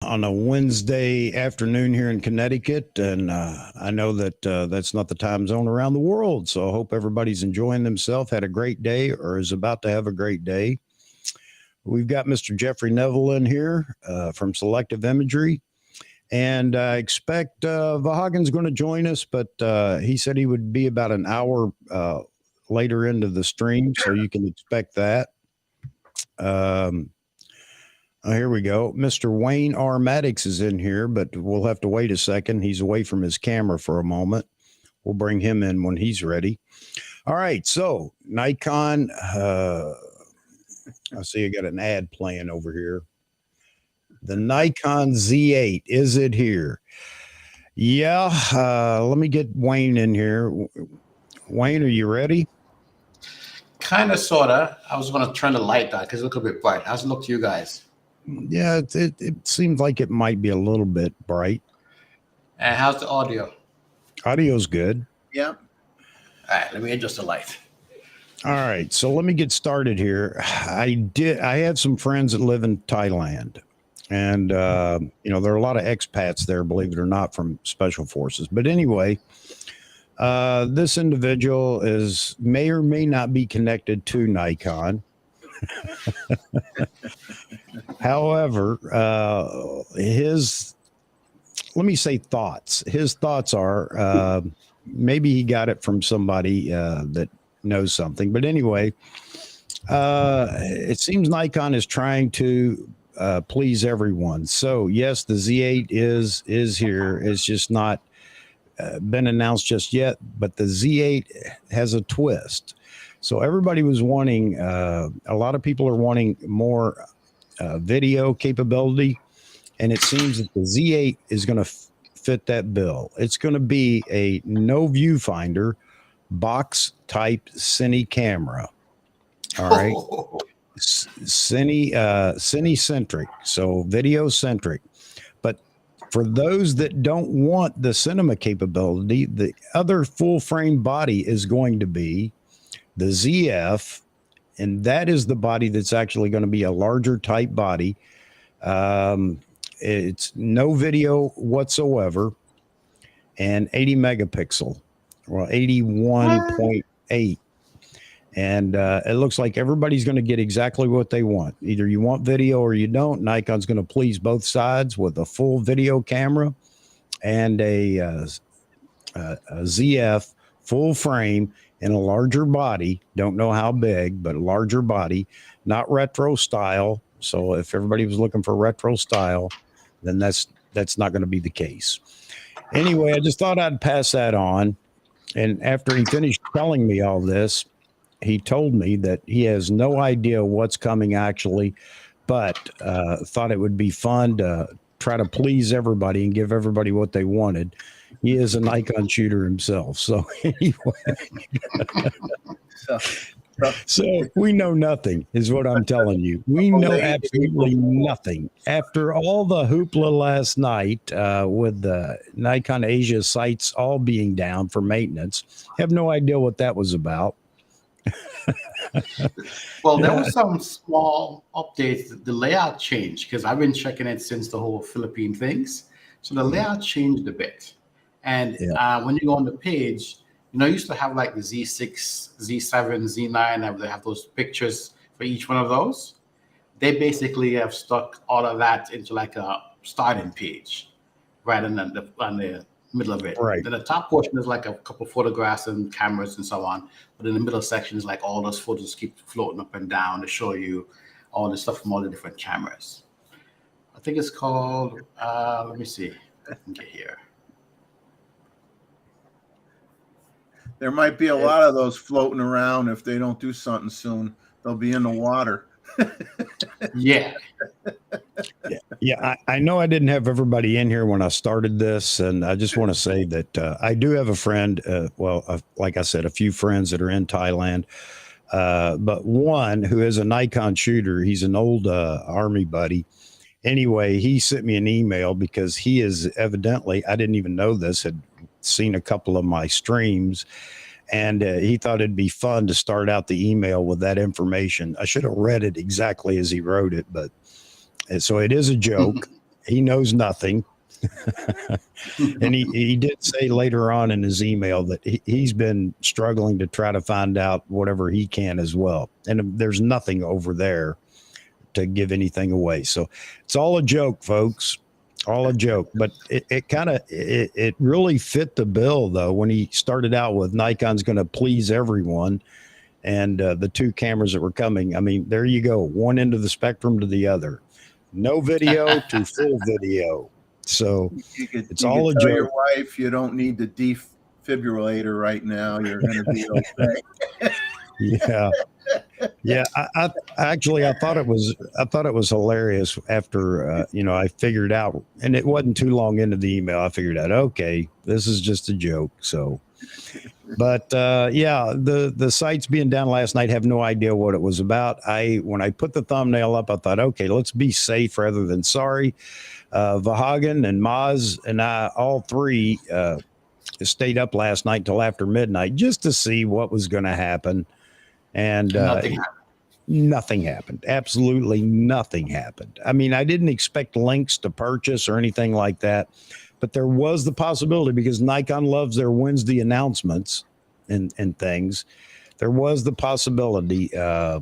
on a Wednesday afternoon here in Connecticut, and I know that that's not the time zone around the world. So I hope everybody's enjoying themselves, had a great day, or is about to have a great day. We've got Mr. Jeffrey Neville in here from Selective Imagery, and I expect Vahagan's going to join us, but he said he would be about an hour later into the stream, so you can expect that. Oh, here we go. Mr. Wayne R. Maddox is in here, but we'll have to wait a second. He's away from his camera for a moment. We'll bring him in when he's ready. All right. So Nikon, I see I got an ad playing over here. The Nikon Z8, is it here? Yeah. Let me get Wayne in here. Wayne, are you ready? Kind of, sort of. I was going to turn the light down because it's a little bit bright. How's it look to you guys? Yeah, it seems like it might be a little bit bright. And how's the audio? Audio's good. Yeah. All right, let me adjust the light. All right, so let me get started here. I had some friends that live in Thailand, and you know, there are a lot of expats there, believe it or not, from special forces. But anyway, this individual may or may not be connected to Nikon. However, let me say thoughts. His thoughts are maybe he got it from somebody that knows something. But anyway, it seems Nikon is trying to please everyone. So yes, the Z8 is here. It's just not been announced just yet. But the Z8 has a twist. So everybody was wanting. A lot of people are wanting more video capability, and it seems that the Z8 is going to fit that bill. It's going to be a no viewfinder box type cine camera. All right. Cine centric, so video centric. But for those that don't want the cinema capability, the other full frame body is going to be the ZF, and that is the body that's actually going to be a larger type body. It's no video whatsoever, and 80 megapixel, well, 81.8. And it looks like everybody's going to get exactly what they want. Either you want video or you don't. Nikon's going to please both sides with a full video camera and a ZF full frame in a larger body. Don't know how big, but a larger body, not retro style. So if everybody was looking for retro style, then that's not going to be the case. Anyway, I just thought I'd pass that on. And after he finished telling me all this, he told me that he has no idea what's coming actually, but thought it would be fun to try to please everybody and give everybody what they wanted. He is a Nikon shooter himself. So anyway, so we know nothing is what I'm telling you. We know absolutely nothing. After all the hoopla last night with the Nikon Asia sites all being down for maintenance, have no idea what that was about. Well, there was some small updates. The layout changed because I've been checking it since the whole Philippine things. So the layout changed a bit. And when you go on the page, you know, I used to have like the Z6, Z7, Z9, they have those pictures for each one of those. They basically have stuck all of that into like a starting page right on the middle of it. Right. Then the top portion is like a couple of photographs and cameras and so on. But in the middle section is like all those photos keep floating up and down to show you all the stuff from all the different cameras. I think it's called, let me see if I can get here. There might be a lot of those floating around. If they don't do something soon, they'll be in the water. Yeah. Yeah, I know I didn't have everybody in here when I started this, and I just want to say that I do have a friend, like I said, a few friends that are in Thailand, but one who is a Nikon shooter. He's an old Army buddy. Anyway, he sent me an email because he is evidently, I didn't even know this, had seen a couple of my streams, and he thought it'd be fun to start out the email with that information. I should have read it exactly as he wrote it, but so it is a joke. he knows nothing. And he did say later on in his email that he's been struggling to try to find out whatever he can as well. And there's nothing over there to give anything away. So it's all a joke, folks. All a joke. But it really fit the bill, though, when he started out with Nikon's going to please everyone. And the two cameras that were coming, I mean, there you go, one end of the spectrum to the other. No video to full video. So it's all a joke. Your wife, you don't need the defibrillator right now. You're going to be okay. Yeah. I actually thought it was hilarious after I figured out, and it wasn't too long into the email. I figured out, okay, this is just a joke. So, but the sites being down last night, have no idea what it was about. When I put the thumbnail up, I thought, okay, let's be safe rather than sorry. Vahagan and Maz and I, all three, stayed up last night till after midnight just to see what was going to happen. And nothing happened. Absolutely nothing happened. I mean, I didn't expect links to purchase or anything like that, but there was the possibility, because Nikon loves their Wednesday announcements and things. There was the possibility, there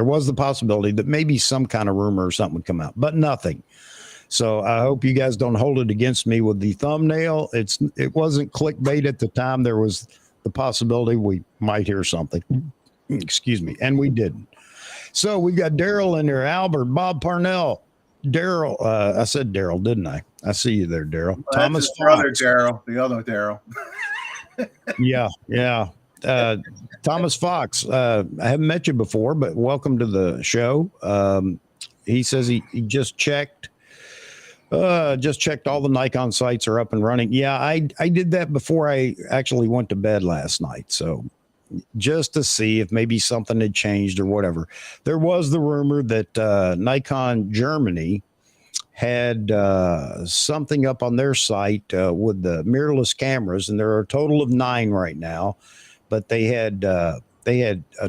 was the possibility that maybe some kind of rumor or something would come out, but nothing. So I hope you guys don't hold it against me with the thumbnail. It wasn't clickbait at the time. There was the possibility we might hear something. Excuse me. And we didn't. So we got Daryl in there, Albert, Bob Parnell, Daryl. I said Daryl, didn't I? I see you there, Daryl. Well, Thomas Fox. The other Daryl. Yeah. Thomas Fox. I haven't met you before, but welcome to the show. He says he just checked. Just checked all the Nikon sites are up and running. Yeah, I did that before I actually went to bed last night. So just to see if maybe something had changed or whatever. There was the rumor that Nikon Germany had something up on their site with the mirrorless cameras, and there are a total of 9 right now, but they had a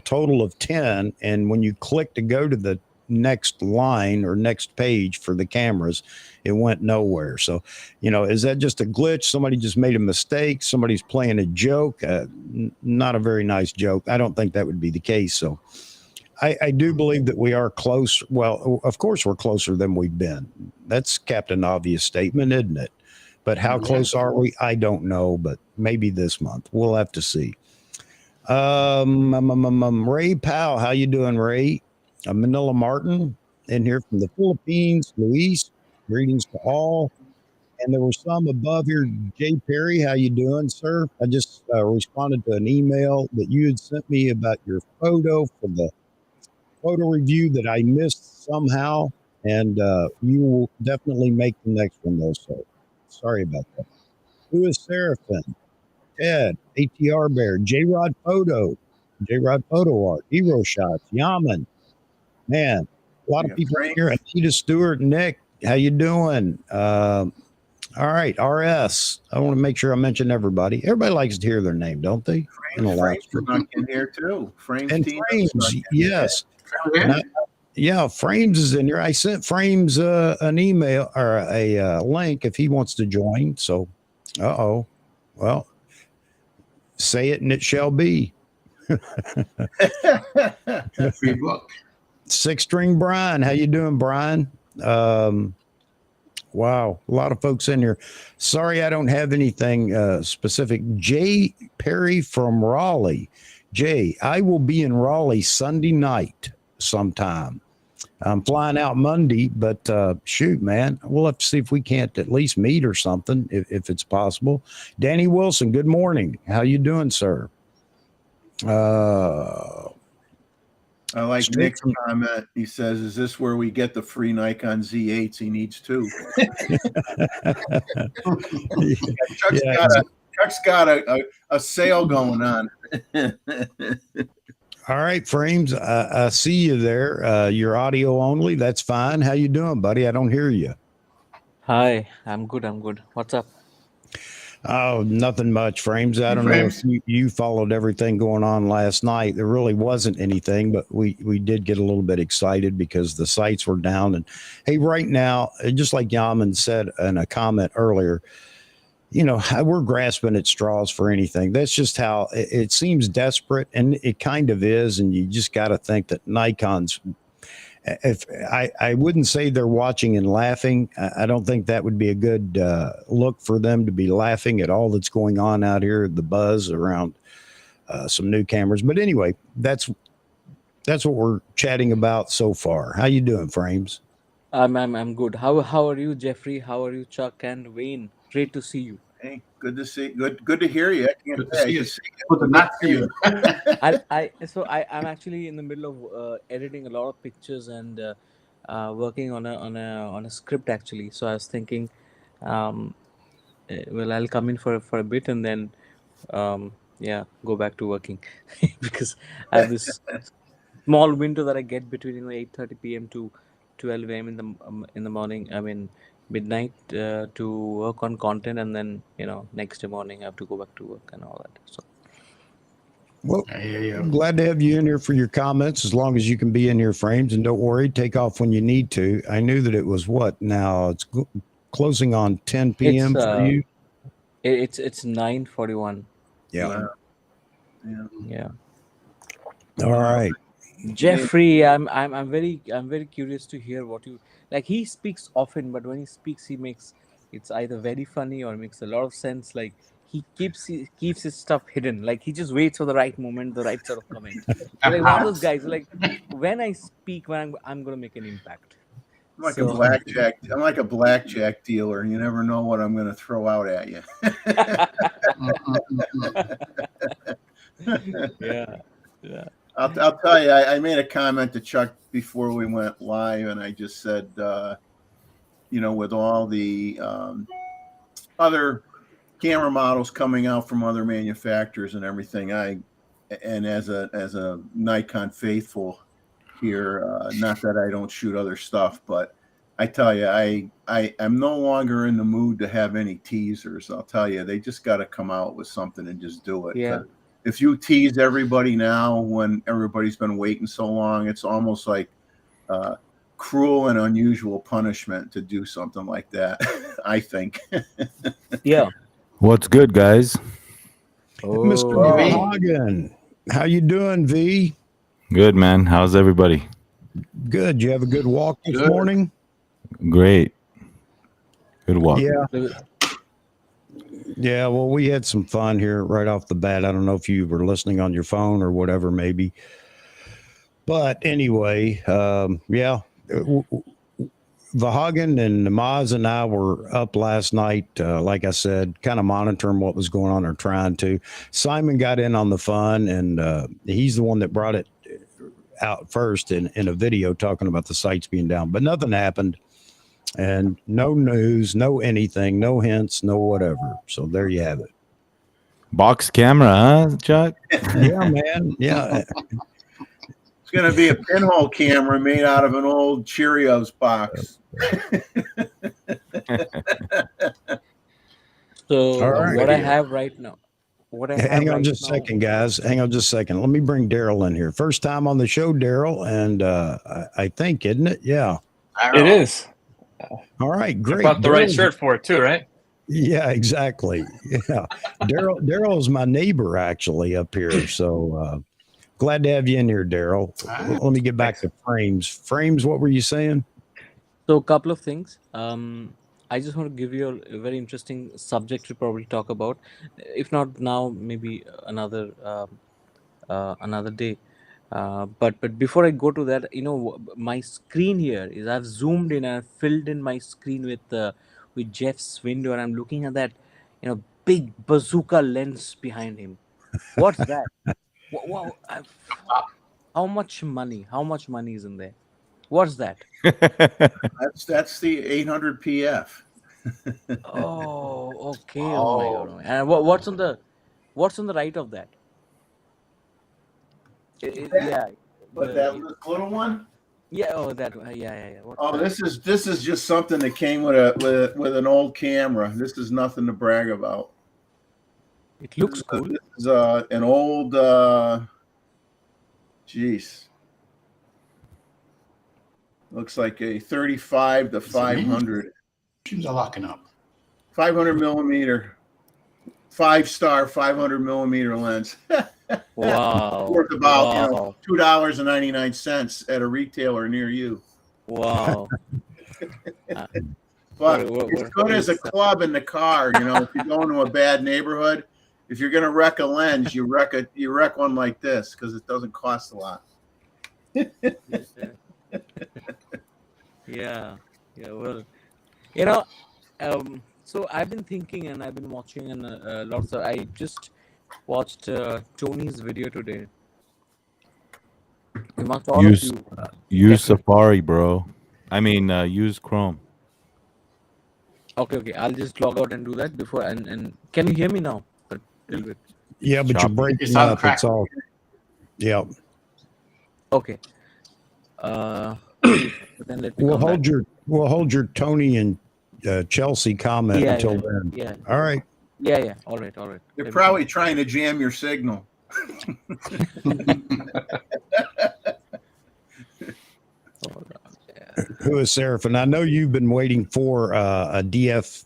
total of 10. And when you click to go to the next line or next page for the cameras, it went nowhere. So, is that just a glitch? Somebody just made a mistake. Somebody's playing a joke. Not a very nice joke. I don't think that would be the case. So I do believe that we are close. Well, of course we're closer than we've been. That's Captain Obvious statement, isn't it? But how close are we? I don't know, but maybe this month. We'll have to see. Ray Powell, how you doing, Ray? Manila Martin in here from the Philippines. Luis, greetings to all. And there were some above here. Jay Perry, how you doing, sir? I just responded to an email that you had sent me about your photo for the photo review that I missed somehow. And you will definitely make the next one, though, sir. Sorry about that. Who is Seraphin? Ted, ATR Bear, J-Rod Photo Art, Hero Shots, Yaman. Man, a lot of people here. Anita Stewart, Nick, how you doing? All right, RS. I want to make sure I mention everybody. Everybody likes to hear their name, don't they? Frames snuck in here too. Frames, yes. Frames is in here. I sent Frames an email or a link if he wants to join. So, well, say it and it shall be. Free book. Six String Brian, how you doing, Brian? Wow, a lot of folks in here. Sorry, I don't have anything specific. Jay Perry from Raleigh. Jay, I will be in Raleigh Sunday night sometime. I'm flying out Monday, but shoot, man, we'll have to see if we can't at least meet or something, if it's possible. Danny Wilson, good morning. How you doing, sir? I like Nick's comment. He says, "Is this where we get the free Nikon Z8s? He needs 2." Chuck's got a sale going on. All right, Frames. I see you there. You're audio only. That's fine. How you doing, buddy? I don't hear you. Hi, I'm good. What's up? Oh, nothing much, Frames. I Hey, don't know if Frames. you followed everything going on last night. There really wasn't anything, but we did get a little bit excited because the sites were down. And hey, right now, just like Yaman said in a comment earlier, we're grasping at straws for anything. That's just how it seems desperate, and it kind of is. And you just got to think that Nikon's, if I wouldn't say they're watching and laughing. I don't think that would be a good look for them to be laughing at all that's going on out here, the buzz around some new cameras. But anyway, that's what we're chatting about so far. How you doing, Frames? I'm good. How are you, Jeffrey? How are you, Chuck and Wayne? Great to see you. Hey, good to see. Good to hear you. I can't Good to say I see can you. see Good to not see you. I'm actually in the middle of editing a lot of pictures and working on a script actually. So I was thinking, um, well, I'll come in for a bit and then yeah, go back to working because I have this small window that I get between 8:30 p.m. to 12 a.m. In the morning. I mean midnight to work on content, and then next morning I have to go back to work and all that. So Well, I hear you. glad to have you in here for your comments. As long as you can be in here, Frames, and don't worry, take off when you need to. I knew that it was what now. It's closing on 10 it's p.m. for you. it's 9:41 Yeah. p.m. Yeah. Yeah. All right. Jeffrey, I'm very curious to hear what you like. He speaks often, but when he speaks, he makes it's either very funny or makes a lot of sense. Like he keeps his stuff hidden. Like he just waits for the right moment, the right sort of comment. You're like one of those guys. Like when I speak, when I'm gonna make an impact. I'm like a So blackjack. I'm like a blackjack dealer. You never know what I'm going to throw out at you. yeah, yeah. I'll tell you. I made a comment to Chuck before we went live, and I just said, with all the other camera models coming out from other manufacturers and everything, and as a Nikon faithful here, not that I don't shoot other stuff, but I tell you, I'm no longer in the mood to have any teasers. I'll tell you, they just got to come out with something and just do it. Yeah. If you tease everybody now when everybody's been waiting so long, it's almost like cruel and unusual punishment to do something like that. I think. Yeah. What's good, guys? Mr. Oh, V. Hagen, how you doing, V? Good, man. How's everybody? Good. You have a good walk this Good. morning? Great. Good walk. Yeah. Yeah, well, we had some fun here right off the bat. I don't know if you were listening on your phone or whatever, maybe. But anyway, yeah. Vahagen and Maz and I were up last night, like I said, kind of monitoring what was going on or trying to. Simon got in on the fun, and he's the one that brought it out first in a video talking about the sites being down. But nothing happened, and no news, no anything, no hints, no whatever. So there you have it. Box camera, huh, Chuck? Yeah, man. Yeah. It's going to be a pinhole camera made out of an old Cheerios box. so All right. what I have right now. Hang on just a second, guys. Hang on just a second. Let me bring Daryl in here. First time on the show, Daryl, and I think, isn't it? Yeah. It is. All right, I great. brought the right Daryl's- shirt for it too, right? Yeah, exactly. Yeah. Daryl is my neighbor actually up here. So glad to have you in here, Daryl. Let me get back to Frames. Frames, what were you saying? So a couple of things. I just want to give you a very interesting subject to probably talk about. If not now, maybe another day. But before I go to that, my screen here is I've zoomed in and I've filled in my screen with Jeff's window, and I'm looking at that, big bazooka lens behind him. What's that? Wow, how much money? How much money is in there? What's that? That's the 800 PF. Oh, okay. Oh. Oh my god. Oh my- And what's on the right of that? Yeah. But that little one? Yeah. Oh, that one. Yeah. What's Oh, that? this is just something that came with an old camera. This is nothing to brag about. It looks cool. This is an old, geez, looks like a 35 to 500. Machines are locking up. 500 millimeter, 5-star 500 millimeter lens. Wow. Worth about Wow. $2.99 at a retailer near you. Wow. But What- it's what- good what as a is- club in the car. If you go into a bad neighborhood, if you're gonna wreck a lens, you wreck one like this because it doesn't cost a lot. Yeah. Yeah. Well, so I've been thinking and I've been watching and lots of. I just watched Tony's video today. You must all Use of you. use Definitely. Safari, bro. I mean, use Chrome. Okay. I'll just log out and do that before. And can you hear me now? A little bit. Yeah, but you're Choppy. breaking It's on up. crack. It's all. Yeah. Okay. Then let me We'll come back. hold your Tony and Chelsea comment Yeah, until yeah, then. yeah. All right. Yeah. All right. They're Let me probably trying to jam your signal. hold on. Yeah. Who is Seraphin? I know you've been waiting for a DF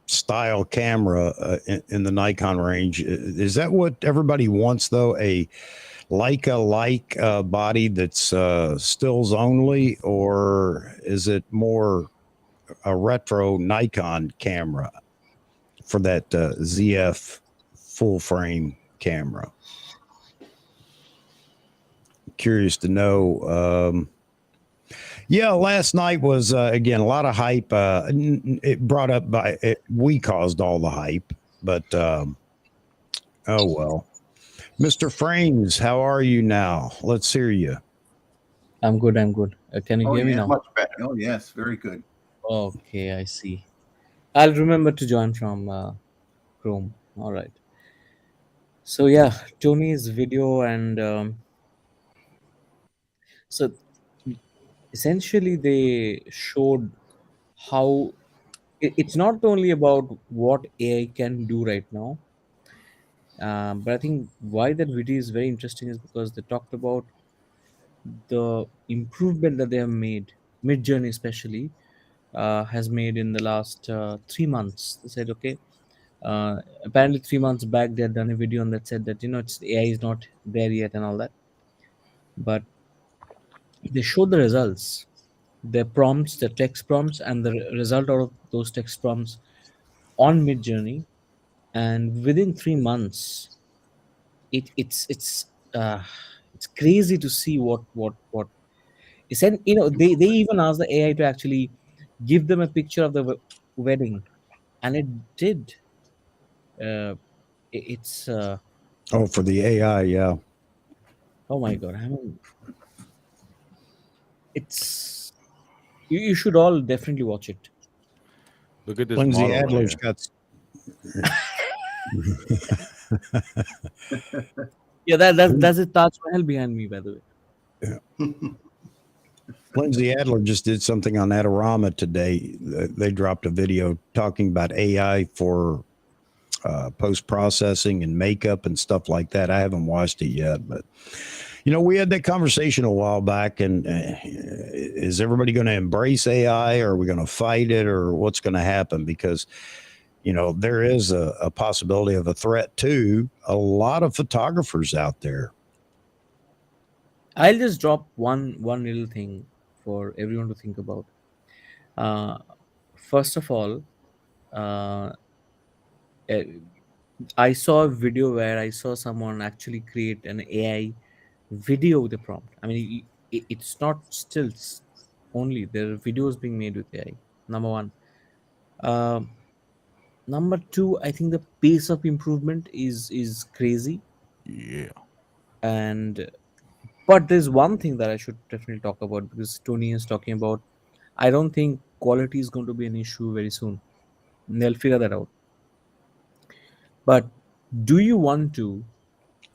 style camera in the Nikon range. Is that what everybody wants, though? A Leica-like body that's stills only, or is it more a retro Nikon camera for that ZF full frame camera? Curious to know. Yeah, last night was again a lot of hype. It brought up by we caused all the hype, but oh well. Mr. Frames, how are you now? Let's hear you. I'm good. Can you Oh, hear me yeah. now? Much better. Oh yes, very good. Okay, I see. I'll remember to join from Chrome. All right. So yeah, Tony's video and so essentially they showed how it's not only about what AI can do right now, but I think why that video is very interesting is because they talked about the improvement that they have made, Mid Journey especially, has made in the last 3 months. They said, okay, apparently 3 months back they had done a video and that said that it's AI is not there yet and all that, but they showed the results, their prompts, the text prompts, and the result out of those text prompts on Mid Journey, and within 3 months, uh, it's crazy to see what is. And they even asked the AI to actually give them a picture of the wedding, and it did. It's Oh, for the AI, yeah. oh my god! I mean, it's you should all definitely watch it. Look at this Lindsay model right Adler's here. got. Yeah, that's a Taj Mahal behind me, by the way. Lindsay Adler just did something on Adorama today. They dropped a video talking about AI for post processing and makeup and stuff like that. I haven't watched it yet, but we had that conversation a while back. And is everybody going to embrace AI, or are we going to fight it, or what's going to happen? Because there is a possibility of a threat to a lot of photographers out there. I'll just drop one little thing for everyone to think about. First of all, uh, eh, I saw a video where I saw someone actually create an AI video with a prompt. I mean, it's not stills only. There are videos being made with AI. Number one. Um Number two, I think the pace of improvement is crazy. Yeah. And but there's one thing that I should definitely talk about, because Tony is talking about. I don't think quality is going to be an issue very soon. They'll figure that out. But do you want to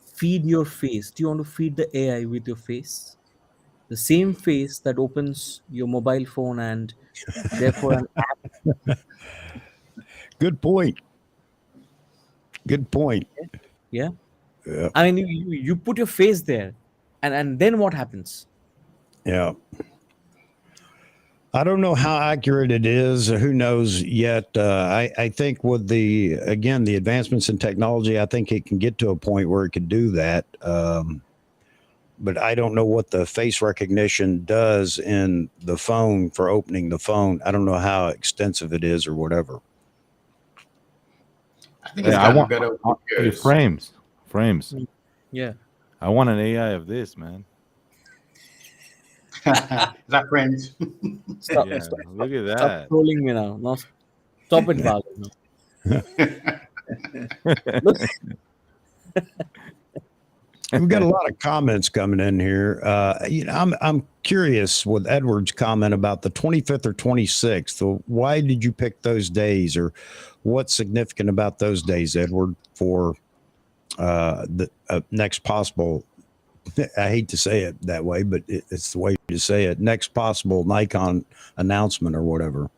feed your face? Do you want to feed the AI with your face? The same face that opens your mobile phone and therefore an app. Good point. Good point. Yeah. Yeah. I mean, you put your face there, and then what happens? Yeah. I don't know how accurate it is. Who knows yet? I think with the advancements in technology, I think it can get to a point where it could do that. But I don't know what the face recognition does in the phone for opening the phone. I don't know how extensive it is or whatever. I think it's Yeah, I gotten want better over the hey, years. frames. Yeah. I want an AI of this, man. Is that French? Stop, Yeah, stop, look at stop that. trolling me now. No, stop it, Val. No. Look, We've got a lot of comments coming in here. I'm curious with Edward's comment about the 25th or 26th. So why did you pick those days, or what's significant about those days, Edward, for the next possible? I hate to say it that way, but it's the way to say it. Next possible Nikon announcement or whatever.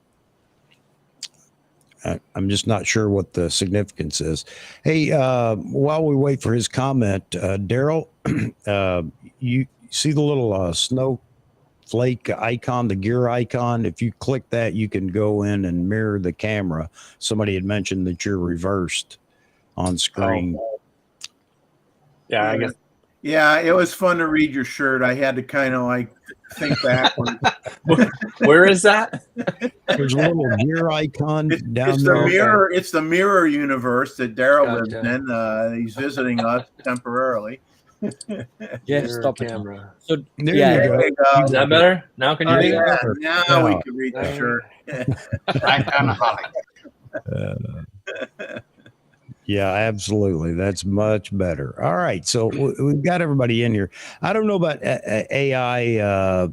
I'm just not sure what the significance is. Hey, while we wait for his comment, Daryl, you see the little snowflake icon, the gear icon? If you click that, you can go in and mirror the camera. Somebody had mentioned that you're reversed on screen. Yeah, I guess. Yeah, it was fun to read your shirt. I had to kind of like think backwards. Where is that? There's a little gear icon down It's there. the mirror. It's the mirror universe that Daryl lives Gotcha. in. He's visiting us temporarily. Jeff, Mirror stop it now. camera. So There yeah, you There go. you go. Is that better? Now can you Oh, read? yeah, Sure. now we Yeah. can read the Yeah. shirt. Iconaholic. Yeah, absolutely. That's much better. All right. So we've got everybody in here. I don't know about AI.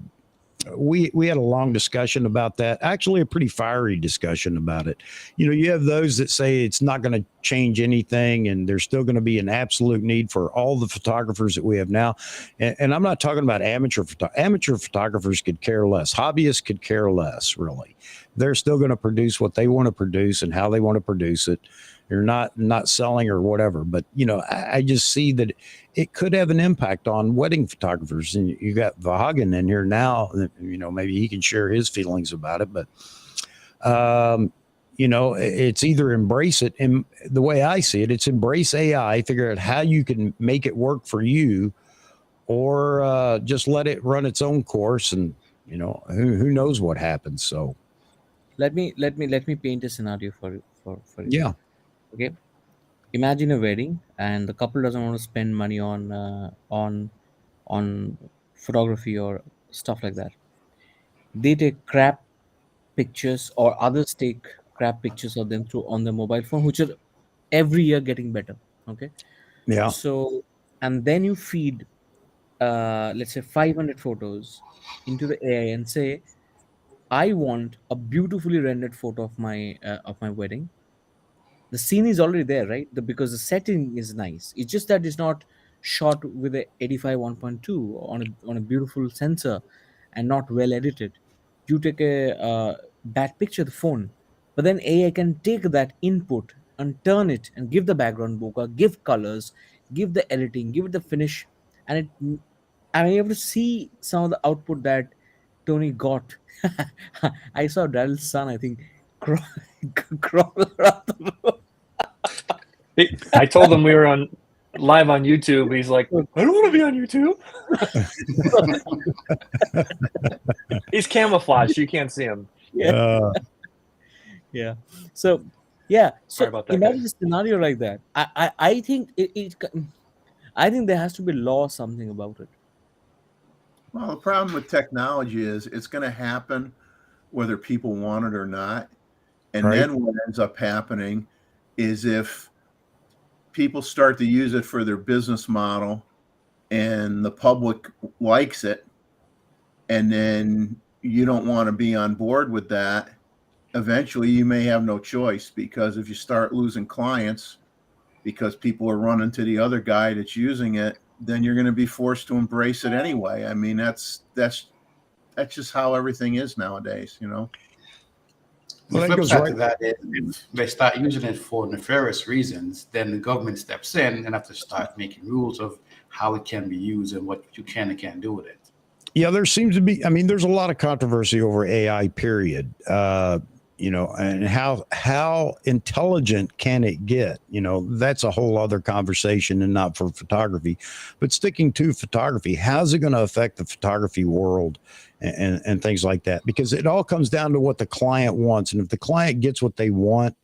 We had a long discussion about that. Actually, a pretty fiery discussion about it. You have those that say it's not going to change anything, and there's still going to be an absolute need for all the photographers that we have now. And I'm not talking about amateur photographers could care less. Hobbyists could care less, really. They're still going to produce what they want to produce and how they want to produce it. They're not selling or whatever. But I just see that it could have an impact on wedding photographers. And you got Vahagan in here now. Maybe he can share his feelings about it. But it's either embrace it, and the way I see it, it's embrace AI, figure out how you can make it work for you, or just let it run its own course, and who knows what happens. So let me paint a scenario for you. yeah. Okay. Imagine a wedding, and the couple doesn't want to spend money on photography or stuff like that. They take crap pictures, or others take crap pictures of them through on their mobile phone, which are every year getting better. Okay. Yeah. So, and then you feed let's say 500 photos into the AI and say, I want a beautifully rendered photo of my wedding. The scene is already there, right? Because the setting is nice. It's just that it's not shot with a 85 1.2 on a beautiful sensor and not well edited. You take a bad picture, the phone, but then AI can take that input and turn it and give the background bokeh, give colors, give the editing, give it the finish, and I'm able to see some of the output that Tony got. I saw Daryl's son, I think, crawl, crawl around the room. I told him we were on live on YouTube. He's like, I don't want to be on YouTube. He's camouflaged. You can't see him. Yeah. So yeah. Sorry So about that, imagine guys. a scenario like that. I think I think there has to be law something about it. Well, the problem with technology is it's going to happen whether people want it or not. And Right. then what ends up happening is if people start to use it for their business model and the public likes it, and then you don't want to be on board with that, eventually you may have no choice, because if you start losing clients because people are running to the other guy that's using it, then you're going to be forced to embrace it anyway. I mean, that's just how everything is nowadays, The that flip goes side right. to that is if they start using it for nefarious reasons, then the government steps in and have to start making rules of how it can be used and what you can and can't do with it. Yeah, there seems to be. I mean, there's a lot of controversy over AI. Period. And how intelligent can it get? That's a whole other conversation, and not for photography. But sticking to photography, how's it going to affect the photography world and things like that? Because it all comes down to what the client wants, and if the client gets what they want,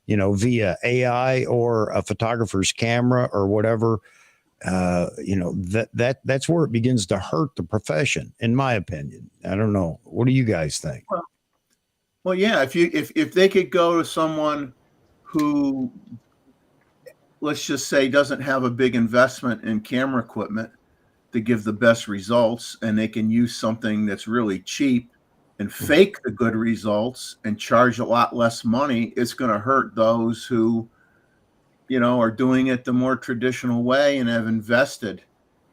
via AI or a photographer's camera or whatever. That's where it begins to hurt the profession, in my opinion. I don't know. What do you guys think? Well, yeah. If they could go to someone who, let's just say, doesn't have a big investment in camera equipment to give the best results, and they can use something that's really cheap and fake the good results and charge a lot less money, it's going to hurt those who, are doing it the more traditional way and have invested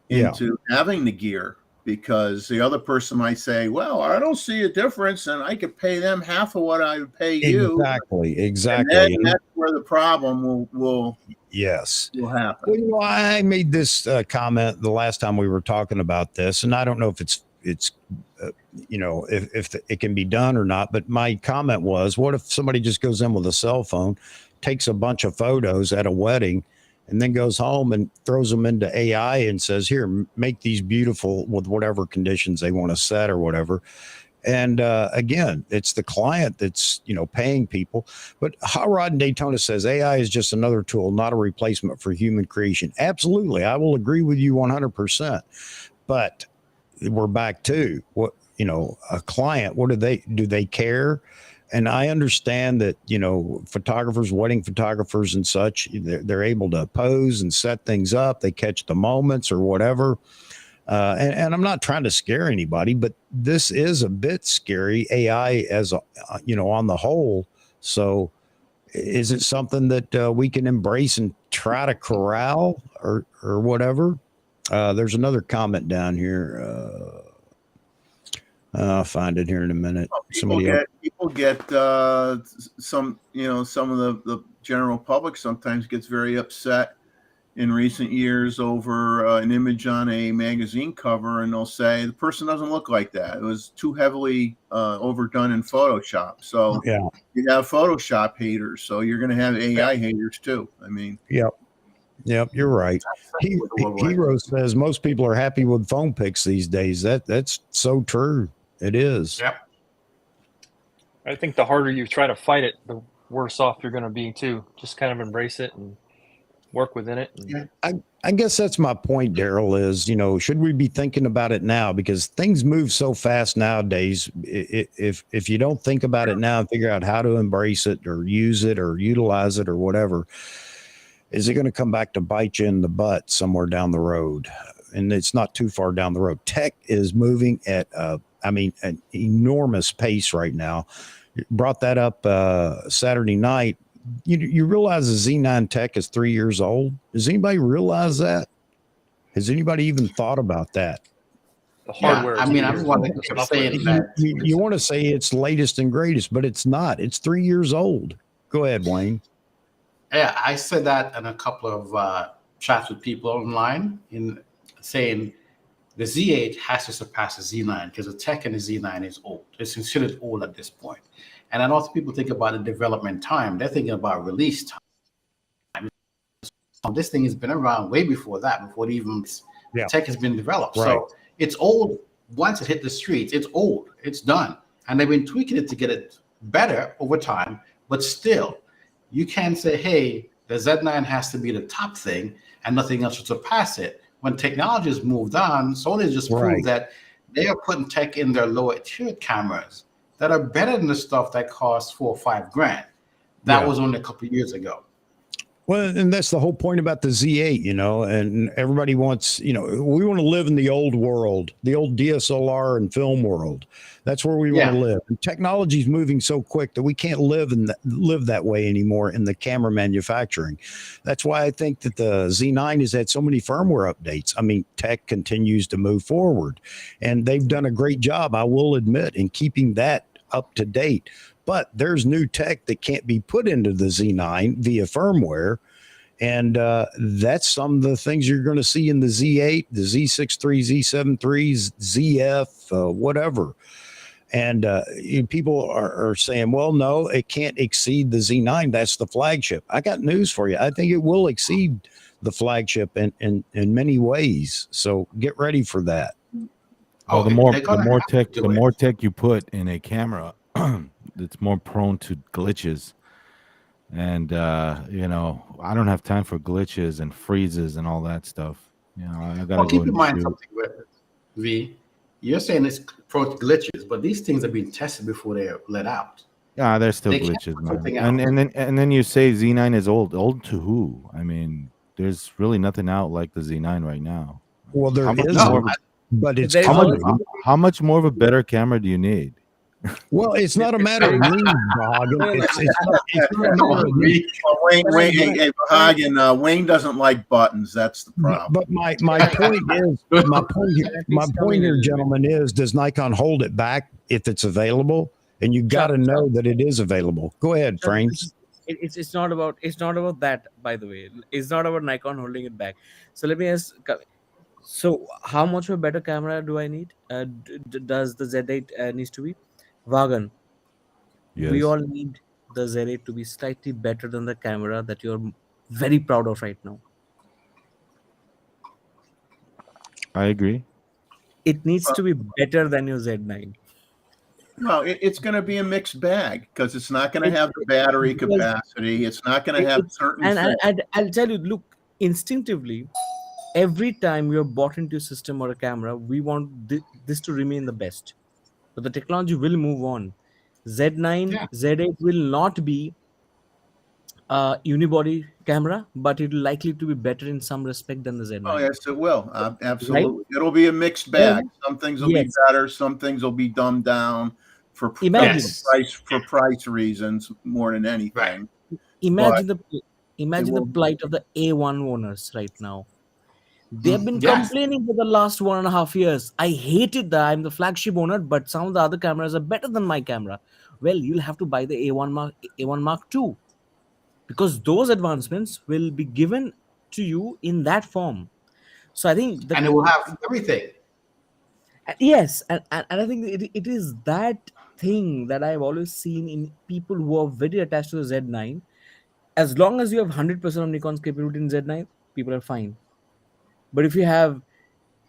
into having the gear, because the other person might say, well, I don't see a difference and I could pay them half of what I would pay you. Exactly. And that's where the problem will happen. Well, I made this comment the last time we were talking about this, and I don't know if it's if it can be done or not, but my comment was, what if somebody just goes in with a cell phone, takes a bunch of photos at a wedding, and then goes home and throws them into AI and says, here, make these beautiful with whatever conditions they want to set or whatever. And again, it's the client that's, paying people. But Hot Rod in Daytona says AI is just another tool, not a replacement for human creation. Absolutely. I will agree with you 100%. But we're back to what, a client, what do they care? And I understand that, photographers, wedding photographers and such, they're able to pose and set things up. They catch the moments or whatever. And I'm not trying to scare anybody, but this is a bit scary, AI as, on the whole. So is it something that we can embrace and try to corral or whatever? There's another comment down here. I'll find it here in a minute. People get some of the general public sometimes gets very upset in recent years over an image on a magazine cover, and they'll say the person doesn't look like that. It was too heavily overdone in Photoshop. So you have Photoshop haters, so you're going to have AI haters too. I mean, Yep, you're right. Hero says most people are happy with phone pics these days. That's so true. It is. Yep. I think the harder you try to fight it, the worse off you're going to be too. Just kind of embrace it and work within it. I guess that's my point, Daryl, is, should we be thinking about it now? Because things move so fast nowadays. If you don't think about it now and figure out how to embrace it or use it or utilize it or whatever, is it going to come back to bite you in the butt somewhere down the road? And it's not too far down the road. Tech is moving at, an enormous pace right now. Brought that up Saturday night. You realize the Z9 Tech is 3 years old? Does anybody realize that? Has anybody even thought about that? The hardware. I'm one that kept saying that. You want to say it's layest and greatest, but it's not. It's 3 years old. Go ahead, Wayne. Yeah, I said that in a couple of chats with people online in saying the Z8 has to surpass the Z9 because the tech in the Z9 is old. It's considered old at this point. And I know people think about the development time. They're thinking about release time. This thing has been around way before that, before even tech has been developed. Right. So it's old. Once it hit the streets, it's old. It's done. And they've been tweaking it to get it better over time. But still, you can't say, hey, the Z9 has to be the top thing and nothing else should surpass it. When technology has moved on, Sony just proved that they are putting tech in their lower tier cameras that are better than the stuff that costs $4 or $5 grand. That was only a couple of years ago. Well, and that's the whole point about the Z8, and everybody wants, we want to live in the old world, the old DSLR and film world. That's where we want to live. And technology is moving so quick that we can't live that way anymore in the camera manufacturing. That's why I think that the Z9 has had so many firmware updates. I mean, tech continues to move forward, and they've done a great job, I will admit, in keeping that up to date. but there's new tech that can't be put into the Z9 via firmware. And that's some of the things you're going to see in the Z8, the Z6 III, Z7 III, ZF, whatever. And people are saying, well, no, it can't exceed the Z9. That's the flagship. I got news for you. I think it will exceed the flagship in many ways. So get ready for that. Well, Okay, they're the gonna more have to tech, do the it. more tech you put in a camera, it's more prone to glitches. And you know, I don't have time for glitches and freezes and all that stuff. You know, I gotta Well, go keep in and mind shoot. something, V. You're saying it's prone to glitches, but these things have been tested before they're let out. Yeah, there's still They can't glitches, put man. something out. And then you say Z9 is old. Old to who? I mean, there's really nothing out like the Z9 right now. Well, there How much is, more? No, but it's There is How much? always coming. How much more of a better camera do you need? Well, it's not a matter of need, dog. It's not a come matter on, of need. V. Well, Wayne, Can I- Wayne, can I- hey, Hagen, Wayne doesn't like buttons. That's the problem. But my point is, my point here, gentlemen, is does Nikon hold it back if it's available? And you got to Chuck, know that it is available. Go ahead, Chuck, Frames. it's not about that, by the way. It's not about Nikon holding it back. So let me ask, so how much of a better camera do I need? Does the Z8 needs to be? Vagan, we Yes, all need the Z8 to be slightly better than the camera that you're very proud of right now. I agree. It needs to be better than your Z9. No, it's going to be a mixed bag because it's not going to It- have the battery because capacity. It's not going to have it's, certain and things. I'll tell you, look, instinctively, every time you're bought into a system or a camera, we want this to remain the best. But the technology will move on. Z9, Yeah. Z8 will not be a unibody camera, but it will likely to be better in some respect than the Z9. Oh, yes, it will. Absolutely. It'll be a mixed Then, bag. Some things will be yes. better. Some things will be dumbed down for Imagine. Yes. price reasons more than anything. Imagine the will- plight of the A1 owners right now. They've been Yes. complaining for the last 1.5 years. I hated that I'm the flagship owner, but some of the other cameras are better than my camera. Well, you'll have to buy the A1 Mark II, because those advancements will be given to you in that form. So I think And it will have everything. yes, and I think it is that thing that I've always seen in people who are very attached to the Z9. As long as you have 100% of Nikon's capability in Z9, people are fine. But if you have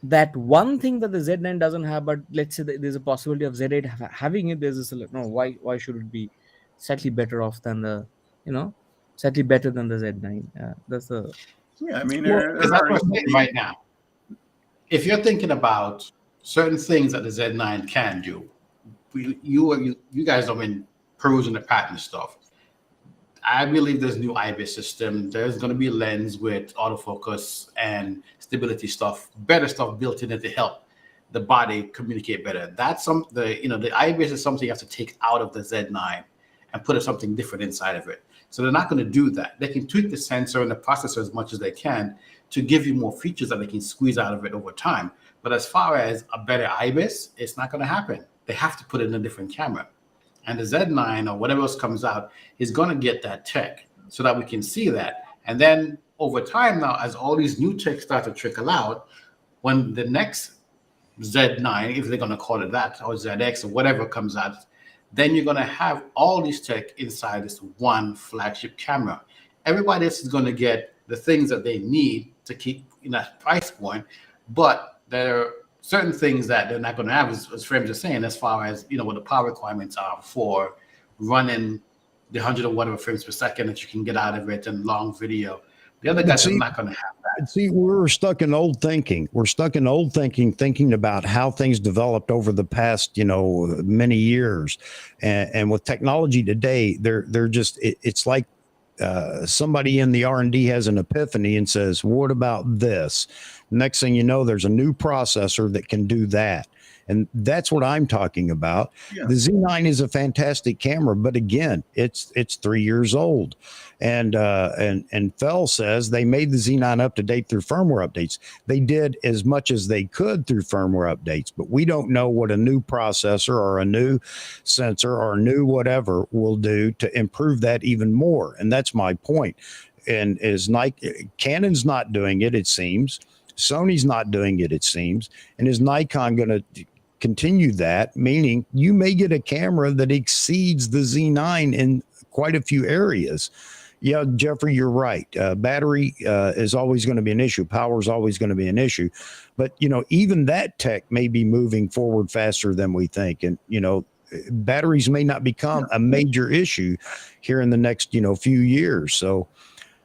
that one thing that the Z9 doesn't have, but let's say that there's a possibility of Z8 having it, there's this, no, why should it be slightly better off than the, slightly better than the Z9? That's the Yeah, I mean, Well, there because that's are- what I'm saying right now. If you're thinking about certain things that the Z9 can do, you guys have been perusing the patent stuff. I believe there's new IBIS system. There's going to be a lens with autofocus and stability stuff, better stuff built in it to help the body communicate better. That's the IBIS is something you have to take out of the Z9 and put something different inside of it. So they're not going to do that. They can tweak the sensor and the processor as much as they can to give you more features that they can squeeze out of it over time. But as far as a better IBIS, it's not going to happen. They have to put it in a different camera. And the Z9 or whatever else comes out is going to get that tech so that we can see that. And then over time now, as all these new tech start to trickle out, when the next Z9, if they're going to call it that, or ZX or whatever comes out, then you're going to have all these tech inside this one flagship camera. Everybody else is going to get the things that they need to keep in that price point, but there are certain things that they're not going to have, as Frames are saying, as far as what the power requirements are for running the 100 or whatever frames per second that you can get out of it and long video. The other guys are not going to have that. See, we're stuck in old thinking. We're stuck in old thinking about how things developed over the past, many years. And with technology today, they're just, it's like somebody in the R&D has an epiphany and says, what about this? Next thing you know, there's a new processor that can do that. And that's what I'm talking about. Yeah. The Z9 is a fantastic camera, but again, it's 3 years old. And Fell says they made the Z9 up to date through firmware updates. They did as much as they could through firmware updates, but we don't know what a new processor or a new sensor or a new whatever will do to improve that even more. And that's my point. And is Nike, Canon's not doing it, it seems. Sony's not doing it, it seems. And is Nikon going to continue that? Meaning you may get a camera that exceeds the Z9 in quite a few areas. Yeah, Jeffrey, you're right. Battery is always going to be an issue. Power is always going to be an issue. But, even that tech may be moving forward faster than we think. And, batteries may not become a major issue here in the next, few years. So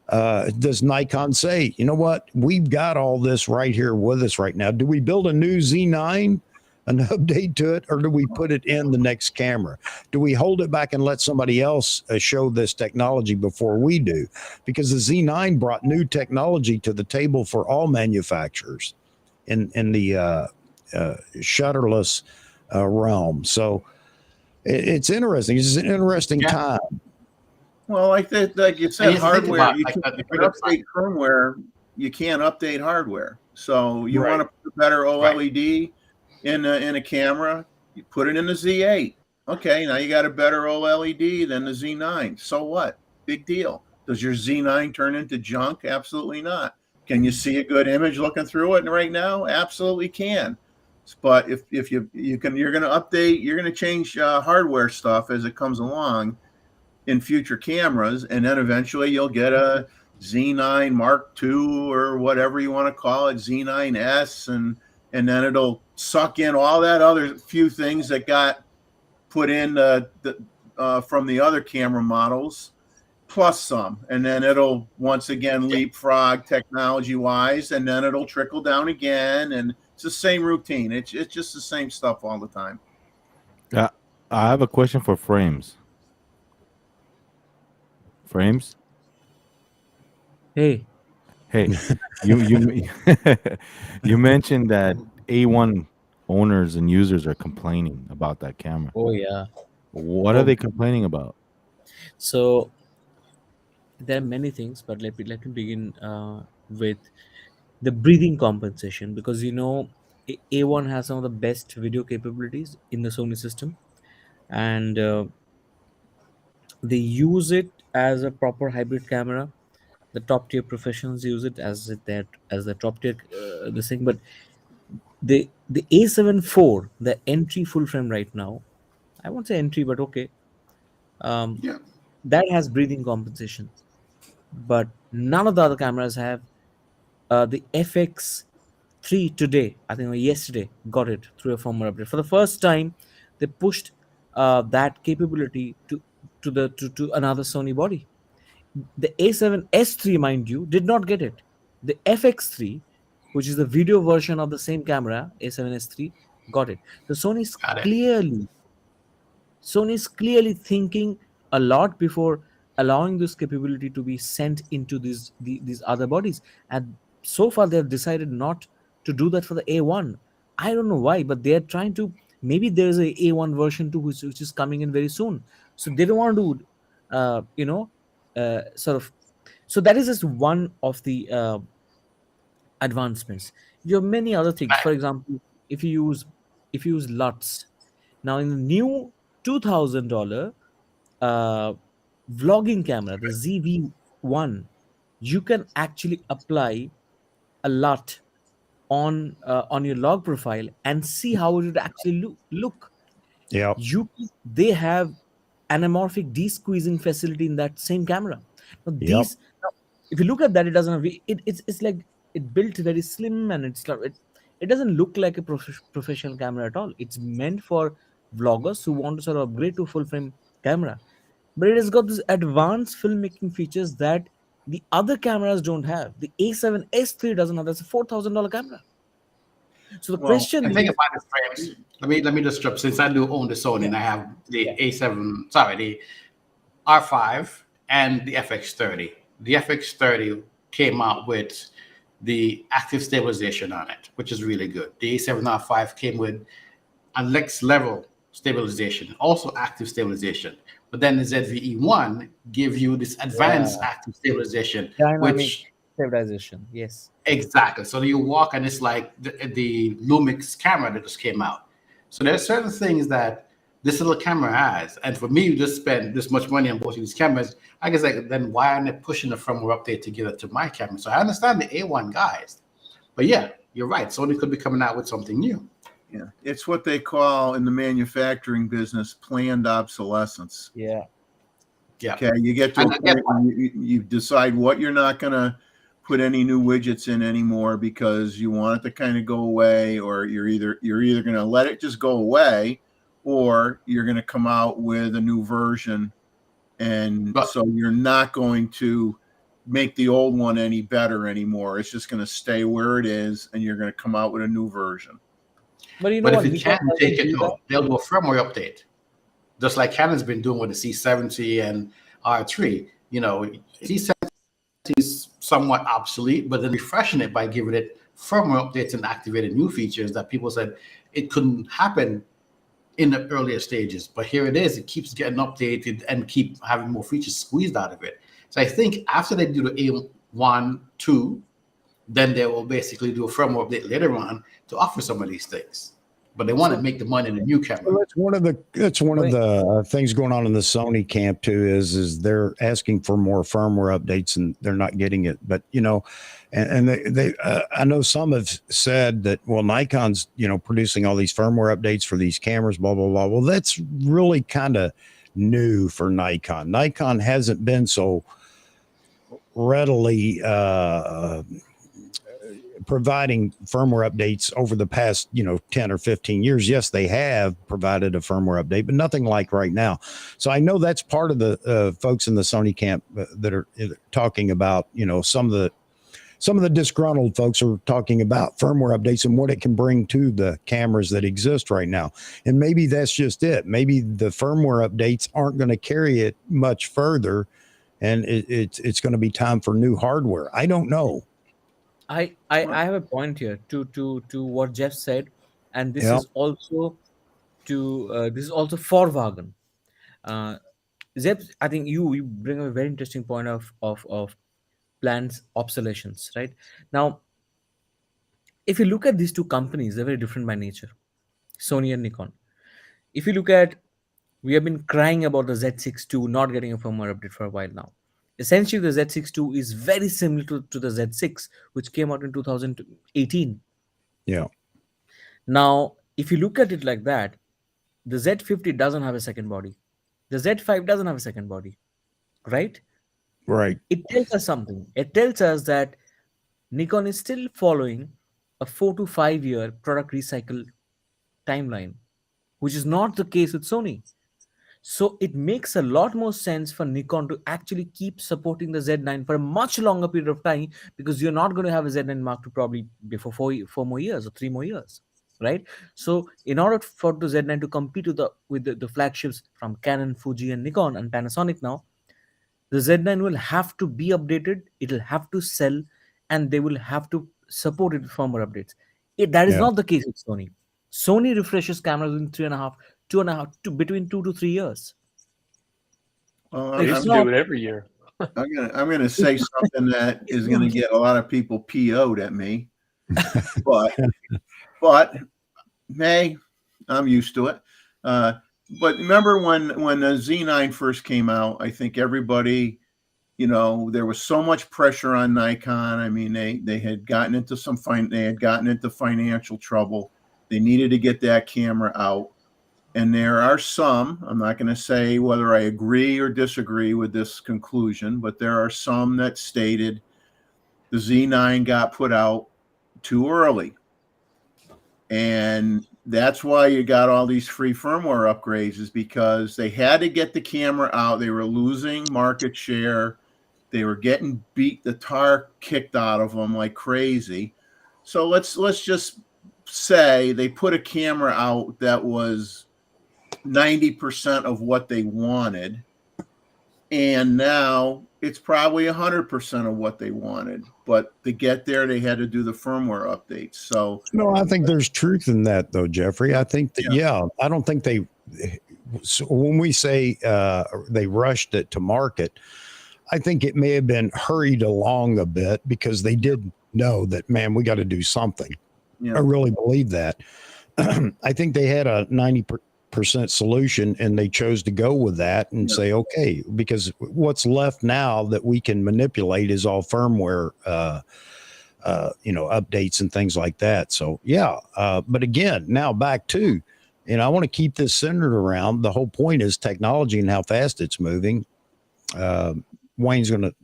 does Nikon say, you know what, we've got all this right here with us right now. Do we build a new Z9, an update to it, or do we put it in the next camera? Do we hold it back and let somebody else show this technology before we do? Because the Z9 brought new technology to the table for all manufacturers in the shutterless realm. So it's interesting. It's an interesting time. Well, like you said, hardware, about, you like, can the update firmware, you can't update hardware. So you want to put a better OLED in a camera, you put it in the Z8. Okay, now you got a better OLED than the Z9. So what? Big deal. Does your Z9 turn into junk? Absolutely not. Can you see a good image looking through it right now? Absolutely can. But if you're going to update, you're going to change hardware stuff as it comes along in future cameras, and then eventually you'll get a Z9 Mark II or whatever you want to call it, Z9S, and then it'll suck in all that other few things that got put in from the other camera models, plus some, and then it'll once again leapfrog technology-wise, and then it'll trickle down again, and it's the same routine. It's just the same stuff all the time. I have a question for Frames. Frames? Hey, you you mentioned that A1 owners and users are complaining about that camera. oh yeah. What are they complaining about? So there are many things, but let me begin with the breathing compensation, because A1 has some of the best video capabilities in the Sony system, and they use it as a proper hybrid camera. The top tier professionals use it as the top tier this thing. But the A7 IV, the entry full frame right now, I won't say entry, but okay, Yeah. that has breathing compensation, but none of the other cameras have. The FX3 today, I think, or yesterday, got it through a firmware update. For the first time, they pushed that capability to another Sony body. The A7S3, mind you, did not get it. The FX3, which is the video version of the same camera, A7S3, got it. So Got it. Sony is clearly thinking a lot before allowing this capability to be sent into these other bodies. And so far, they have decided not to do that for the A1. I don't know why, but they are trying to. Maybe there is a A1 version 2 which is coming in very soon. So they don't want to, sort of. So that is just one of the advancements. You have many other things. For Right. example, if you use LUTs, now in the new $2,000 uh, vlogging camera, the ZV1, you can actually apply a LUT on your log profile and see how it would actually look. Yeah. They have anamorphic de-squeezing facility in that same camera. Now Yep. now, if you look at that, it doesn't have, it's like it built very slim, and it doesn't look like a professional camera at all. It's meant for vloggers who want to sort of upgrade to full frame camera, but it has got these advanced filmmaking features that the other cameras don't have. The A7S3 doesn't have. That's a $4,000 camera. So the Well, question And think is, about the frames. Let me disrupt, since I do own the Sony and I have the A7, sorry, the R5 and the FX30. The FX30 came out with the active stabilization on it, which is really good. The A7 R5 came with a next level stabilization, also active stabilization. But then the ZVE1 give you this advanced Yeah. active stabilization, Dynamic which stabilization. Yes. exactly. So you walk and it's like the Lumix camera that just came out. So there's certain things that this little camera has. And for me, you just spend this much money on both of these cameras. I guess like, then why aren't they pushing the firmware update to get it to my camera? So I understand the A1 guys. But yeah, you're right. Sony could be coming out with something new. Yeah, it's what they call in the manufacturing business planned obsolescence. Yeah. Yeah. Okay, you get to And a I get point where you decide what you're not going to put any new widgets in anymore because you want it to kind of go away, or you're either going to let it just go away, or you're going to come out with a new version, and But- so you're not going to make the old one any better anymore. It's just going to stay where it is, and you're going to come out with a new version. But you know But if what? you Nikon can't take doesn't it do that. though, they'll do a firmware update. Just like Canon's been doing with the C70 and R3. You know, C70 is somewhat obsolete, but then refreshing it by giving it firmware updates and activating new features that people said it couldn't happen in the earlier stages. But here it is. It keeps getting updated and keep having more features squeezed out of it. So I think after they do the A1, 2, then they will basically do a firmware update later on to offer some of these things. But they want to make the money in the new camera. Well, that's one of the things going on in the Sony camp too. Is they're asking for more firmware updates and they're not getting it. But you know, and they I know some have said that Nikon's producing all these firmware updates for these cameras, blah blah blah. Well, that's really kind of new for Nikon. Nikon hasn't been so readily providing firmware updates over the past 10 or 15 years. Yes, they have provided a firmware update, but nothing like right now. So I know that's part of the folks in the Sony camp that are talking about, some of the disgruntled folks are talking about firmware updates and what it can bring to the cameras that exist right now. And maybe that's just it. Maybe the firmware updates aren't going to carry it much further, and it's going to be time for new hardware. I don't know. I have a point here to what Jeff said, and this Yeah. is also for Vagan. Jeff, I think you bring up a very interesting point of planned obsolescence, right? Now, if you look at these two companies, they're very different by nature, Sony and Nikon. If you look at, we have been crying about the Z6 II not getting a firmware update for a while now. Essentially, the Z6 II is very similar to the Z6, which came out in 2018. Yeah. Now, if you look at it like that, the Z50 doesn't have a second body. The Z5 doesn't have a second body, right? Right. It tells us something. It tells us that Nikon is still following a 4 to 5 year product recycle timeline, which is not the case with Sony. So it makes a lot more sense for Nikon to actually keep supporting the Z9 for a much longer period of time, because you're not going to have a Z9 Mark II probably before four more years or 3 more years, right? So in order for the Z9 to compete with the flagships from Canon, Fuji, and Nikon and Panasonic now, the Z9 will have to be updated, it'll have to sell, and they will have to support it with firmware updates. That is Yeah. not the case with Sony. Sony refreshes cameras in between 2 to 3 years. Well, They used to do it every year. I'm gonna say something that is gonna get a lot of people PO'd at me, but hey, I'm used to it. But remember when the Z9 first came out, I think everybody, there was so much pressure on Nikon. I mean, they had gotten into financial trouble. They needed to get that camera out. And there are some, I'm not going to say whether I agree or disagree with this conclusion, but there are some that stated the Z9 got put out too early. And that's why you got all these free firmware upgrades, is because they had to get the camera out. They were losing market share. They were getting the tar kicked out of them like crazy. So let's just say they put a camera out that was 90% of what they wanted, And now it's probably 100% of what they wanted. But to get there, they had to do the firmware updates. So No, I think there's truth in that, though, Jeffrey. I think that, I don't think they, so when we say they rushed it to market, I think it may have been hurried along a bit because they did know that, man, we got to do something. Yeah. I really believe that. I think they had a 90% solution and they chose to go with that and say, okay, because what's left now that we can manipulate is all firmware, updates and things like that. So, but again, now back to, I want to keep this centered around the whole point is technology and how fast it's moving. Wayne's going to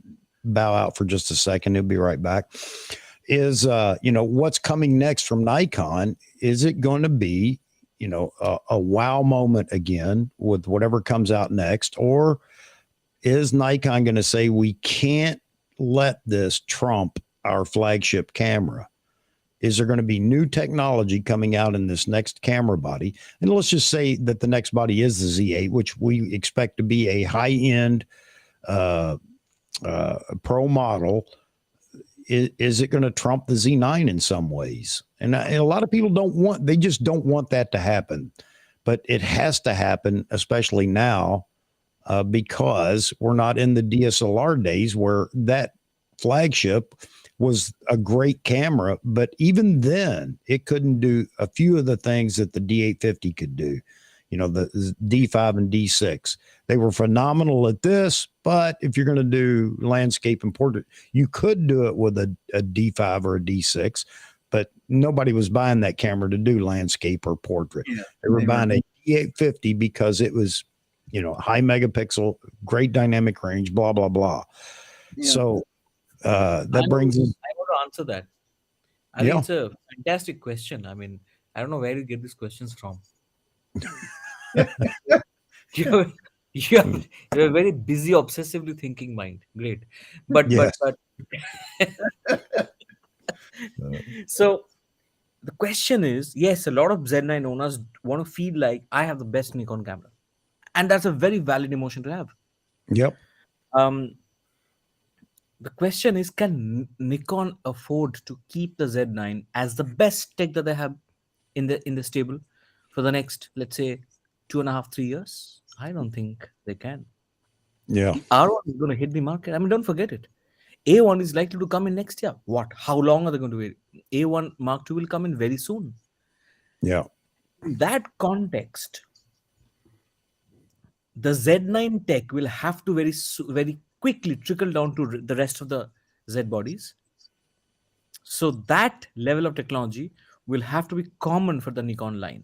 bow out for just a second. He'll be right back. Is, what's coming next from Nikon? Is it going to be, a wow moment again with whatever comes out next? Or is Nikon going to say, we can't let this trump our flagship camera? Is there going to be new technology coming out in this next camera body? And let's just say that the next body is the Z8, which we expect to be a high-end pro model. Is it going to trump the Z9 in some ways? And a lot of people they just don't want that to happen, but it has to happen, especially now, because we're not in the DSLR days where that flagship was a great camera, but even then it couldn't do a few of the things that the D850 could do. The D5 and D6, they were phenomenal at this, but if you're going to do landscape and portrait, you could do it with a D5 or a D6, but nobody was buying that camera to do landscape or portrait. Yeah, they were buying a D850 because it was, high megapixel, great dynamic range, blah, blah, blah. Yeah. So that brings us. I want to answer that. I think it's a fantastic question. I mean, I don't know where you get these questions from. you have a very busy, obsessively thinking mind. Great, but so the question is, yes, a lot of Z9 owners want to feel like I have the best Nikon camera, and that's a very valid emotion to have. Yep. The question is, can Nikon afford to keep the Z9 as the best tech that they have in the stable for the next, let's say, 2.5, 3 years? I don't think they can. Yeah. R1 is going to hit the market. I mean, don't forget it. A1 is likely to come in next year. What? How long are they going to wait? A1 Mark II will come in very soon. Yeah. In that context, the Z9 tech will have to very quickly trickle down to the rest of the Z bodies. So that level of technology will have to be common for the Nikon line.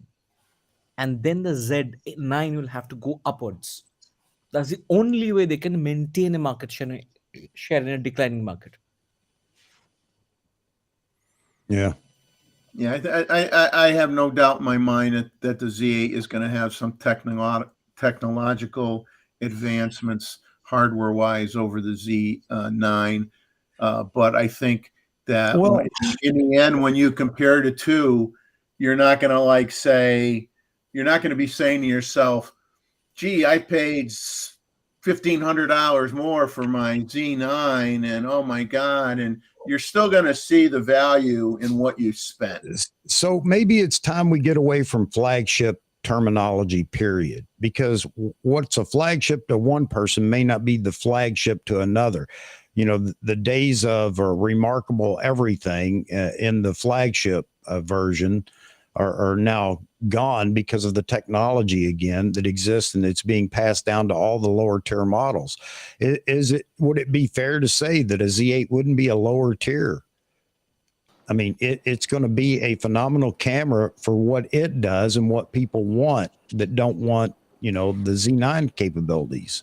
And then the Z9 will have to go upwards. That's the only way they can maintain a market share in a declining market. Yeah. Yeah, I have no doubt in my mind that the Z8 is going to have some technological advancements hardware-wise over the Z9. But I think that in the end, when you compare the two, you're not going to you're not going to be saying to yourself, gee, I paid $1,500 more for my Z9 and oh my God. And you're still going to see the value in what you spent. So maybe it's time we get away from flagship terminology, period, because what's a flagship to one person may not be the flagship to another. The days of remarkable everything in the flagship version are now gone because of the technology again that exists, and it's being passed down to all the lower tier models. Would it be fair to say that a Z8 wouldn't be a lower tier? I mean, it's going to be a phenomenal camera for what it does and what people want that don't want, the Z9 capabilities.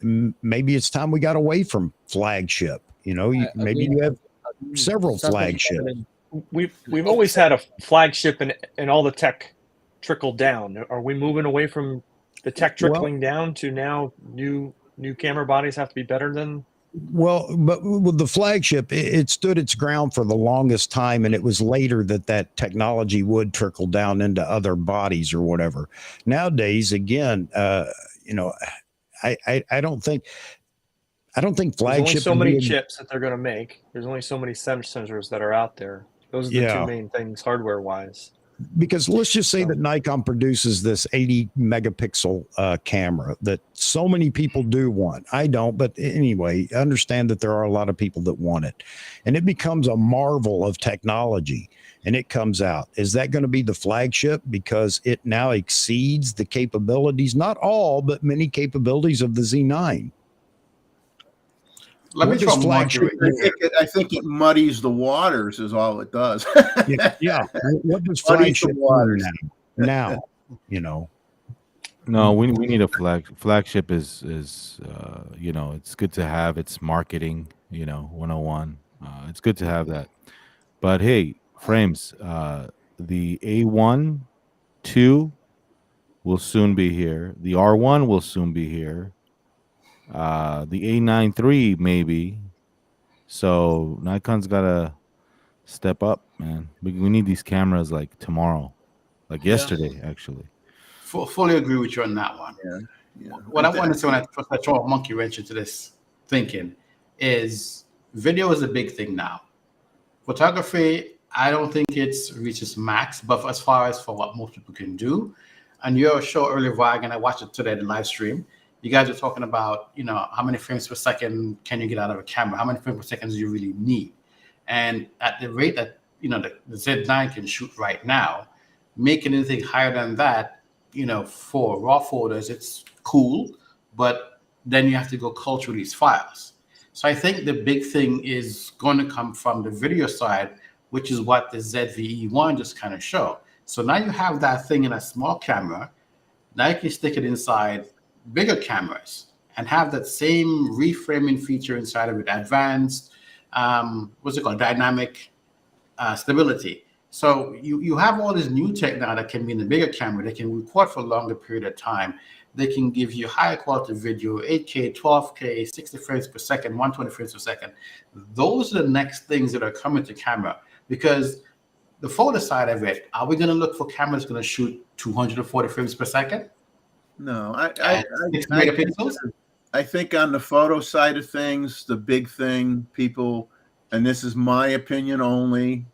Maybe it's time we got away from flagship. Maybe you have several flagships. We've always had a flagship and all the tech trickled down. Are we moving away from the tech trickling down to now new camera bodies have to be better than? Well, but with the flagship, it stood its ground for the longest time, and it was later that technology would trickle down into other bodies or whatever. Nowadays, again, I don't think There's only flagship. so many chips that they're going to make. There's only so many sensors that are out there. Those are the two main things hardware wise. Because let's just say that Nikon produces this 80 megapixel camera that so many people do want. I don't, but anyway, understand that there are a lot of people that want it, and it becomes a marvel of technology, and it comes out. Is that going to be the flagship because it now exceeds the capabilities, not all, but many capabilities of the Z9? Let me What does throw flagship I think it muddies the waters is all it does. yeah. What does Muddies the flagship waters. do now? No, we need a flagship is it's good to have. It's marketing, 101. It's good to have that. But hey, frames, the A1 2 will soon be here. The R1 will soon be here. The A9 III maybe. So Nikon's gotta step up, man. We need these cameras like tomorrow, like yesterday, actually. Fully agree with you on that one. Yeah. What I want to say when I throw a monkey wrench into this thinking is video is a big thing now. Photography, I don't think it's reached its max, but as far as for what most people can do, and your show earlier, Vag, and I watched it today, the live stream, you guys are talking about, how many frames per second can you get out of a camera? How many frames per second do you really need? And at the rate that, the Z9 can shoot right now, making anything higher than that, for raw photos, it's cool, but then you have to go cull through these files. So I think the big thing is going to come from the video side, which is what the ZVE1 just kind of showed. So now you have that thing in a small camera. Now you can stick it inside bigger cameras and have that same reframing feature inside of it, advanced, what's it called, dynamic stability. So you have all this new tech now that can be in the bigger camera. They can record for a longer period of time. They can give you higher quality video, 8K, 12K, 60 frames per second, 120 frames per second. Those are the next things that are coming to camera, because the photo side of it, are we going to look for cameras going to shoot 240 frames per second? No, I think on the photo side of things, the big thing people, and this is my opinion only,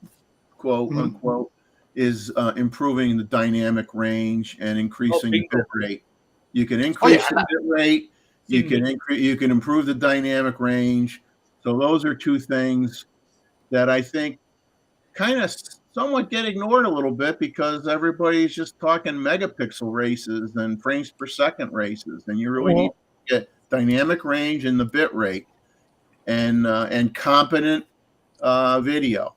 quote unquote, is improving the dynamic range and increasing the bit rate. You can increase the bit rate. You can improve the dynamic range. So those are two things that I think kind of somewhat get ignored a little bit, because everybody's just talking megapixel races and frames per second races, and you really need to get dynamic range and the bit rate and competent video.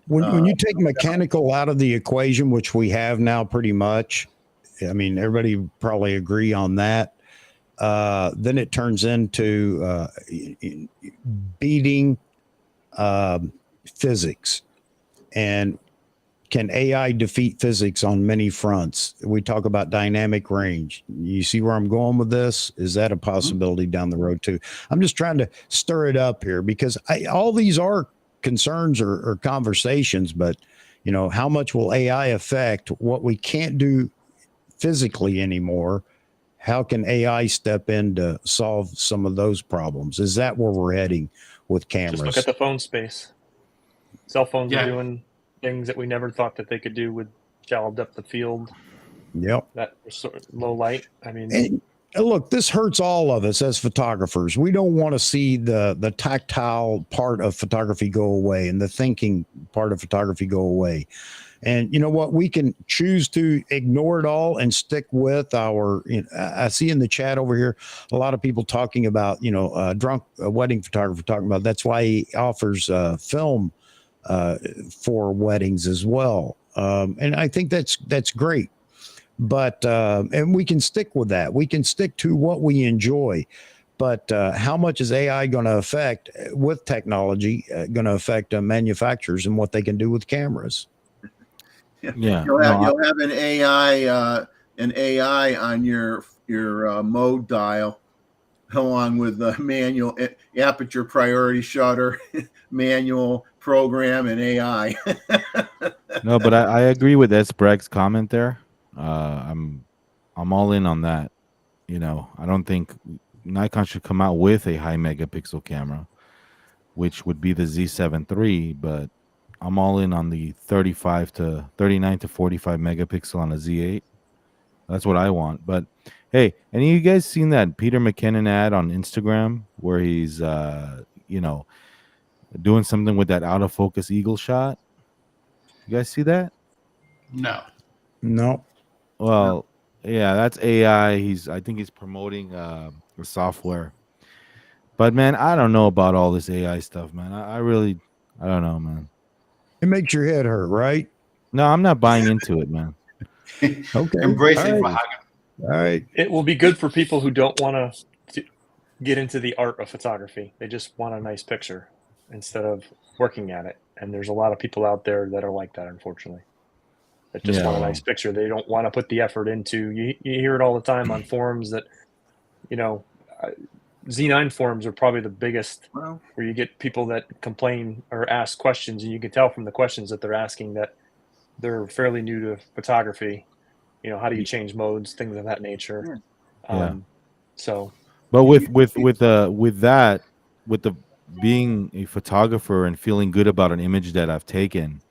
When you take mechanical out of the equation, which we have now pretty much, I mean, everybody probably agree on that. Then it turns into beating physics. And can AI defeat physics on many fronts? We talk about dynamic range. You see where I'm going with this? Is that a possibility down the road too? I'm just trying to stir it up here, because all these are concerns or conversations, but how much will AI affect what we can't do physically anymore? How can AI step in to solve some of those problems? Is that where we're heading with cameras? Just look at the phone space. Cell phones are doing things that we never thought that they could do with shallow depth of field. Yep. That sort of low light. I mean, and look, this hurts all of us as photographers. We don't want to see the tactile part of photography go away and the thinking part of photography go away. And you know what? We can choose to ignore it all and stick with our, I see in the chat over here, a lot of people talking about, drunk wedding photographer talking about, that's why he offers film for weddings as well. And I think that's great. But, and we can stick with that. We can stick to what we enjoy. But how much is AI going to affect with technology, going to affect manufacturers and what they can do with cameras? Yeah, you'll have an AI on your mode dial, along with the manual aperture priority shutter, manual program, and AI. No, but I agree with S. Bregg's comment there. I'm all in on that. I don't think Nikon should come out with a high megapixel camera, which would be the Z7 III, but I'm all in on the 35 to 39 to 45 megapixel on a Z8. That's what I want. But hey, any of you guys seen that Peter McKinnon ad on Instagram where he's doing something with that out of focus eagle shot? You guys see that? No. No. Well, yeah, that's AI. I think he's promoting the software. But man, I don't know about all this AI stuff, man. I don't know, man. It makes your head hurt, right? No, I'm not buying into it, man. Okay. Embrace All it, right. Vahagan. All right. It will be good for people who don't want to get into the art of photography. They just want a nice picture instead of working at it. And there's a lot of people out there that are like that, unfortunately. That just want a nice picture. They don't want to put the effort into. You hear it all the time on forums that, Z9 forums are probably the biggest, where you get people that complain or ask questions, and you can tell from the questions that they're asking that they're fairly new to photography. How do you change modes, things of that nature. Yeah. So, but with that, with the being a photographer and feeling good about an image that I've taken,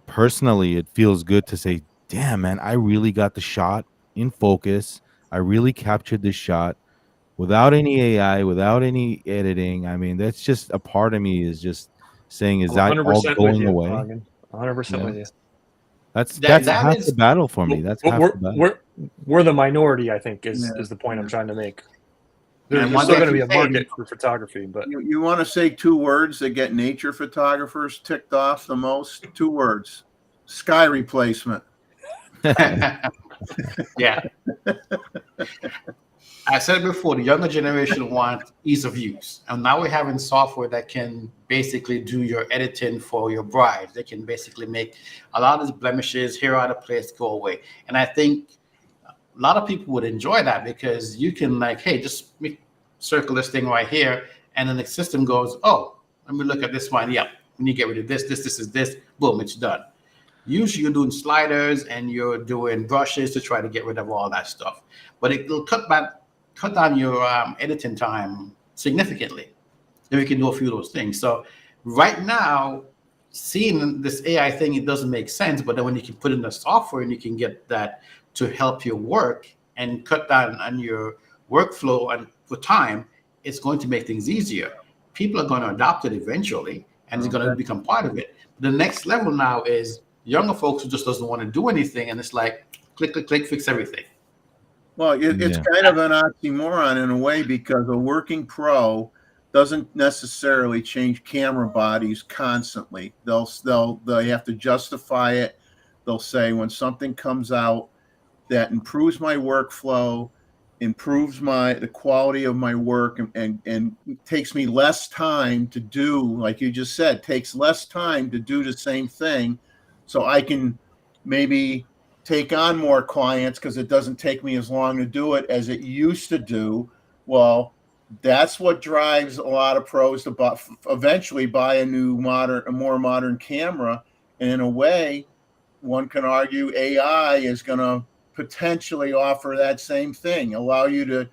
personally, it feels good to say, damn, man, I really got the shot in focus. I really captured this shot without any AI, without any editing. I mean, that's just a part of me is just saying, is that all going away? 100% with you. That's That half is the battle for me. That's half the battle. We're the minority, I think, is the point I'm trying to make. There's still going to be a market for photography, but you want to say 2 words that get nature photographers ticked off the most? 2 words: sky replacement. Yeah. I said it before, the younger generation want ease of use. And now we're having software that can basically do your editing for your brides. They can basically make a lot of these blemishes here out of place go away. And I think a lot of people would enjoy that because you can hey, just circle this thing right here. And then the system goes, oh, let me look at this one. Yeah, when you get rid of this is this, boom, it's done. Usually you're doing sliders and you're doing brushes to try to get rid of all that stuff. But it will cut down your editing time significantly if you can do a few of those things. So right now, seeing this AI thing, it doesn't make sense. But then when you can put in the software and you can get that to help your work and cut down on your workflow and for time, it's going to make things easier. People are going to adopt it eventually, and it's going to become part of it. The next level now is younger folks who just doesn't want to do anything, and it's like click, click, click, fix everything. Well, it's kind of an oxymoron in a way because a working pro doesn't necessarily change camera bodies constantly. They have to justify it. They'll say when something comes out that improves my workflow, improves the quality of my work, and takes me less time to do, like you just said, takes less time to do the same thing, so I can maybe take on more clients because it doesn't take me as long to do it as it used to do. Well, that's what drives a lot of pros to eventually buy a more modern camera. And in a way, one can argue AI is going to potentially offer that same thing, allow you to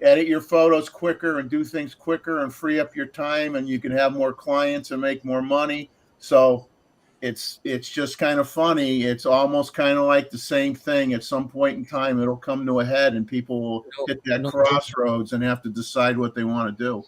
edit your photos quicker and do things quicker and free up your time, and you can have more clients and make more money. So it's just kind of funny. It's almost kind of like the same thing. At some point in time, it'll come to a head and people will hit that crossroads and have to decide what they want to do.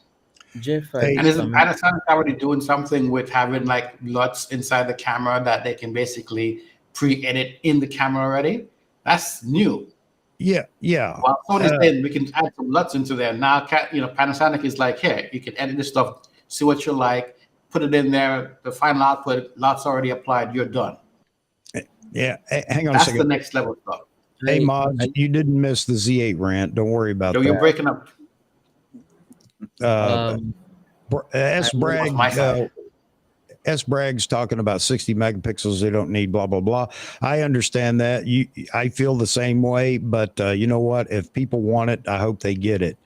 Jeff, and isn't Panasonic already doing something with having like LUTs inside the camera that they can basically pre-edit in the camera already? That's new. Yeah. Well, Sony's saying we can add some LUTs into there. Now, Panasonic is like, here, you can edit this stuff, see what you like, put it in there, the final output, LUTs already applied, you're done. Yeah. Hey, hang on That's a second. the next level stuff. Hey, Mods, you didn't miss the Z8 rant. Don't worry about that. You're breaking up. Bragg, S. Bragg's talking about 60 megapixels. They don't need blah, blah, blah. I understand that. I feel the same way, but you know what? If people want it, I hope they get it.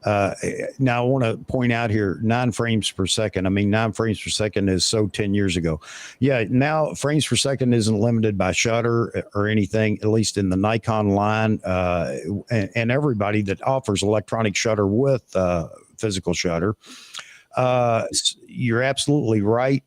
Now I want to point out here 9 frames per second. I mean, 9 frames per second is so 10 years ago. Yeah. Now frames per second isn't limited by shutter or anything, at least in the Nikon line, and everybody that offers electronic shutter with physical shutter. You're absolutely right.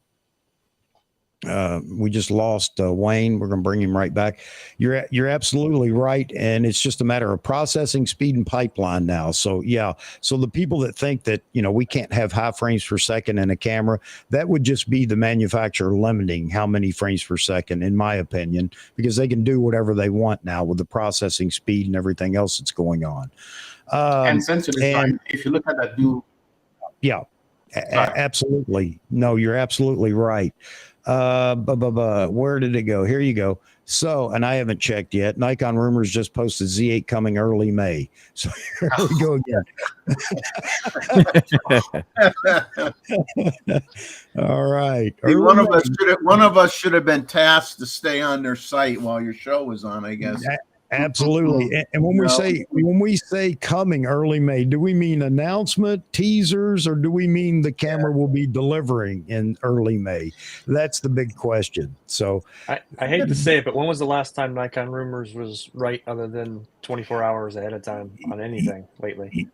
We just lost Wayne. We're going to bring him right back. You're absolutely right, and it's just a matter of processing speed and pipeline now. So yeah, so the people that think that we can't have high frames per second in a camera, that would just be the manufacturer limiting how many frames per second, in my opinion, because they can do whatever they want now with the processing speed and everything else that's going on. And sensor design. If you look at that new, yeah, absolutely. No, you're absolutely right. Where did it go? Here you go. So, and I haven't checked yet. Nikon Rumors just posted Z8 coming early May. So here we go again. All right. One of us should have been tasked to stay on their site while your show was on, I guess. Absolutely. And when we say coming early May, do we mean announcement, teasers, or do we mean the camera will be delivering in early May? That's the big question. So I hate to say it, but when was the last time Nikon Rumors was right other than 24 hours ahead of time on anything lately?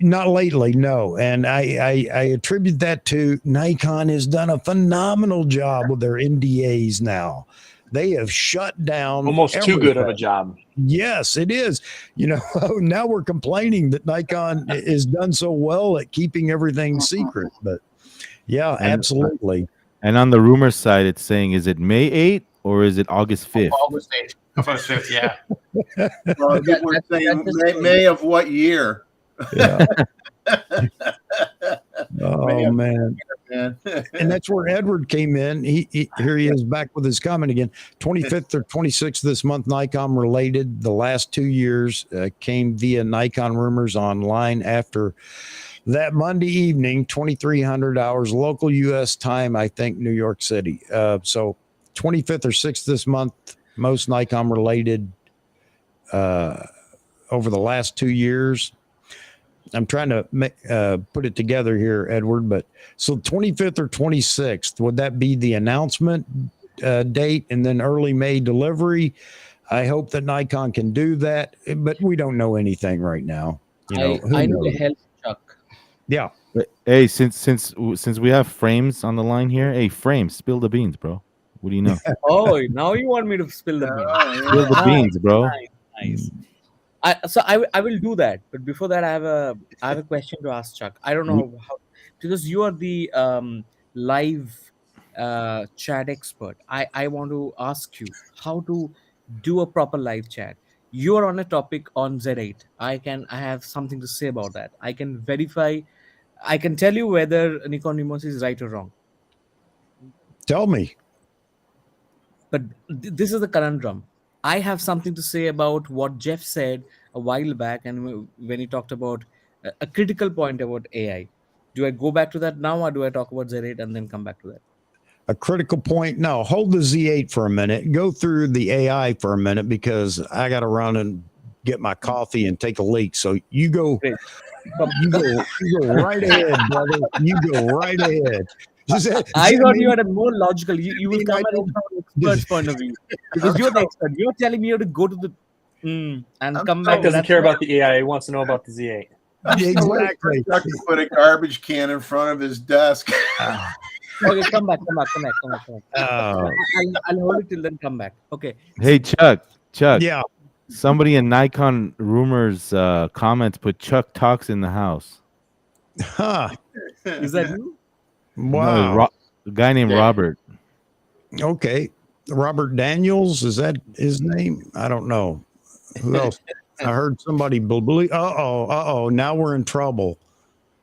Not lately, no. And I attribute that to Nikon has done a phenomenal job with their NDAs now. They have shut down almost everything. Too good of a job. Yes, it is. Now we're complaining that Nikon is done so well at keeping everything secret. But yeah, absolutely. And on the rumor side, it's saying, is it May 8th or is it August 5th? August 8th. August 5th, yeah. Well, we're saying May of what year? Yeah. Oh man. And that's where Edward came in. Here he is back with his comment again. 25th or 26th this month, Nikon related. The last 2 years came via Nikon Rumors online after that Monday evening, 2300 hours local U.S. time, I think, New York City. So 25th or 6th this month, most Nikon related over the last 2 years. I'm trying to put it together here, Edward, but so 25th or 26th, would that be the announcement date and then early May delivery? I hope that Nikon can do that, but we don't know anything right now. I need a help, Chuck. Yeah. Hey, since we have Frames on the line here, hey, Frames, spill the beans, bro. What do you know? Oh, now you want me to spill the beans? Spill the beans, bro. Nice. I will do that, but before that, I have a question to ask Chuck. I don't know how, because you are the live chat expert. I want to ask you how to do a proper live chat. You are on a topic on Z8. I have something to say about that. I can verify. I can tell you whether Nikon Lumos is right or wrong. Tell me. But this is the conundrum. I have something to say about what Jeff said a while back, and when he talked about a critical point about AI. Do I go back to that now, or do I talk about Z8 and then come back to that? A critical point? No, hold the Z8 for a minute. Go through the AI for a minute because I got to run and get my coffee and take a leak. So you go, you go right ahead, brother. You go right ahead. I thought you had a more logical. You will come at it from an expert's point of view because you're the expert. You're telling me you have to go to the and come back. Mike doesn't care about the AI. He wants to know about the Z8. Exactly. Chuck put a garbage can in front of his desk. Okay, come back. I'll hold it till then. Come back. Okay. Hey, Chuck. Yeah. Somebody in Nikon Rumors comments put Chuck talks in the house. Huh. Is that you? Wow. No, a guy named Robert. Okay. Robert Daniels, is that his name? I don't know. Who else? I heard somebody believe. Uh-oh. Now we're in trouble.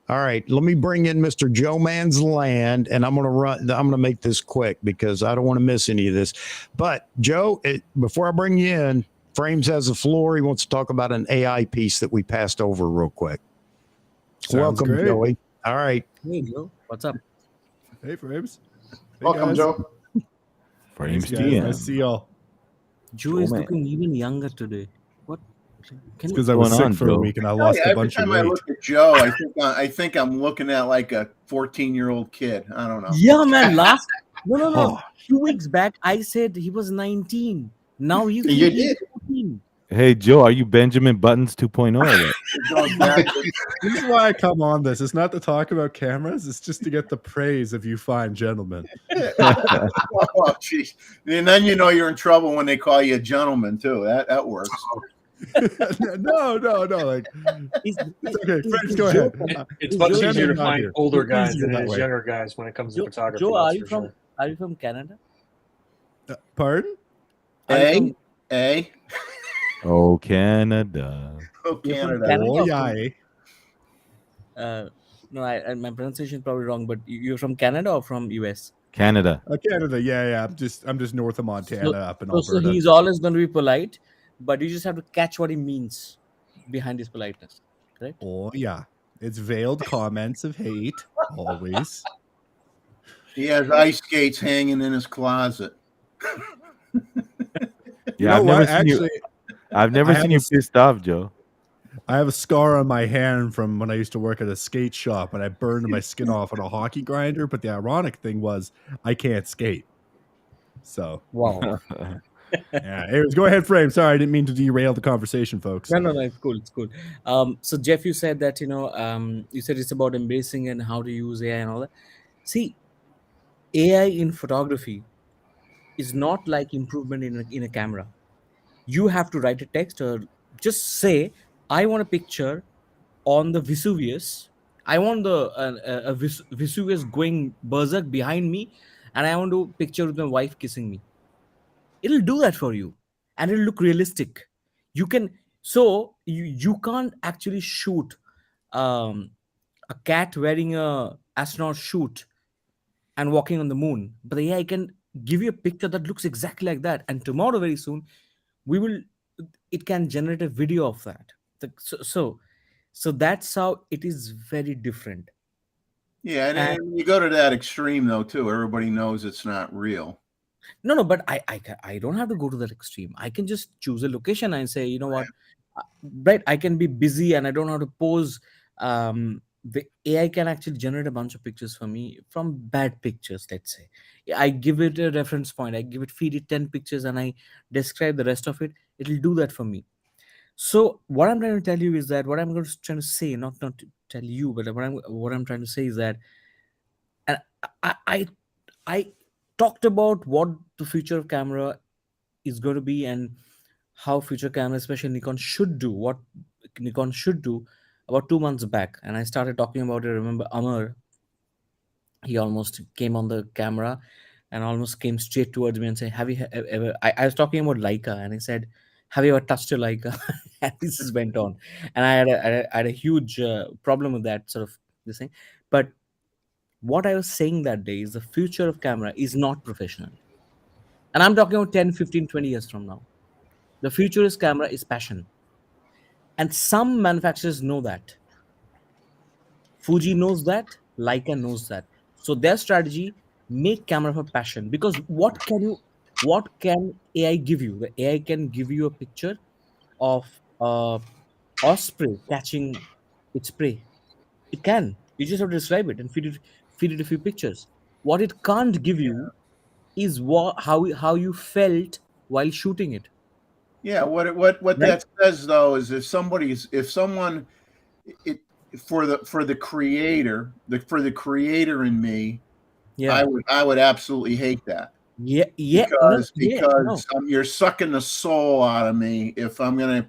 All right. Let me bring in Mr. Joe Man's Land, and I'm going to make this quick because I don't want to miss any of this. But Joe, before I bring you in, Frames has the floor. He wants to talk about an AI piece that we passed over real quick. Sounds Welcome, great. Joey. All right. Hey, Joe. What's up? Hey, Frames. Welcome, guys. Joe. Frames Thanks, guys. TM. Nice to see y'all. Joe Joe, is man. looking even younger today. What? Can you? Because I was going sick on, for Joe? a week and I Oh, lost yeah, a every bunch of time I weight. look at Joe, I think I'm looking at like a 14-year-old kid. I don't know. Yeah, man. Last no. Oh. 2 weeks back, I said he was 19. Now you You think he's did. 14. Hey, Joe, are you Benjamin Buttons 2.0 or what? It's going backwards. This is why I come on this. It's not to talk about cameras. It's just to get the praise of you fine gentlemen. Oh, jeez. And then you know you're in trouble when they call you a gentleman too. That works. No. Like, Is- it's okay. is- Friends, is go Joe ahead. from- It's is much Joe- easier to not find here. older It's guys easier than it that is way. younger guys when it comes to Joe, photography. Joe, that's are you for from sure. are you from Canada? Pardon? Are you A, from- A, Oh, Canada. oh, You're from Canada. Canada? Oh, or yeah. from- no, my pronunciation is probably wrong, but you're from Canada or from US? Canada. Canada. Yeah. I'm just north of Montana, up in So Alberta. he's always going to be polite, but you just have to catch what he means behind his politeness, correct? Oh, yeah. It's veiled comments of hate, always. He has ice skates hanging in his closet. Yeah, I've never seen Actually, you. I've never I seen have you a- pissed off, Joe. I have a scar on my hand from when I used to work at a skate shop and I burned my skin off on a hockey grinder. But the ironic thing was I can't skate. So, Wow. yeah. Anyways, go ahead, Frame. Sorry, I didn't mean to derail the conversation, folks. No, it's cool. It's cool. So Jeff, you said that you said it's about embracing and how to use AI and all that. See, AI in photography is not like improvement in a camera. You have to write a text or just say, "I want a picture on the Vesuvius. I want the Vesuvius going berserk behind me, and I want to picture with my wife kissing me." It'll do that for you, and it'll look realistic. You can you can't actually shoot um, a cat wearing a astronaut suit and walking on the moon, but the AI can give you a picture that looks exactly like that. And tomorrow, very soon, we will it can generate a video of that. So that's how it is very different. Yeah, and And you go to that extreme though too. Everybody knows it's not real. no, but I don't have to go to that extreme. I can just choose a location and say, you know what, right? I can be busy and I don't have to pose. The AI can actually generate a bunch of pictures for me from bad pictures. Let's say I give it a reference point. I feed it 10 pictures, and I describe the rest of it. It'll do that for me. So what I'm trying to tell you is that what I'm going to trying to say, not to tell you, but what I'm trying to say is that, and I talked about what the future of camera is going to be and how future cameras, especially Nikon, should do. What Nikon should do about 2 months back, and I started talking about it. Remember Amar? He almost came on the camera and almost came straight towards me and said, "Have you ever?" I was talking about Leica, and he said, "Have you ever touched a Leica?" And this just went on, and I had a huge problem with that sort of this thing. But what I was saying that day is the future of camera is not professional, and I'm talking about 10, 15, 20 years from now. The future is camera is passion, and some manufacturers know that. Fuji knows that, Leica knows that. So their strategy, make camera for passion. Because what can AI give you? The AI can give you a picture of osprey catching its prey. It can. You just have to describe it and feed it a few pictures. What it can't give you is how you felt while shooting it. Yeah, what Right? that says though is if someone it for the creator, for the creator in me, Yeah. I would absolutely hate that. Yeah. No, yeah. No. You're sucking the soul out of me if I'm going to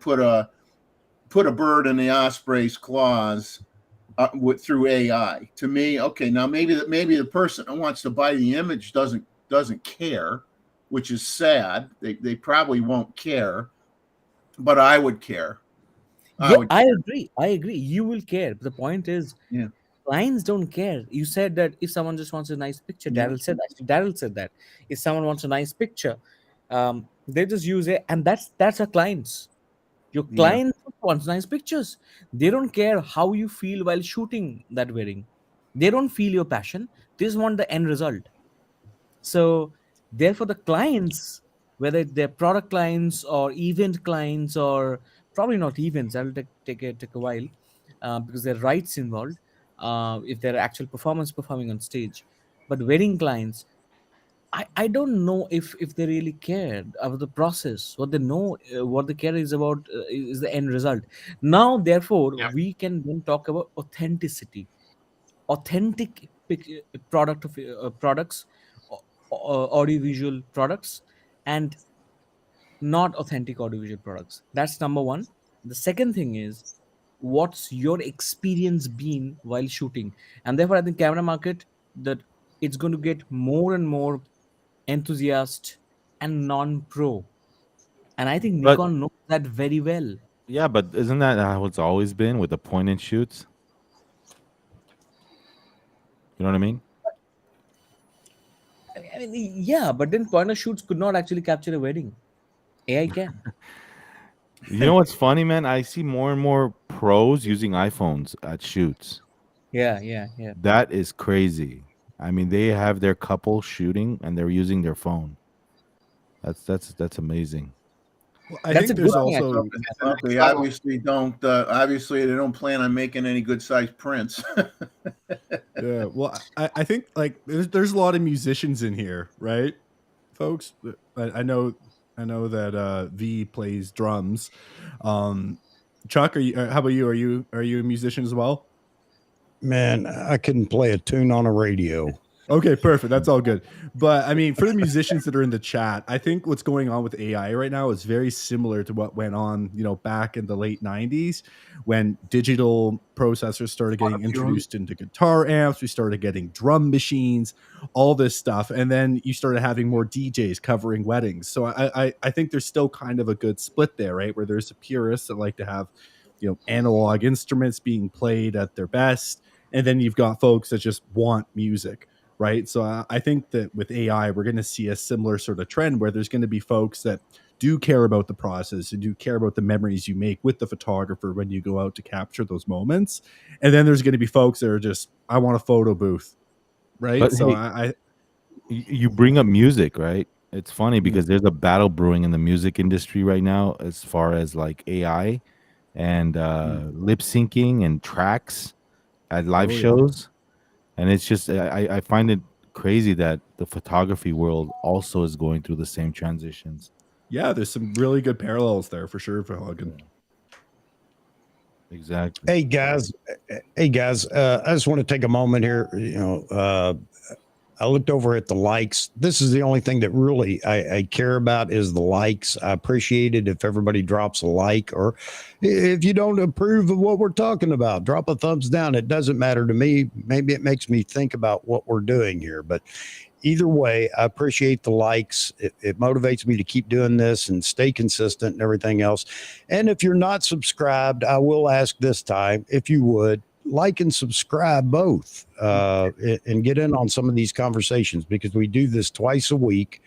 put a bird in the osprey's claws through AI. To me, okay, now maybe the person who wants to buy the image doesn't care, which is sad. They probably won't care, but I would care. Yeah, I agree. I agree. You will care. But the point is, Yeah. clients don't care. You said that if someone just wants a nice picture, Yeah. Daryl said that if someone wants a nice picture, they just use it, and that's our clients. Your Yeah. client wants nice pictures. They don't care how you feel while shooting that wedding. They don't feel your passion. They just want the end result. So therefore, the clients, whether they're product clients or event clients, or probably not events, that'll take a while, because there are rights involved. If they're actual performance performing on stage, but wedding clients, I don't know if they really care about the process. What they know, what they care is about, is the end result. Now, therefore, Yeah. we can then talk about authenticity, authentic product of products, audiovisual products, and not authentic audiovisual products. That's number one. The second thing is, what's your experience been while shooting? And therefore, I think camera market, that it's going to get more and more enthusiast and non-pro, and I think But Nikon knows that very well. yeah, but isn't that how it's always been with the point and shoots? You know what I mean? I mean, yeah, but then point and shoots could not actually capture a wedding. AI can. You know what's funny, man? I see more and more pros using iPhones at shoots. Yeah, yeah, yeah. That is crazy. I mean, they have their couple shooting and they're using their phone. That's amazing. Well, I That's a think good there's thing, also actually. That's the Well, next they level. obviously don't. Obviously, they don't plan on making any good sized prints. yeah. Well, I think like there's a lot of musicians in here, right, folks? I know that V plays drums. Um, Chuck, are you? How about you? Are you a musician as well? Man, I couldn't play a tune on a radio. Okay, perfect. That's all good. But I mean, for the musicians that are in the chat, I think what's going on with AI right now is very similar to what went on, back in the late 90s when digital processors started getting introduced into guitar amps. We started getting drum machines, all this stuff. And then you started having more DJs covering weddings. So I think there's still kind of a good split there, right? Where there's the purists that like to have, analog instruments being played at their best. And then you've got folks that just want music, right? So I think that with AI, we're going to see a similar sort of trend where there's going to be folks that do care about the process and do care about the memories you make with the photographer when you go out to capture those moments. And then there's going to be folks that are just, I want a photo booth, right? But So hey, you bring up music, right? It's funny because there's a battle brewing in the music industry right now as far as like AI and lip syncing and tracks at live Oh, yeah. shows. And it's just I find it crazy that the photography world also is going through the same transitions. Yeah, there's some really good parallels there for sure for Hagen. Exactly. Hey guys, I just want to take a moment here. I looked over at the likes. This is the only thing that really I care about is the likes. I appreciate it if everybody drops a like, or if you don't approve of what we're talking about, drop a thumbs down. It doesn't matter to me. Maybe it makes me think about what we're doing here, but either way, I appreciate the likes. It motivates me to keep doing this and stay consistent and everything else. And if you're not subscribed, I will ask this time if you would like and subscribe both, and get in on some of these conversations, because we do this twice a week,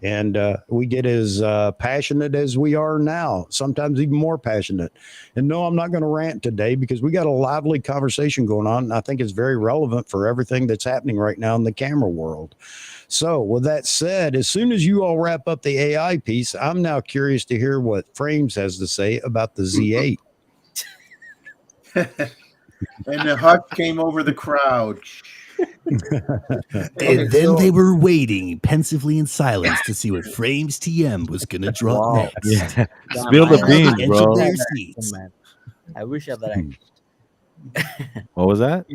and we get as passionate as we are now, sometimes even more passionate. And no, I'm not going to rant today because we got a lively conversation going on, and I think it's very relevant for everything that's happening right now in the camera world. So with that said, as soon as you all wrap up the AI piece, I'm now curious to hear what Frames has to say about the Z8. And the hush came over the crowd. And then they were waiting pensively in silence to see what Frames TM was going to drop Wow. next. Yeah. Damn, Spill the I beans, edge bro. of their wish I had that seats. accent, man. I wish I had that accent. What was that?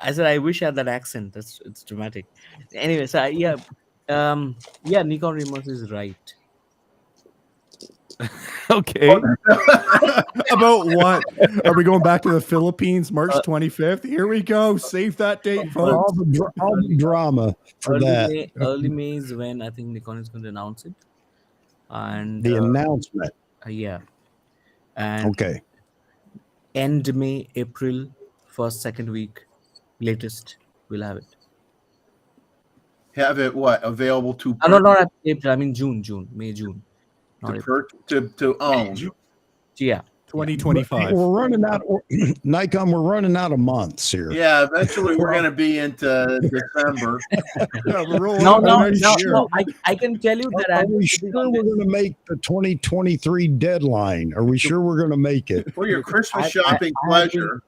I said I wish I had that accent. It's dramatic. Anyway, so yeah, Nikon Remus is right. Okay. About what? Are we going back to the Philippines, March 25th? Here we go. Save that date, All folks. the drama for that. Early May is when I think Nikon is going to announce it, and The announcement. yeah, and Okay. end May, April, first second week, latest we'll have it. Have it available to No, not April. I mean June, May, June. Not April. to own. Yeah. 2025. We're running out. Nikon, we're running out of months here. Yeah, eventually we're going to be into December. Yeah, we're rolling No, up no, next no, year. no. I can tell you that Are I've we been sure sitting on we're this. going to make the 2023 deadline? Are we sure we're going to make it? For your Christmas I- shopping I have pleasure.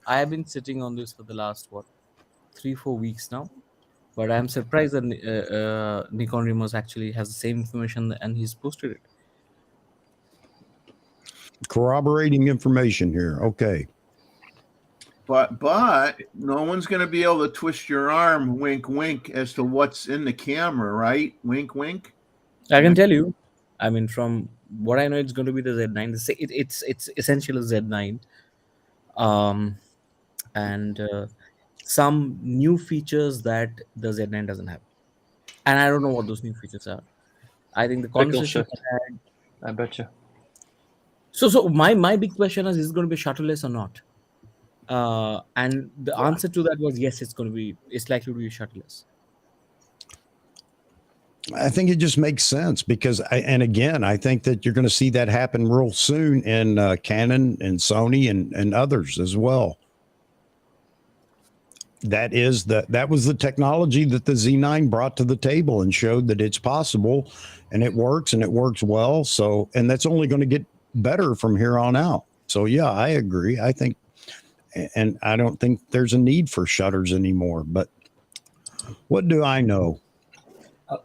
I have been sitting on this for the last 3-4 weeks now, but I'm surprised that Nikon Remote actually has the same information and he's posted it. Corroborating information here. Okay. But no one's going to be able to twist your arm, wink, wink, as to what's in the camera, right? Wink, wink. I can tell you. I mean, from what I know, it's going to be the Z9. It's essentially a Z9, and some new features that the Z9 doesn't have, and I don't know what those new features are. I think the Pickle conversation shift. I had. I bet you. So my big question is it going to be shuttleless or not? And the answer to that was yes. It's likely to be shuttleless. I think it just makes sense because, I think that you're going to see that happen real soon in Canon and Sony and others as well. That was the technology that the Z9 brought to the table and showed that it's possible, and it works well. So, and that's only going to get better from here on out. So, yeah, I agree. I think, and I don't think there's a need for shutters anymore. But what do I know?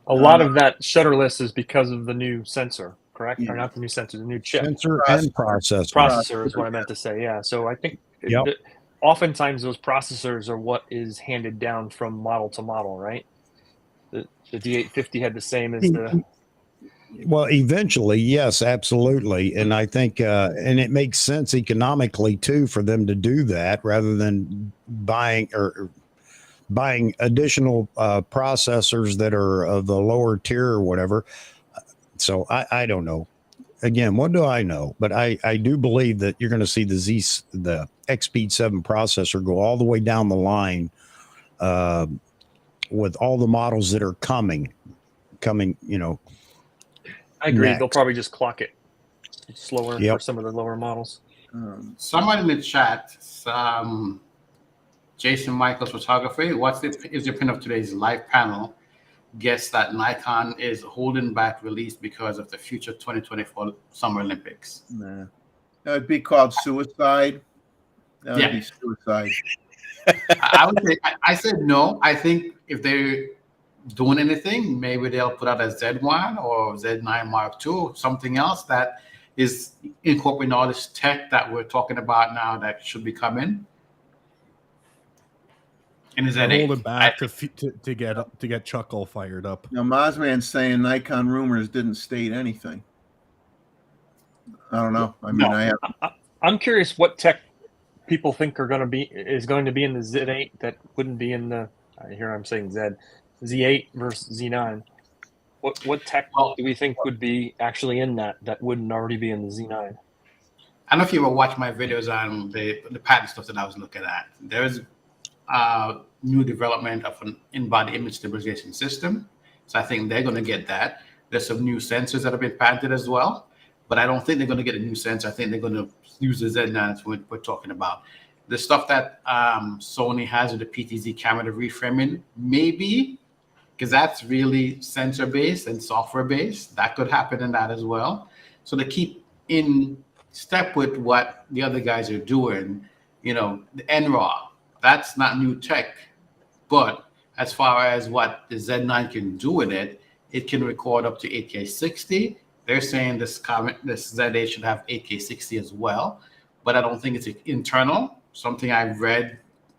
A lot of that shutterless is because of the new sensor, correct? Yeah. Or not the new sensor, the new chip. Sensor and processor. Processor is what I meant to say. Yeah. So I think Yep. oftentimes those processors are what is handed down from model to model, right? The D850 had the same as the. Well, eventually, yes, absolutely. And I think, and it makes sense economically too for them to do that rather than buying additional processors that are of the lower tier or whatever. So I don't know. Again, what do I know? But I do believe that you're going to see the XSpeed 7 processor go all the way down the line with all the models that are coming, I agree. next. They'll probably just clock it slower Yep. for some of the lower models. Someone in the chat, Jason Michaels Photography, is the pin of today's live panel? Guess that Nikon is holding back release because of the future 2024 Summer Olympics. Nah. That would be called suicide. That would Yeah. be suicide. I would say, I said no. I think if they're doing anything, maybe they'll put out a Z1 or Z9 Mark II, something else that is incorporating all this tech that we're talking about now that should be coming. And is that Hold it back to get Chuck all fired up. Now, Mozman's saying Nikon rumors didn't state anything. I don't know. I mean, No. I'm curious what tech people think is going to be in the Z8 that wouldn't be in the. Here I'm saying Z8 versus Z9. What tech do we think would be actually in that wouldn't already be in the Z9? I don't know if you ever watched my videos on the patent stuff that I was looking at. There's new development of an in-body image stabilization system. So I think they're going to get that. There's some new sensors that have been patented as well. But I don't think they're going to get a new sensor. I think they're going to use the Z9 that's what we're talking about. The stuff that Sony has with the PTZ camera, the reframing, maybe, because that's really sensor-based and software-based. That could happen in that as well. So to keep in step with what the other guys are doing, the NRAW, that's not new tech. But as far as what the Z9 can do with it, it can record up to 8K 60. They're saying this Z8 should have 8K 60 as well. But I don't think it's internal. Something I've read,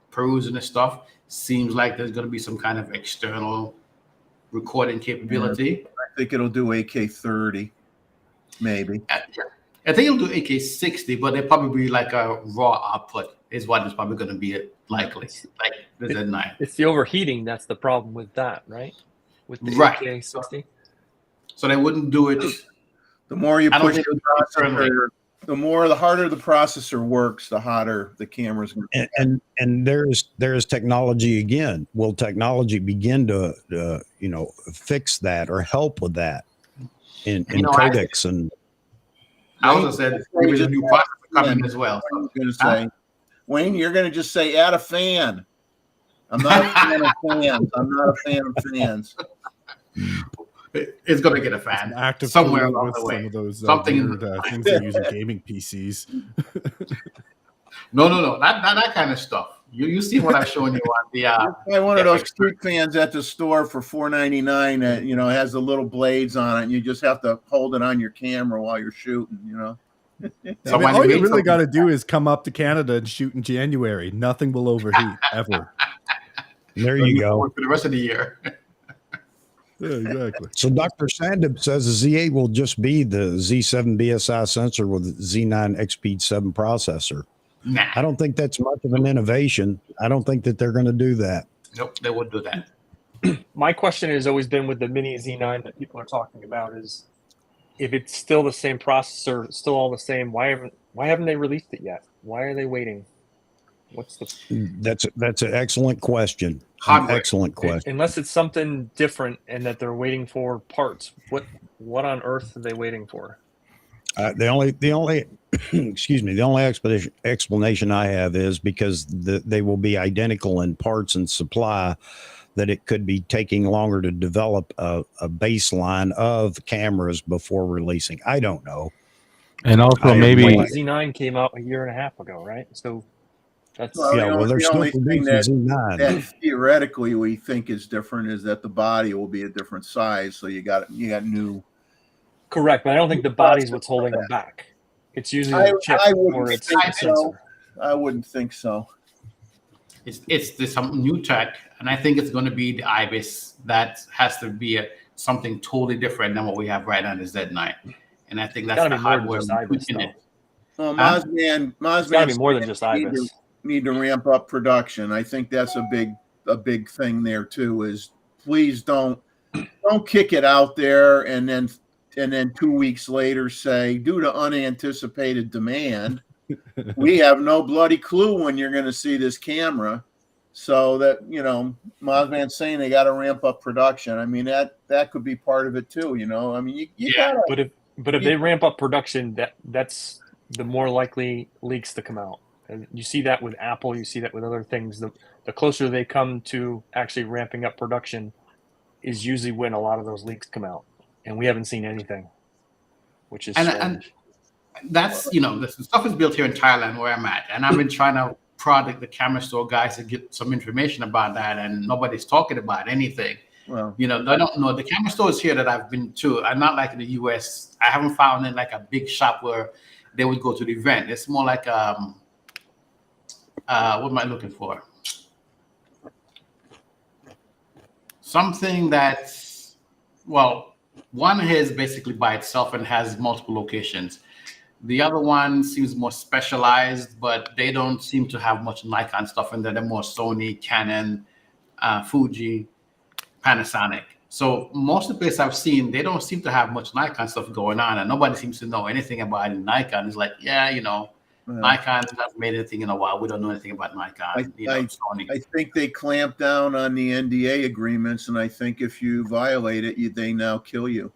perusing the stuff, seems like there's going to be some kind of external recording capability. I think it'll do AK 30, maybe. I think it'll do AK 60, but it'll probably be like a raw output is what it's probably going to be likely, like the Z9. It's the overheating that's the problem with that, right? With the Right. AK 60. So they wouldn't do it. The more you I don't push think the it'll do it processor, the harder the processor works, the hotter the camera's going to. And there is technology again. Will technology begin to fix that or help with that in codecs and I also said maybe the new processor coming as well. What are you going to say? Wayne, you're going to just say, add a fan. I'm not a fan of fans. I'm not a fan of fans. It's going to get a fan Active somewhere cooling along with the way. some of those Something weird things they use in gaming PCs. No, not that kind of stuff. You see what I'm showing you on the Buy one of those FX. street fans at the store for $4.99 that has the little blades on it, and you just have to hold it on your camera while you're shooting. So all you make really something- got to do is come up to Canada and shoot in January. Nothing will overheat ever. There you go. for the rest of the year. Yeah, exactly. So Dr. Sandip says the Z8 will just be the Z7 BSI sensor with Z9 XP7 processor. Nah, I don't think that's much of an innovation. I don't think that they're going to do that. nope, they wouldn't do that. My question has always been with the Mini Z9 that people are talking about is, if it's still the same processor, still all the same, why haven't they released it yet? Why are they waiting? What's the That's an excellent question. An Hardware. excellent question. unless it's something different and that they're waiting for parts? What on earth are they waiting for? The only excuse me, the only explanation I have is because they will be identical in parts and supply, that it could be taking longer to develop a baseline of cameras before releasing. I don't know. And also I- maybe The Z9 came out a year and a half ago, right? So that's Well, Yeah, well, they're the still only thing producing Z9. that theoretically we think is different is that the body will be a different size. So you got new. correct, but I don't think the body's what's holding them back. It's usually the chip or it's the sensor. I wouldn't think so. It's some new tech, and I think it's going to be the IBIS that has to be something totally different than what we have right now in the Z9. And I think that's Gotta the be more than hardware just IBIS, in though. it. Well, Huh? It's got to be more than just IBIS. need to ramp up production. I think that's a big thing there too. Is please don't kick it out there and then 2 weeks later say, due to unanticipated demand, we have no bloody clue when you're going to see this camera. So that Mozman's saying they got to ramp up production. I mean that could be part of it too. I mean you gotta. But if they ramp up production, that's the more likely leaks to come out. And you see that with Apple, you see that with other things. The closer they come to actually ramping up production is usually when a lot of those leaks come out. And we haven't seen anything, which is strange. That's the stuff is built here in Thailand where I'm at, and I've been trying to prod the camera store guys to get some information about that, and nobody's talking about anything. Well, I don't know. The camera stores here that I've been to are not like in the US. I haven't found in like a big shop where they would go to the event. It's more like what am I looking for? Something that's, well, one is basically by itself and has multiple locations. The other one seems more specialized, but they don't seem to have much Nikon stuff in there. They're more Sony, Canon, Fuji, Panasonic. So most of the places I've seen, they don't seem to have much Nikon stuff going on, and nobody seems to know anything about it. Nikon is like, Nikon hasn't made anything in a while. We don't know anything about Nikon. Sony. I think they clamped down on the NDA agreements, and I think if you violate it, they now kill you.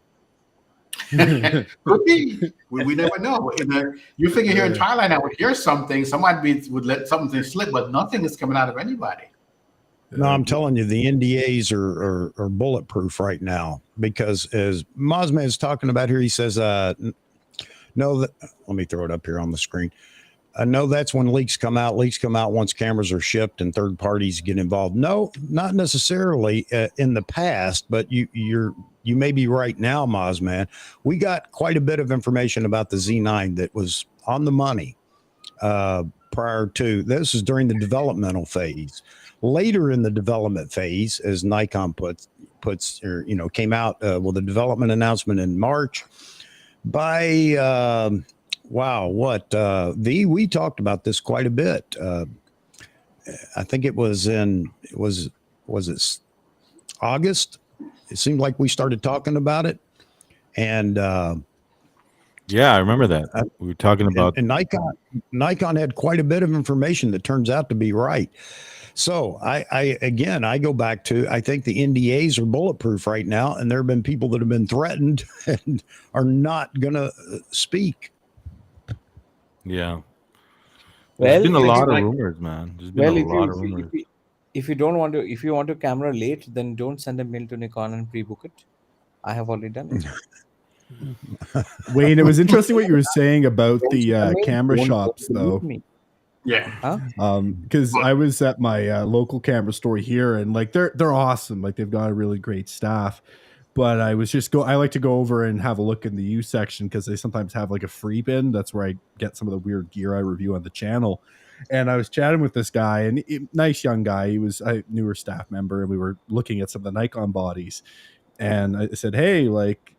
Could be. We never know. You figure here in Thailand, I would hear something. Somebody would let something slip, but nothing is coming out of anybody. No, I'm telling you, the NDAs are bulletproof right now, because as Mozman is talking about here, he says, let me throw it up here on the screen. No, that's when leaks come out. Leaks come out once cameras are shipped and third parties get involved. No, not necessarily in the past, but you may be right now, Mozman. We got quite a bit of information about the Z9 that was on the money prior to this. Is during the developmental phase. Later in the development phase, as Nikon came out with a development announcement in March. By we talked about this quite a bit. I think it was was it August? It seemed like we started talking about it, and yeah, I remember that. We were talking about and Nikon had quite a bit of information that turns out to be right. So I go back to, I think the NDAs are bulletproof right now, and there have been people that have been threatened and are not going to speak. Yeah. There's been a if lot of like- rumors, man. There's been a lot of rumors. if you don't want to, if you want a camera late, then don't send a mail to Nikon and pre-book it. I have already done it. Wayne, it was interesting what you were saying about Don't the send a mail, camera don't shops, believe though. me. Yeah. Because I was at my local camera store here, and like they're awesome. Like they've got a really great staff. But I was I like to go over and have a look in the used section because they sometimes have like a free bin. That's where I get some of the weird gear I review on the channel. And I was chatting with this guy, and nice young guy. He was a newer staff member, and we were looking at some of the Nikon bodies. And I said, "Hey, like,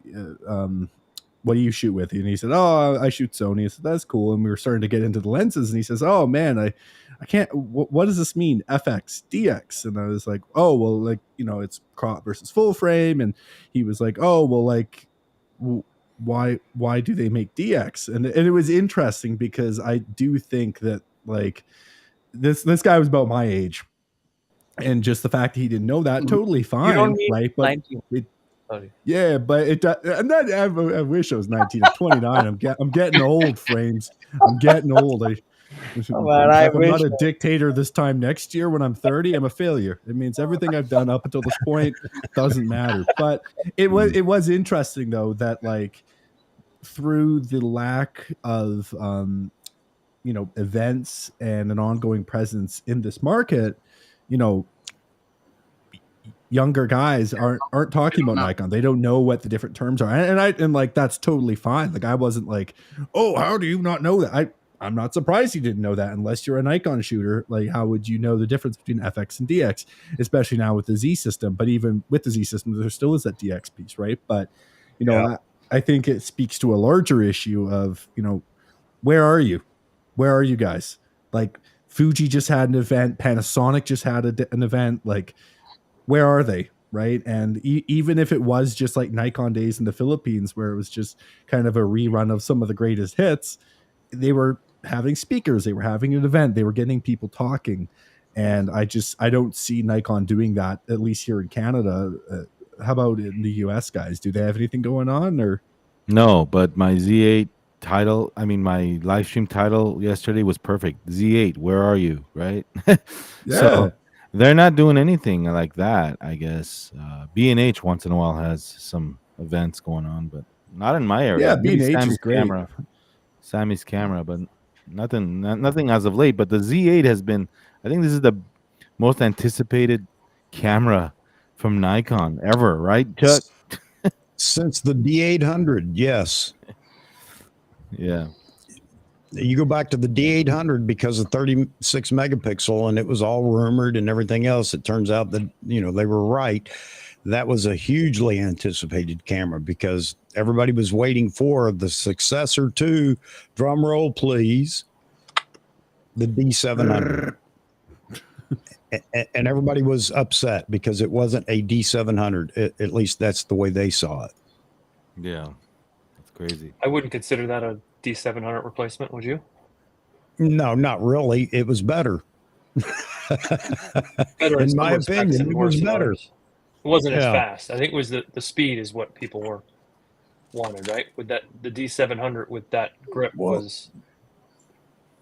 what do you shoot with?" And he said, "Oh, I shoot Sony." I said, "That's cool." And we were starting to get into the lenses, and he says, "Oh man, I can't. What does this mean? FX, DX?" And I was like, "Oh, well, like, you know, it's crop versus full frame." And he was like, "Oh, well, like, why do they make DX?" And it was interesting because I do think that like this guy was about my age, and just the fact that he didn't know that, totally fine, You don't need right? But 19. Sorry. yeah, but I wish I was 19. I'm 29. I'm getting old, Frames. I'm getting old. Man, if I I'm not wish a dictator this time next year when I'm 30, I'm a failure. It means everything I've done up until this point doesn't matter. But it was interesting though that like through the lack of events and an ongoing presence in this market, younger guys aren't talking about Nikon. They don't know what the different terms are, and like that's totally fine. Like I wasn't like, oh, how do you not know that? I'm not surprised you didn't know that unless you're a Nikon shooter. Like, how would you know the difference between FX and DX, especially now with the Z system? But even with the Z system, there still is that DX piece, right? But I think it speaks to a larger issue of where are you? Where are you guys? Like Fuji just had an event, Panasonic just had an event. Like, where are they? Right. And even if it was just like Nikon days in the Philippines, where it was just kind of a rerun of some of the greatest hits, they were having speakers, they were having an event, they were getting people talking. And I don't see Nikon doing that, at least here in Canada. How about in the US, guys? Do they have anything going on? Or no? But my Z8 title, I mean, my live stream title yesterday was perfect. Z8, where are you? Right. So they're not doing anything like that, I guess. B&H once in a while has some events going on, but not in my area. Yeah, Maybe B&H is great. Sammy's camera, but nothing as of late. But the Z8 has been, I think this is the most anticipated camera from Nikon ever, right, Chuck? Since the D800, yes. Yeah. You go back to the D800 because of 36 megapixel, and it was all rumored and everything else. It turns out that, they were right. That was a hugely anticipated camera because everybody was waiting for the successor to, drum roll please, the D700. And everybody was upset because it wasn't a D700. At least that's the way they saw it. Yeah. That's crazy. I wouldn't consider that a D700 replacement, would you? No, not really. It was better. Better in my opinion, it was better. It wasn't as fast. I think it was the speed is what people were wanted, right? With that, the D700 with that grip was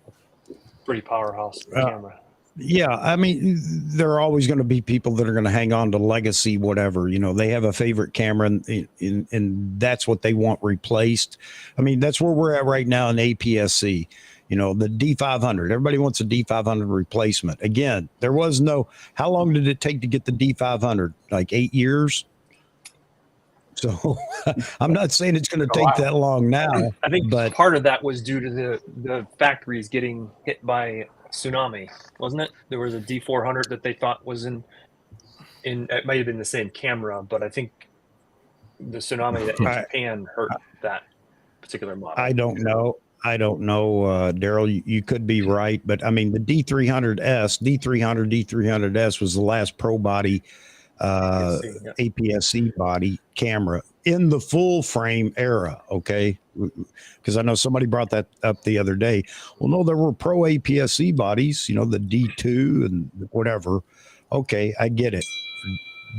a pretty powerhouse camera. Yeah, I mean, there are always going to be people that are going to hang on to legacy, whatever. They have a favorite camera, and that's what they want replaced. I mean, that's where we're at right now in APS-C. The D500. Everybody wants a D500 replacement. Again, there was no. How long did it take to get the D500? Like 8 years. So I'm not saying it's going to take that long now. I think but part of that was due to the factories getting hit by tsunami, wasn't it? There was a D400 that they thought was in it might have been the same camera, but I think the tsunami that hit Japan hurt that particular model. I don't know, Daryl. You could be right, but I mean the D300S was the last pro body APS-C body camera in the full frame era. Okay, because I know somebody brought that up the other day. Well, no, there were pro APS-C bodies, the D2 and whatever. Okay, I get it,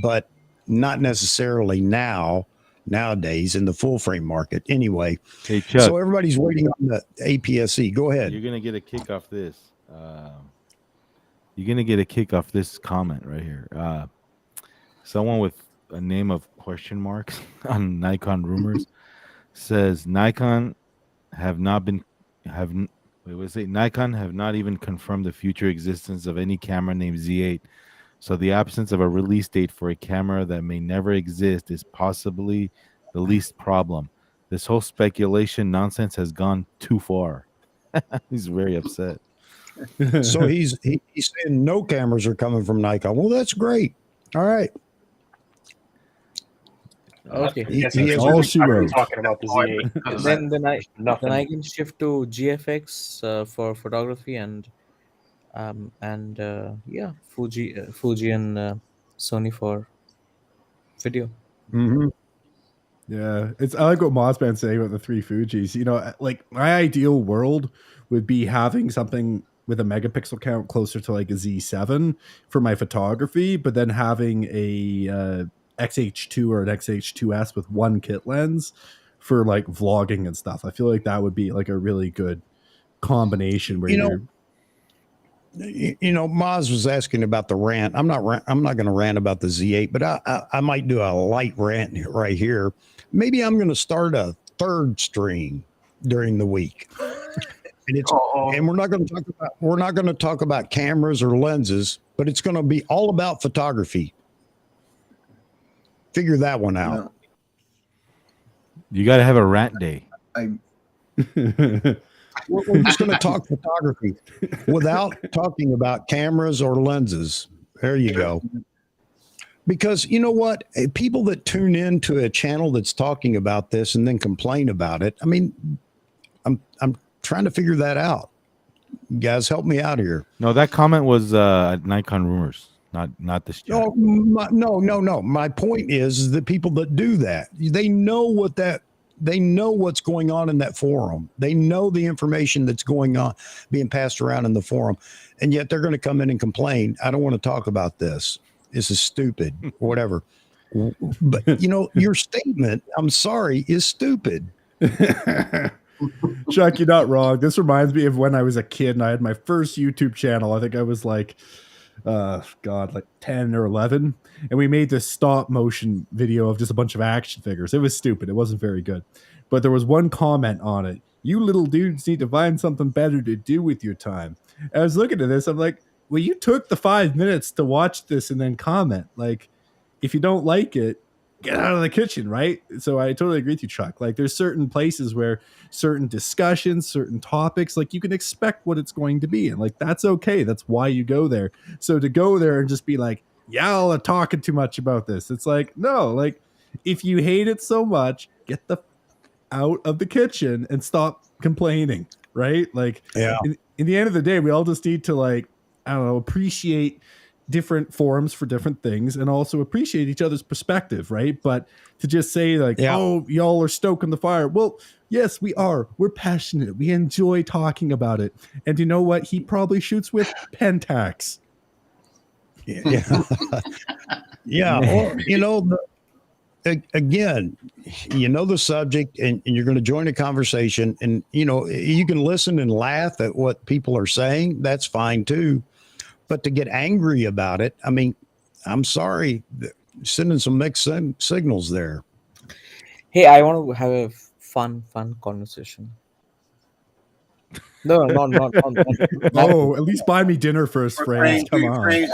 but not necessarily nowadays in the full frame market. Anyway, hey Chuck, so everybody's waiting on the APS-C. Go ahead. You're gonna get a kick off this. You're gonna get a kick off this comment right here. Someone with a name of question marks on Nikon rumors says Nikon have not been have n- wait, was it Nikon have not even confirmed the future existence of any camera named Z8. So the absence of a release date for a camera that may never exist is possibly the least problem. This whole speculation nonsense has gone too far. He's very upset. So he's saying no cameras are coming from Nikon. Well, that's great. All right. Okay. I'm guessing He he's has all not she wrote. talking about the Z8. Because Then I Nothing. can shift to GFX for photography and yeah, Fuji and Sony for video. Mm-hmm. Yeah, it's I like what Mossman's saying about the three Fujis. You know, like my ideal world would be having something with a megapixel count closer to like a Z7 for my photography, but then having a XH2 or an XH2S with one kit lens for like vlogging and stuff. I feel like that would be like a really good combination where You know, you're Maz was asking about the rant. I'm not going to rant about the Z8, but I might do a light rant right here. Maybe I'm going to start a third stream during the week, and we're not going to talk about cameras or lenses, but it's going to be all about photography. Figure that one out. No, You got to have a rant day. We're just going to talk photography without talking about cameras or lenses. There you go. Because you know what? People that tune in to a channel that's talking about this and then complain about it. I mean, I'm trying to figure that out. You guys, help me out here. No, that comment was Nikon rumors, not this chat. No. My point is the people that do that, they know what's going on in that forum. They know the information that's going on, being passed around in the forum, and yet they're going to come in and complain. I don't want to talk about this. This is stupid, whatever. But your statement, I'm sorry, is stupid. Chuck, you're not wrong. This reminds me of when I was a kid and I had my first YouTube channel. I think I was like, like 10 or 11. And we made this stop motion video of just a bunch of action figures. It was stupid. It wasn't very good. But there was one comment on it. You little dudes need to find something better to do with your time. And I was looking at this. I'm like, well, you took the 5 minutes to watch this and then comment. Like, if you don't like it, get out of the kitchen, right? So I totally agree with you, Chuck. Like, there's certain places where certain discussions, certain topics, like you can expect what it's going to be. And like, that's okay. That's why you go there. So to go there and just be like, y'all are talking too much about this. It's like, no, like if you hate it so much, get the out of the kitchen and stop complaining, right? Like, Yeah. In the end of the day, we all just need to like, I don't know, appreciate different forums for different things and also appreciate each other's perspective, right? But to just say like, oh, y'all are stoking the fire. Well, yes, we are. We're passionate. We enjoy talking about it. And you know what? He probably shoots with Pentax. Yeah. Yeah. Or, again, the subject and you're going to join a conversation and, you can listen and laugh at what people are saying. That's fine too. But to get angry about it, I mean, I'm sorry, sending some mixed signals there. Hey, I want to have a fun conversation. No, not. Oh, at least buy me dinner first, Frames. Come on. Frames,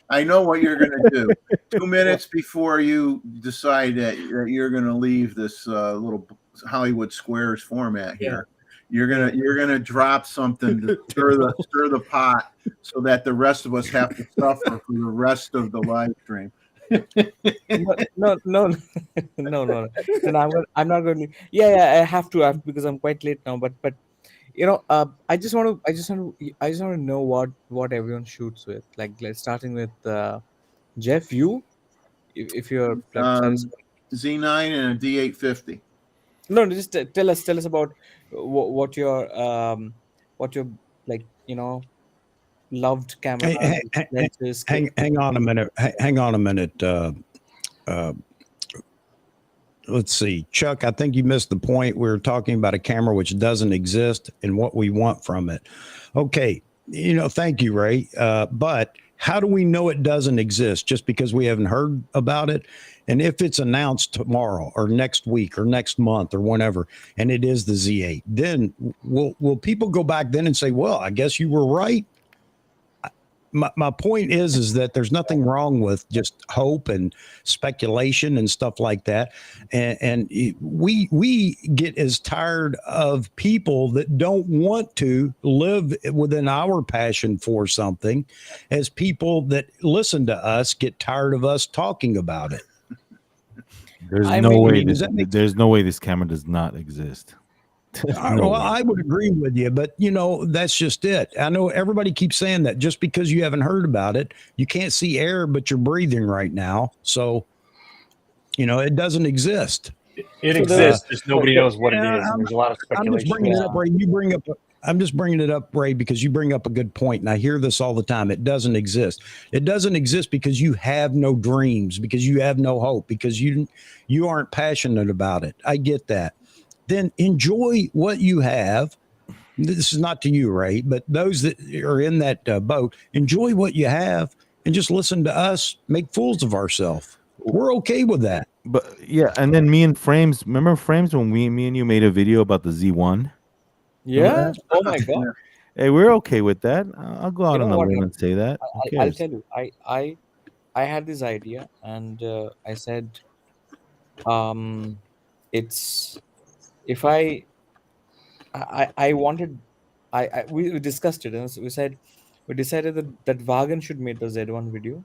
I know what you're gonna do. 2 minutes before you decide that you're gonna leave this little Hollywood Squares format here. You're gonna drop something to stir the pot so that the rest of us have to suffer for the rest of the live stream. No. And I'm not going to. Yeah. I have to because I'm quite late now. But I just want to know what everyone shoots with. Like, let's starting with Jeff. If you're Z9 and a D850. No, just tell us about what your like loved camera. Hang on a minute. Hang on a minute. let's see, Chuck, I think you missed the point. We were talking about a camera which doesn't exist and what we want from it. Okay, thank you, Ray. But how do we know it doesn't exist? Just because we haven't heard about it? And if it's announced tomorrow or next week or next month or whenever, and it is the Z8, then will people go back then and say, well, I guess you were right? My point is that there's nothing wrong with just hope and speculation and stuff like that. And we get as tired of people that don't want to live within our passion for something as people that listen to us get tired of us talking about it. There's there's no way this camera does not exist. I would agree with you, but that's just it. I know everybody keeps saying that just because you haven't heard about it, you can't see air, but you're breathing right now. So, it doesn't exist. It exists, just nobody knows what it is. And there's a lot of speculation. I'm just bringing it up, Ray. I'm just bringing it up, Ray, because you bring up a good point, and I hear this all the time. It doesn't exist. It doesn't exist because you have no dreams, because you have no hope, because you aren't passionate about it. I get that. Then enjoy what you have. This is not to you, Ray, but those that are in that boat, enjoy what you have and just listen to us make fools of ourselves. We're okay with that. But yeah, and then me and Frames, remember Frames when me and you made a video about the Z1? Yeah. Oh my God. Hey, we're okay with that. I'll go out on a limb and say that. I'll tell you, I had this idea, and I said, it's if we discussed it, and we decided that Vagan should make the Z1 video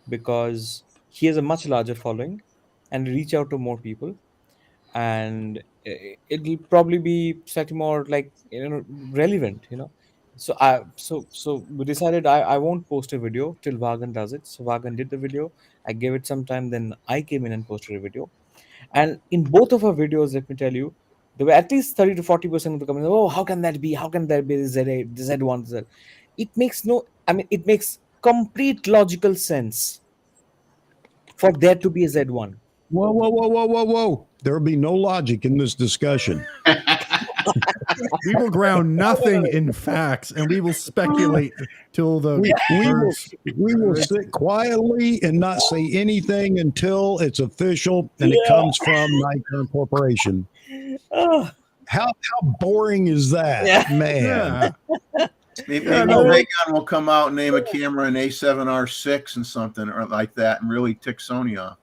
because he has a much larger following and reach out to more people, and it'll probably be slightly more like relevant, so we decided I won't post a video till Vagan does it. So Vagan did the video, I gave it some time, then I came in and posted a video. And in both of our videos, let me tell you, there were at least 30 to 40% of the comments. Oh, how can that be? How can there be the Z8, the Z1, Z? It makes complete logical sense for there to be a Z1. Whoa. There'll be no logic in this discussion. We will ground nothing in facts, and we will speculate till we will sit quietly and not say anything until it's official and it comes from Nikon Corporation. How boring is that, man? Maybe Nikon will come out and name a camera an A7R6 and something or like that, and really tick Sony off.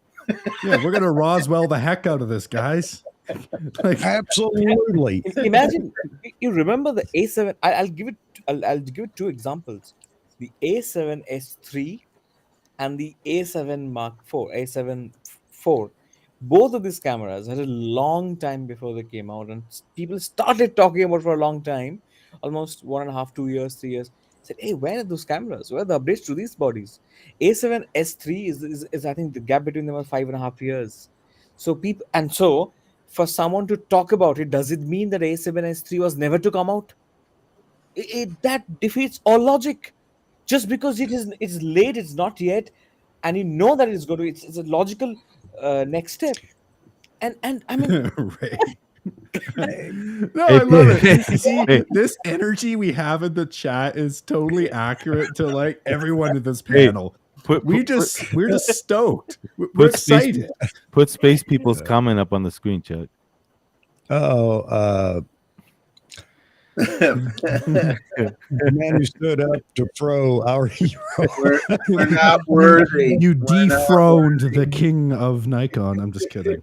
Yeah, we're gonna Roswell the heck out of this, guys. Absolutely. Imagine you remember the A7. I'll give it two examples: the A7S3 and the A7 Mark IV, A7 IV. Both of these cameras had a long time before they came out, and people started talking about for a long time, almost 1.5, 2 years, 3 years. Said, hey, where are those cameras? Where are the updates to these bodies? A7S3 is I think the gap between them was 5.5 years. So for someone to talk about it, does it mean that A7S3 was never to come out? That defeats all logic. Just because it's late, it's not yet, and you know that it's going to. It's a logical next step. And I mean, right. No, I love it. You see, this energy we have in the chat is totally accurate to like everyone in this panel. We're just stoked. We're excited. Put Space People's comment up on the screen, Chuck. The man who stood up to Fro, our hero. We're not worthy. You dethroned the king of Nikon. I'm just kidding.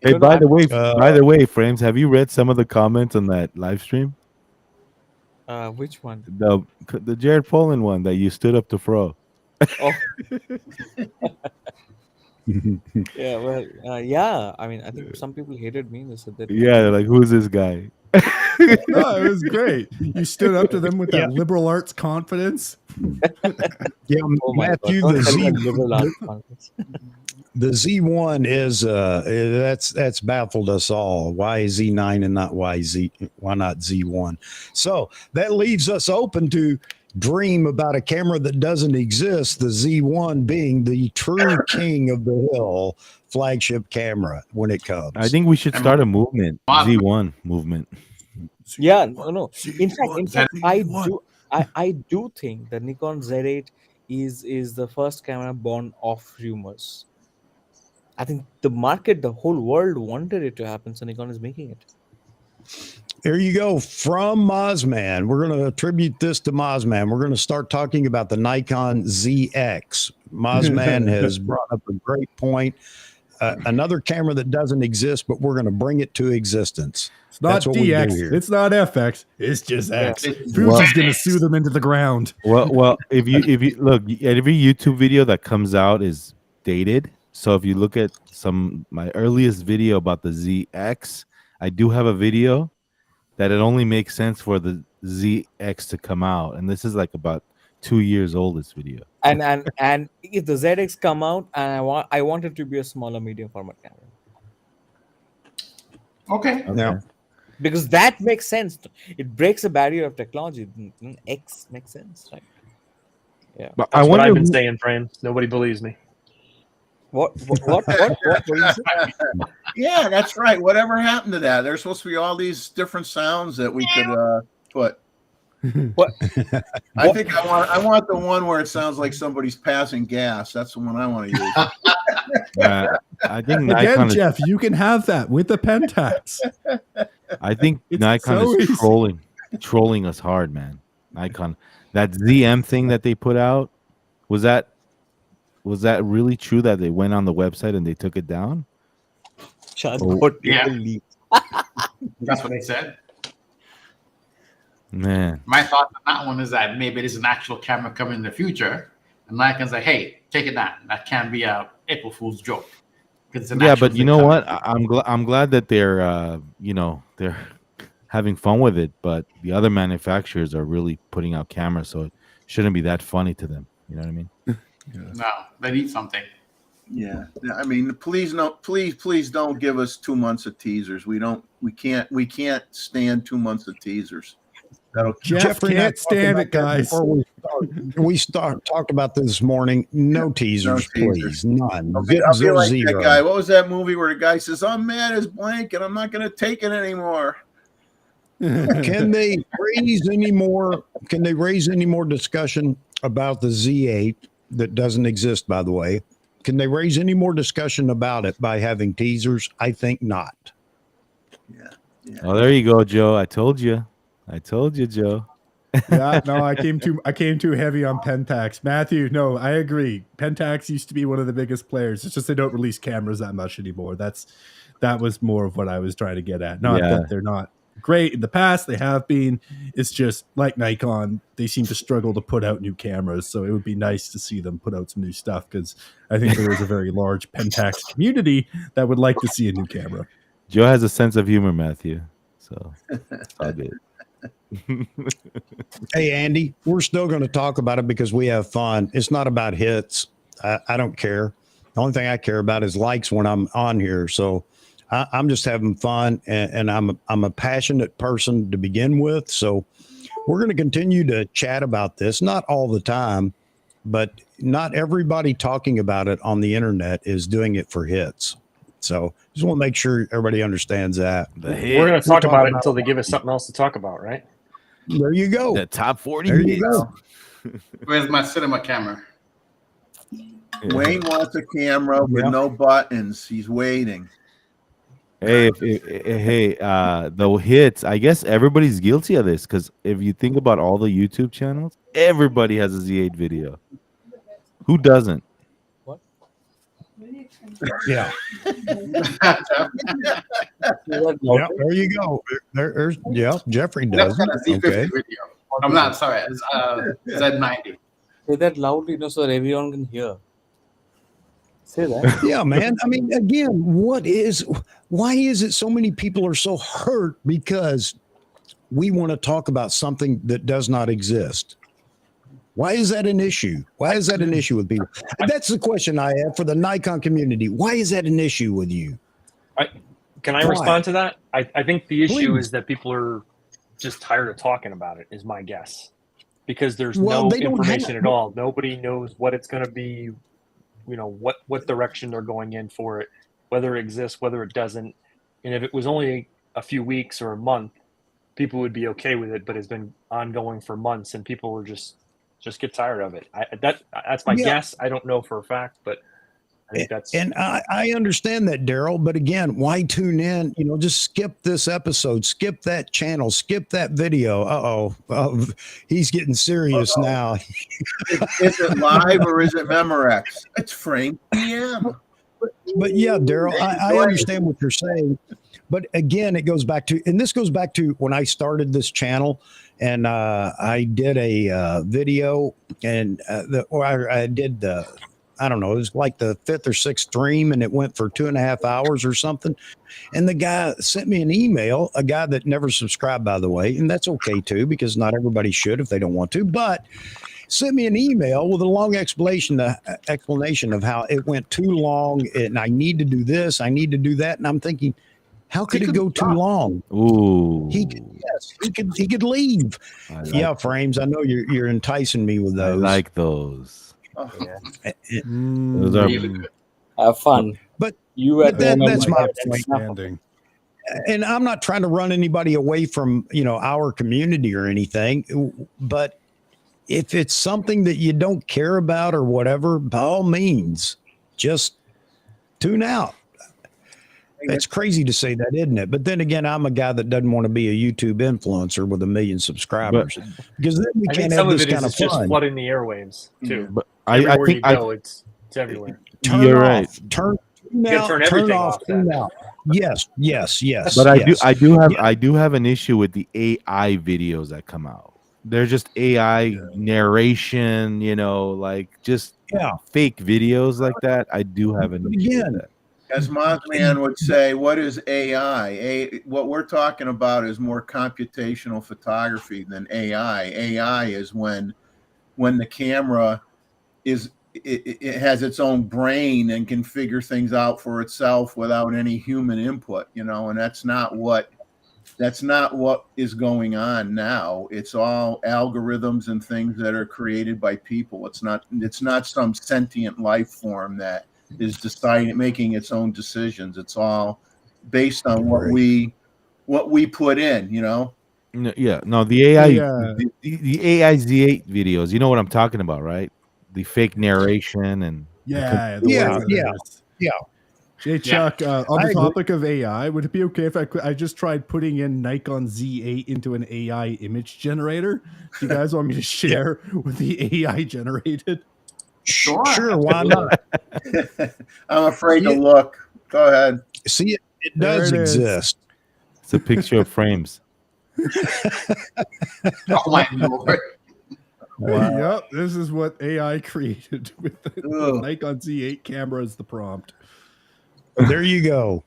Hey, by the way, Frames, have you read some of the comments on that live stream? Which one? The Jared Poland one that you stood up to Fro. Oh. Yeah, well, yeah. I mean, I think some people hated me. They said that. Yeah, they're like, who's this guy? No, it was great. You stood up to them with that liberal arts confidence. Yeah, Matthew, the Z1 is that's baffled us all. Why Z9 and not why not Z1? So that leaves us open to dream about a camera that doesn't exist, the Z1 being the true king of the hill flagship camera when it comes. I think we should start a movement, Z1 movement. Yeah, no. In fact, I do think that Nikon Z8 is the first camera born of rumors. I think the market, the whole world wanted it to happen, so Nikon is making it. There you go. From Mozman. We're going to attribute this to Mozman. We're going to start talking about the Nikon ZX. Mozman has brought up a great point. Another camera that doesn't exist, but we're going to bring it to existence. It's not DX. It's not FX. It's just X. Fuji's going to sue them into the ground. Well, if you look, every YouTube video that comes out is dated. So if you look at my earliest video about the ZX, I do have a video that it only makes sense for the ZX to come out, and this is like about 2 years old. This video, and if the ZX come out, and I want it to be a smaller medium format camera. Okay. Yeah. Because that makes sense. It breaks a barrier of technology. X makes sense, right? Yeah. But That's what I've been saying, Frame. Nobody believes me. What Yeah, that's right. Whatever happened to that? There's supposed to be all these different sounds that we could put. What? I think I want the one where it sounds like somebody's passing gas. That's the one I want to use. I think again, Nikon Jeff, you can have that with the Pentax. I think It's Nikon so is easy. trolling us hard, man. Nikon, that ZM thing that they put out, was that really true that they went on the website and they took it down? Yeah. That's what they said. Man, My thought on that one is that maybe there's an actual camera coming in the future, and Nikon's like, "Hey, take it down. That can't be a April Fool's joke." It's an yeah, actual but you thing know coming. what? I'm glad that they're they're having fun with it. But the other manufacturers are really putting out cameras, so it shouldn't be that funny to them. You know what I mean? No, they need something. Yeah, I mean, please don't give us 2 months of teasers. We can't stand 2 months of teasers. Jeff Jeffrey and I can't talked stand about it, that guys. before we talked about this morning. No teasers, please. None. I'll be like Zero. that guy. What was that movie where the guy says, "I'm mad as blank and I'm not going to take it anymore"? Can they raise any more? Can they raise any more discussion about the Z8 that doesn't exist, by the way? Can they raise any more discussion about it by having teasers? I think not. Yeah. Oh, there you go, Joe. I told you, Joe. Yeah, no, I came too heavy on Pentax. Matthew, no, I agree. Pentax used to be one of the biggest players. It's just they don't release cameras that much anymore. That was more of what I was trying to get at. Not that they're not great in the past. They have been. It's just like Nikon. They seem to struggle to put out new cameras. So it would be nice to see them put out some new stuff because I think there is a very large Pentax community that would like to see a new camera. Joe has a sense of humor, Matthew. So it's all good. Hey, Andy, we're still going to talk about it because we have fun. It's not about hits. I don't care. The only thing I care about is likes when I'm on here. So I'm just having fun, and I'm a passionate person to begin with. So we're going to continue to chat about this, not all the time, but not everybody talking about it on the internet is doing it for hits. So just want to make sure everybody understands that. We're going to talk about it until they give us something else to talk about, right? There you go. The top 40 There hits. you go. Where's my cinema camera? Wayne wants a camera with no buttons. He's waiting. Hey, the hits. I guess everybody's guilty of this because if you think about all the YouTube channels, everybody has a Z8 video. Who doesn't? Yeah. Yeah, there you go. There's Jeffrey does. That's a Z50 Okay. video. I'm not sorry. It's Z90. Say that loudly, so everyone can hear. Say that. Yeah, man. I mean, again, why is it so many people are so hurt because we want to talk about something that does not exist? Why is that an issue? Why is that an issue with people? That's the question I have for the Nikon community. Why is that an issue with you? Can I respond to that? I think the issue Please. is that people are just tired of talking about it, is my guess. because there's Well, no they don't information have- at all. Nobody knows what it's going to be, what direction they're going in for it, whether it exists, whether it doesn't. And if it was only a few weeks or a month, people would be okay with it, but it's been ongoing for months and people are just get tired of it. That's my guess. I don't know for a fact, but I think that's. And I understand that, Daryl, but again, why tune in? Just skip this episode, skip that channel, skip that video. Oh, he's getting serious now. Is it live or is it Memorex? It's Frame PM. But yeah, Daryl, I understand what you're saying. But again, it goes back to, and this goes back to when I started this channel, and I did a video, and I did the, I don't know, it was like the 5th or 6th stream, and it went for 2.5 hours or something. And the guy sent me an email, a guy that never subscribed, by the way, and that's okay too, because not everybody should if they don't want to, but sent me an email with a long explanation of how it went too long, and I need to do this, I need to do that. And I'm thinking, how could it go too long? Ooh. He could leave. Yeah, Frames. I know you're enticing me with I those. like those. Oh, Those are Have fun. But You at home that's and my have point. Standing. And I'm not trying to run anybody away from our community or anything, but if it's something that you don't care about or whatever, by all means, just tune out. It's crazy to say that, isn't it? But then again, I'm a guy that doesn't want to be a YouTube influencer with 1 million subscribers, because then we I can't think have some of this it is kind of just fun. flooding the airwaves too. But Everywhere I think you go, it's everywhere. Turn you're off, right. turn gotta out, turn turn everything off, off tune then. out. Yes. But yes. I do have an issue with the AI videos that come out. They're just AI narration, like just fake videos like that. I do have an issue with that. As Mothman would say, what is AI? What we're talking about is more computational photography than AI. AI is when the camera it has its own brain and can figure things out for itself without any human input, and that's not what is going on now. It's all algorithms and things that are created by people. It's not some sentient life form that is making its own decisions. It's all based on what we put in, No, the AI the AI Z8 videos, you know what I'm talking about, right? The fake narration and Yeah. Hey, Chuck, on the topic of AI, would it be okay if I just tried putting in Nikon Z8 into an AI image generator? Do you guys want me to share with the AI generated? Sure, why not? I'm afraid to look. Go ahead. See, it does exist. It's a picture of Frames. Oh my Lord. Yep, this is what AI created with the Nikon Z8 camera as the prompt. There you go.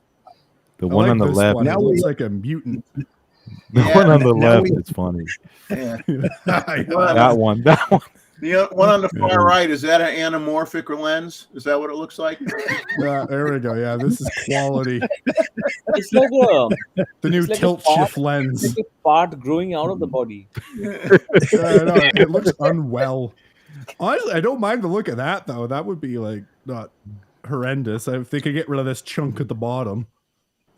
The one on the left. One. It looks like a mutant. The one on the left is funny. Yeah. That one. The one on the far right, is that an anamorphic lens? Is that what it looks like? There we go. Yeah, this is quality. It's like the new tilt shift lens. It's like a part growing out of the body. It looks unwell. Honestly, I don't mind the look of that though. That would be like not horrendous. If they could get rid of this chunk at the bottom,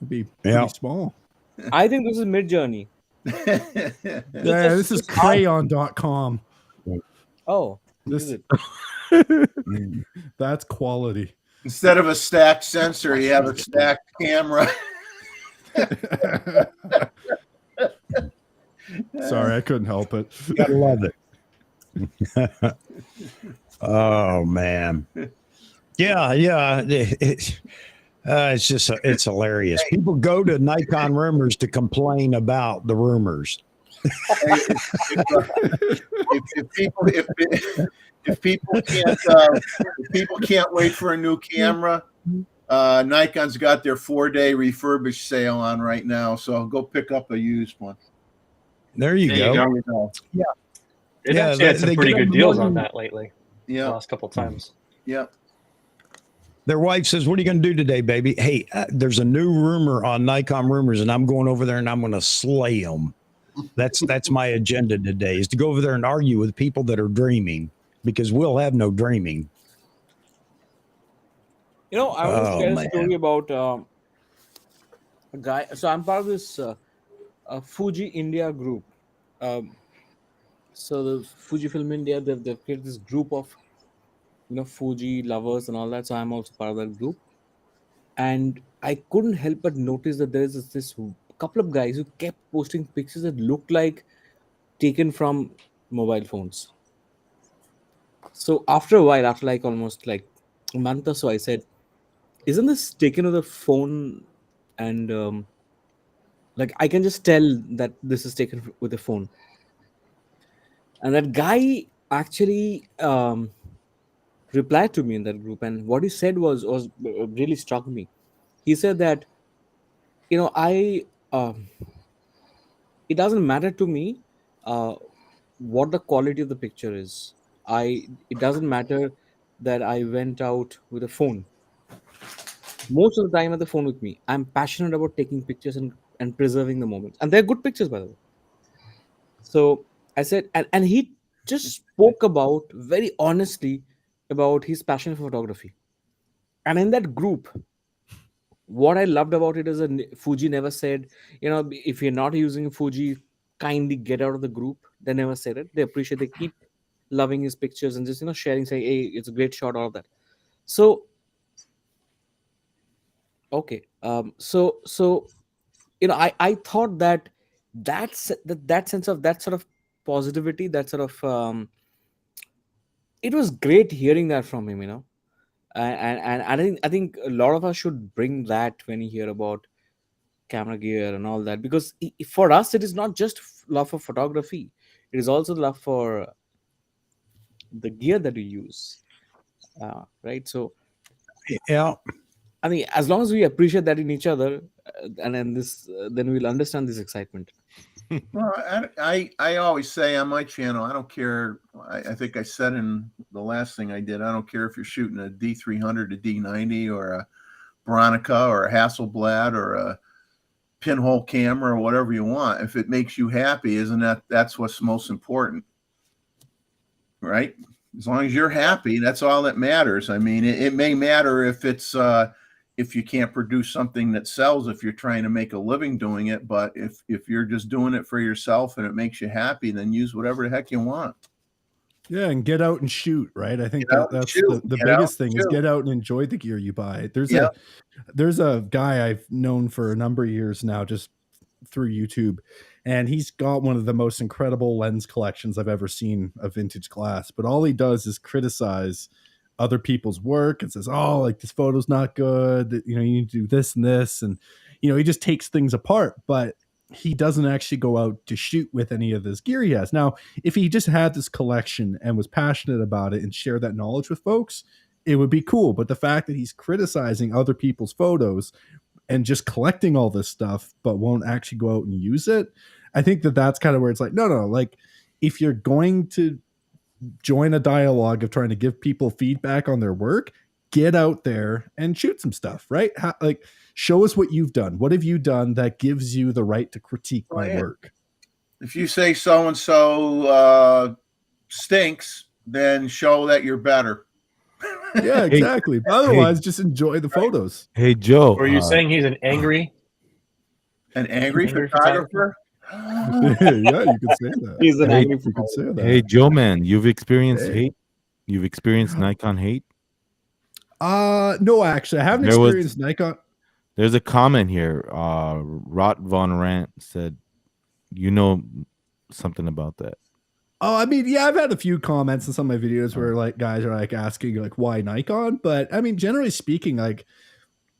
it'd be pretty small. I think this is Mid-Journey. This is crayon.com. Oh, this that's quality. Instead of a stacked sensor, you have a stacked camera. Sorry, I couldn't help it. Gotta love it. Oh man. Yeah. It's just it's hilarious. People go to Nikon Rumors to complain about the rumors. If people can't wait for a new camera, Nikon's got their 4-day refurbished sale on right now, so go pick up a used one. There you go. Yeah, They've actually had some pretty good deals on that lately. Yeah, the last couple of times. Yeah. Their wife says, "What are you going to do today, baby?" Hey, there's a new rumor on Nikon Rumors, and I'm going over there and I'm going to slay them. That's my agenda today, is to go over there and argue with people that are dreaming, because we'll have no dreaming. You know, I want to share a man. story about a guy. So I'm part of this Fuji India group. Um, so the Fujifilm India, they've created this group of Fuji lovers and all that. So I'm also part of that group, and I couldn't help but notice that there is this couple of guys who kept posting pictures that looked like taken from mobile phones. So after a while, after like almost like a month or so, I said, "Isn't this taken with a phone?" And like I can just tell that this is taken with a phone. And that guy actually replied to me in that group, and what he said was really struck me. He said that I it doesn't matter to me uh, what the quality of the picture is. It doesn't matter that I went out with a phone. Most of the time, I have the phone with me. I'm passionate about taking pictures and preserving the moments, and they're good pictures, by the way. So I said, and he just spoke about very honestly about his passion for photography. And in that group, what I loved about it is that Fuji never said, if you're not using Fuji, kindly get out of the group. They never said it. They appreciate, they keep loving his pictures and just, sharing, saying, hey, it's a great shot, all of that. So, okay. So, I thought that that sense of that sort of positivity, that sort of, it was great hearing that from him, and I think a lot of us should bring that when you hear about camera gear and all that, because for us it is not just love for photography, it is also love for the gear that we use, right? So Yeah. I mean, as long as we appreciate that in each other, and then then we'll understand this excitement. Well, I always say on my channel, I don't care. I think I said in the last thing I did, I don't care if you're shooting a D300, a D90, or a Bronica, or a Hasselblad, or a pinhole camera, or whatever you want. If it makes you happy, that's what's most important, right? As long as you're happy, that's all that matters. I mean, it may matter if it's if you can't produce something that sells, if you're trying to make a living doing it, but if you're just doing it for yourself and it makes you happy, then use whatever the heck you want. Yeah, and get out and shoot, right? I think that's the biggest thing is get out and enjoy the gear you buy. There's a guy I've known for a number of years now, just through YouTube, and he's got one of the most incredible lens collections I've ever seen of vintage glass. But all he does is criticize other people's work and says, "Oh, like this photo's not good. You need to do this and this," and he just takes things apart. But he doesn't actually go out to shoot with any of this gear he has. Now, if he just had this collection and was passionate about it and shared that knowledge with folks, it would be cool. But the fact that he's criticizing other people's photos and just collecting all this stuff, but won't actually go out and use it, I think that's kind of where it's like, no, like if you're going to join a dialogue of trying to give people feedback on their work, get out there and shoot some stuff, right? Like, show us what you've done. What have you done that gives you the right to critique my work? If you say so-and-so stinks, then show that you're better. Yeah, exactly. Otherwise, just enjoy the photos. Hey, Joe. Were you saying he's an angry photographer? Yeah, you could say that. He's an angry you could say that. Hey, Joe, man, you've experienced hate? You've experienced Nikon hate? No, actually, I haven't experienced Nikon. There's a comment here. Rot Von Rant said, something about that. Oh, I mean, yeah, I've had a few comments in some of my videos where like guys are like asking like why Nikon, but I mean, generally speaking, like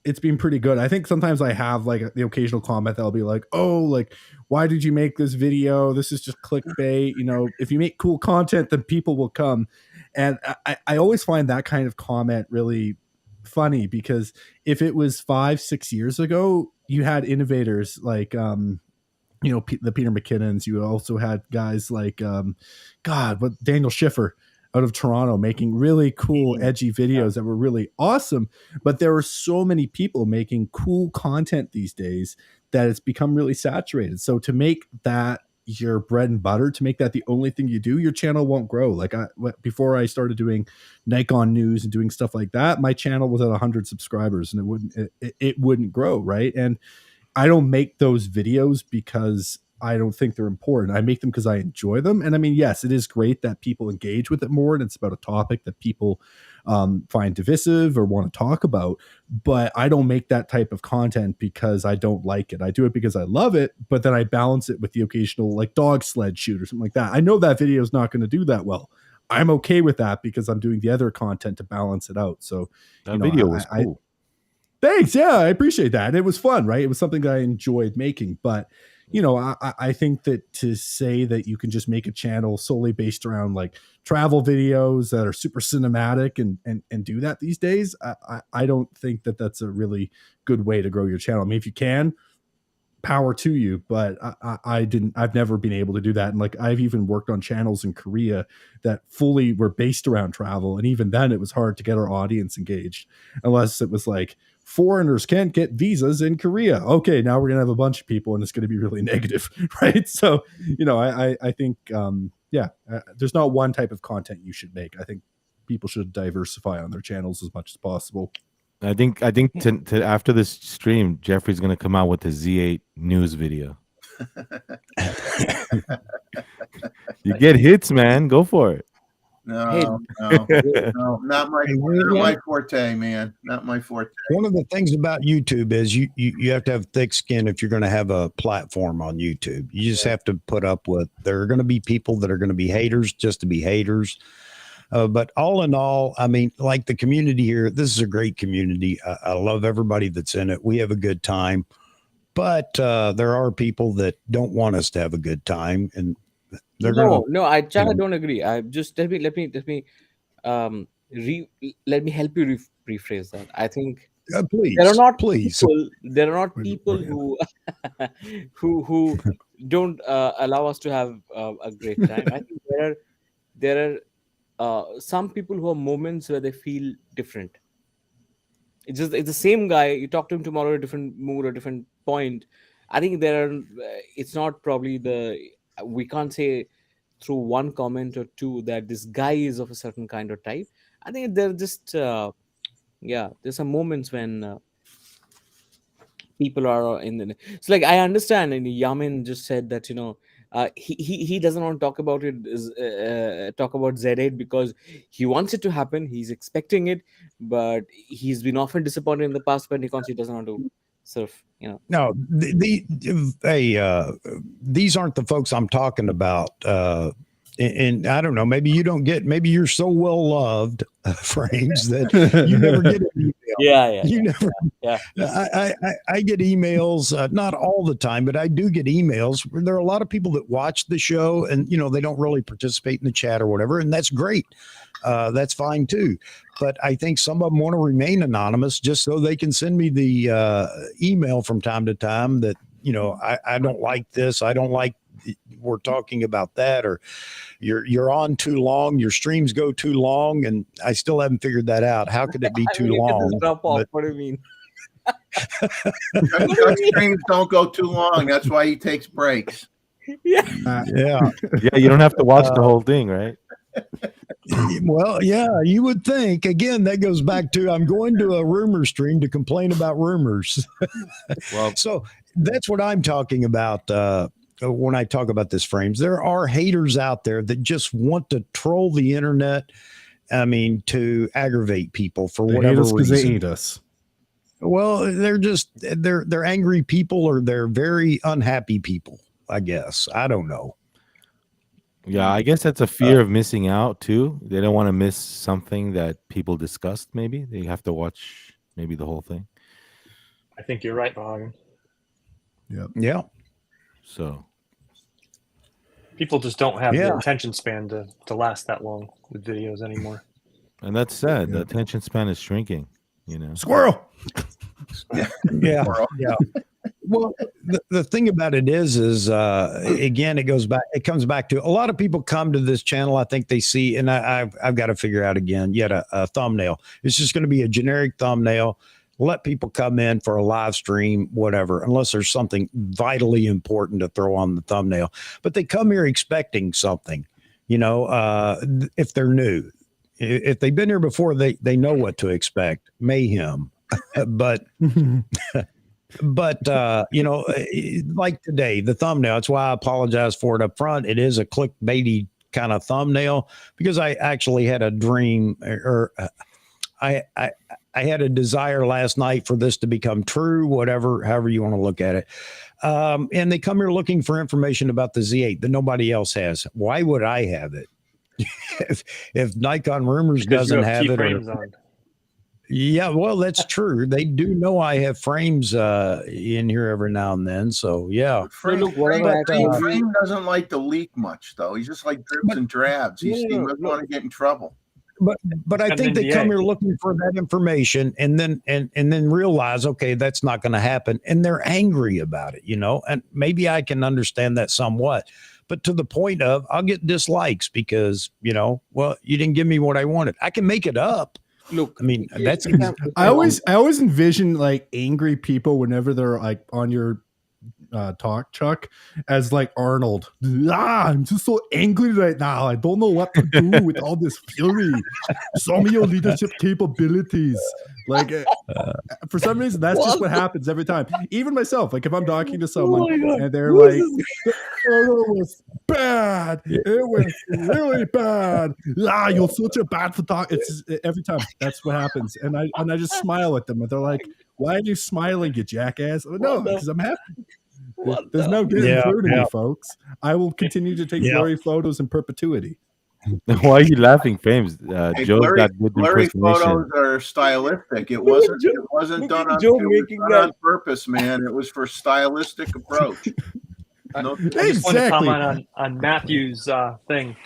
it's been pretty good. I think sometimes I have like the occasional comment that'll be like, "Oh, like why did you make this video? This is just clickbait. If you make cool content, then people will come." And I always find that kind of comment really funny, because if it was 5-6 years ago, you had innovators like the Peter McKinnons. You also had guys like Daniel Schiffer out of Toronto making really cool, edgy videos that were really awesome. But there are so many people making cool content these days that it's become really saturated. So to make that your bread and butter, to make that the only thing you do, your channel won't grow. Like before I started doing Nikon news and doing stuff like that, my channel was at 100 subscribers and it wouldn't grow, right? And I don't make those videos because I don't think they're important. I make them because I enjoy them. And I mean, yes, it is great that people engage with it more and it's about a topic that people find divisive or want to talk about. But I don't make that type of content because I don't like it. I do it because I love it, but then I balance it with the occasional like dog sled shoot or something like that. I know that video is not going to do that well. I'm okay with that because I'm doing the other content to balance it out. So that video was cool. Thanks. Yeah, I appreciate that. And it was fun, right? It was something that I enjoyed making. But, I think that to say that you can just make a channel solely based around like travel videos that are super cinematic and do that these days, I don't think that that's a really good way to grow your channel. I mean, if you can, power to you, but I've never been able to do that. And like, I've even worked on channels in Korea that fully were based around travel. And even then it was hard to get our audience engaged unless it was like, foreigners can't get visas in Korea. Okay, now we're gonna have a bunch of people and it's gonna be really negative, right? So, I think, there's not one type of content you should make. I think people should diversify on their channels as much as possible. I think to after this stream, Jeffrey's gonna come out with the Z8 news video. You get hits, man. Go for it. No, not my forte, man. Not my forte. One of the things about YouTube is you have to have thick skin if you're going to have a platform on YouTube. You just have to put up with, there are going to be people that are going to be haters just to be haters. But all in all, I mean, like the community here, this is a great community. I love everybody that's in it. We have a good time, but there are people that don't want us to have a good time, and they're I don't agree. I just let me let me help you rephrase that. I think please, there are not people who don't allow us to have a great time. I think there are some people who have moments where they feel different. It's the same guy. You talk to him tomorrow, a different mood, a different point. I think it's not probably we can't say through one comment or two that this guy is of a certain kind or type. I think they're just there's some moments when people are so like I understand, and Yamin just said that he doesn't want to talk about it, talk about Z8 because he wants it to happen, he's expecting it, but he's been often disappointed in the past when Nikon doesn't want to surf. No, these aren't the folks I'm talking about. And I don't know, maybe you're so well loved, Frames, that you never get an email. You never. I get emails, not all the time, but I do get emails. There are a lot of people that watch the show and, they don't really participate in the chat or whatever. And that's great. That's fine too. But I think some of them want to remain anonymous just so they can send me the email from time to time that, I don't like this. I don't like we're talking about that, or you're on too long, your streams go too long, and I still haven't figured that out. How could it be too long? What do you mean? Streams don't go too long. That's why he takes breaks. Yeah, you don't have to watch the whole thing, right? Well, yeah, you would think. Again, that goes back to I'm going to a rumor stream to complain about rumors. Well, so that's what I'm talking about. When I talk about this, Frames, there are haters out there that just want to troll the internet. I mean, to aggravate people for whatever reason. They hate us. Well, they're angry people, or they're very unhappy people, I guess. I don't know. Yeah, I guess that's a fear of missing out too. They don't want to miss something that people discussed. Maybe they have to watch maybe the whole thing. I think you're right, Vahagan. Yeah. So people just don't have the attention span to last that long with videos anymore. And that's sad. The attention span is shrinking, Squirrel. Yeah. Well, the thing about it is again, it comes back to a lot of people come to this channel. I think they see, and I've got to figure out again, yet a thumbnail. It's just going to be a generic thumbnail. let people come in for a live stream, whatever, unless there's something vitally important to throw on the thumbnail. But they come here expecting something, if they're new. If they've been here before, they know what to expect. Mayhem. But like today, the thumbnail, that's why I apologize for it up front. It is a clickbaity kind of thumbnail because I actually had a dream, or I had a desire last night for this to become true, however you want to look at it. And they come here looking for information about the Z8 that nobody else has. Why would I have it? if Nikon Rumors Because you doesn't have have key it, frames on. yeah, well, that's true. They do know I have frames in here every now and then. So yeah. Frame doesn't like to leak much, though. He's just like drips and drabs. He doesn't want to get in trouble. But I think they come here looking for that information and then realize, okay, that's not going to happen, and they're angry about it, And maybe I can understand that somewhat, but to the point of I'll get dislikes because well, you didn't give me what I wanted. I can make it up. Look, I mean, that's I always envision like angry people whenever they're like on your talk, Chuck, as like Arnold. I'm just so angry right now. I don't know what to do with all this fury. Show me your leadership capabilities. Like for some reason, that's just what happens every time. Even myself, like if I'm talking to someone and they're like, "The photo was bad. It was really bad. You're such a bad photographer." It's every time. That's what happens, and I just smile at them, and they're like, "Why are you smiling, you jackass?" No, because I'm happy. There's no getting through to me, folks. I will continue to take blurry photos in perpetuity. Why are you laughing, Frames? Joe's got good blurry impersonation. photos are stylistic. It wasn't done on purpose, man. It was for stylistic approach. I just want to comment on Matthew's thing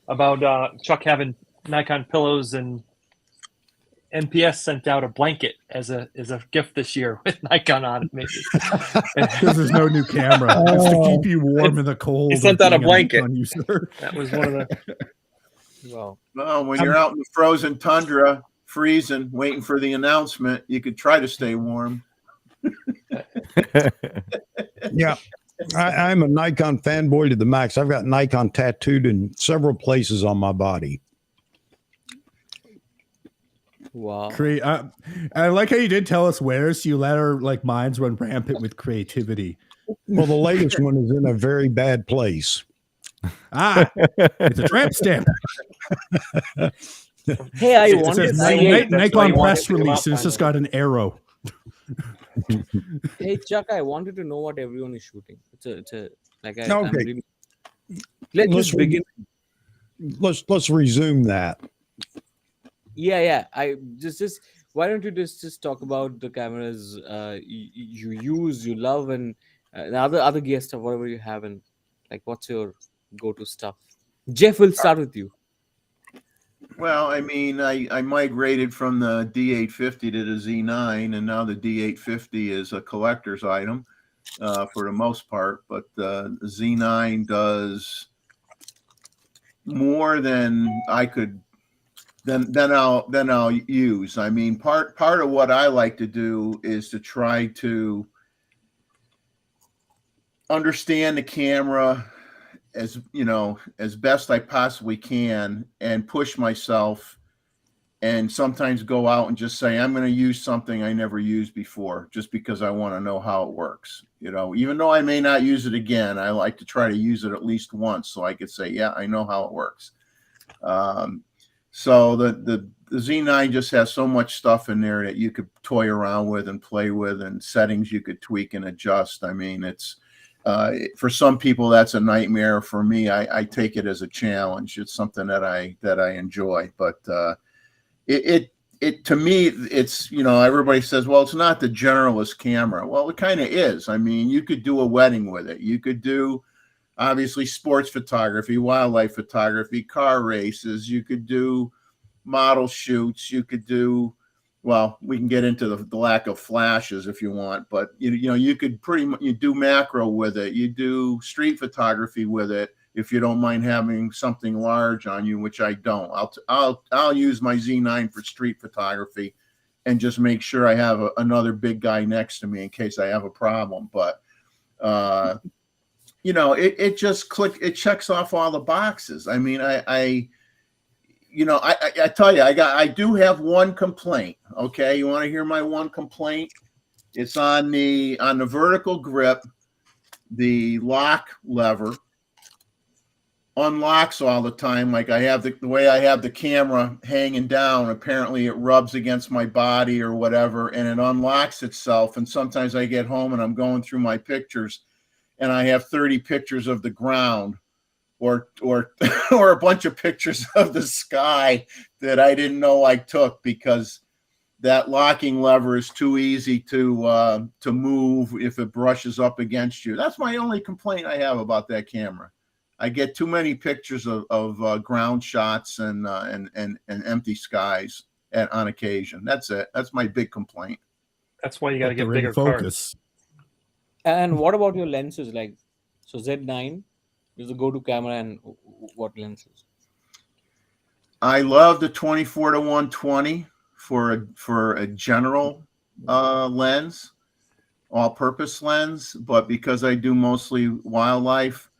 about Chuck having Nikon pillows, and NPS sent out a blanket as a gift this year with Nikon on it. Maybe because there's no new camera. It's to keep you warm in the cold. He sent out a blanket. That was one of the. Well, when you're out in the frozen tundra, freezing, waiting for the announcement, you could try to stay warm. Yeah. I'm a Nikon fanboy to the max. I've got Nikon tattooed in several places on my body. Wow. I like how you did tell us where, so you let our like minds run rampant with creativity. Well, the latest one is in a very bad place. It's a tramp stamp. Hey, I wanted Nikon press release, and it's just got an arrow. Hey, Chuck, I wanted to know what everyone is shooting. It's a like. Okay. Let's begin. Let's resume that. Yeah. I just why don't you just talk about the cameras you use, you love, and the other gear stuff, whatever you have, and like what's your go-to stuff? Jeff, will start with you. Well, I mean, I migrated from the D850 to the Z9, and now the D850 is a collector's item for the most part. But the Z9 does more than I could. Then I'll use. I mean, part of what I like to do is to try to understand the camera as best I possibly can, and push myself, and sometimes go out and just say, I'm going to use something I never used before, just because I want to know how it works. Even though I may not use it again, I like to try to use it at least once so I could say, yeah, I know how it works. So the Z9 just has so much stuff in there that you could toy around with and play with, and settings you could tweak and adjust. I mean, it's for some people that's a nightmare. For me, I take it as a challenge. It's something that I enjoy. But it to me, it's everybody says, well, it's not the generalist camera. Well, it kind of is. I mean, you could do a wedding with it. You could do obviously sports photography, wildlife photography, car races. You could do model shoots. You could do, well, we can get into the lack of flashes if you want, but you could pretty much, you do macro with it. You do street photography with it if you don't mind having something large on you, which I don't. I'll use my Z9 for street photography. and just make sure I have another big guy next to me in case I have a problem. But you know, it just it checks off all the boxes. I mean, I tell you, I do have one complaint. Okay, you want to hear my one complaint? It's on the vertical grip. The lock lever unlocks all the time. Like I have the way I have the camera hanging down, apparently it rubs against my body or whatever, and it unlocks itself. And sometimes I get home and I'm going through my pictures and I have 30 pictures of the ground or or a bunch of pictures of the sky that I didn't know I took because that locking lever is too easy to move if it brushes up against you. That's my only complaint I have about that camera. I get too many pictures of ground shots and empty skies on occasion. That's it. That's my big complaint. That's why you got to get The bigger focus. cards. And what about your lenses? Like, so Z9 is the go-to camera, and what lenses? I love the 24 to 120 for a general lens, all-purpose lens. But because I do mostly wildlife,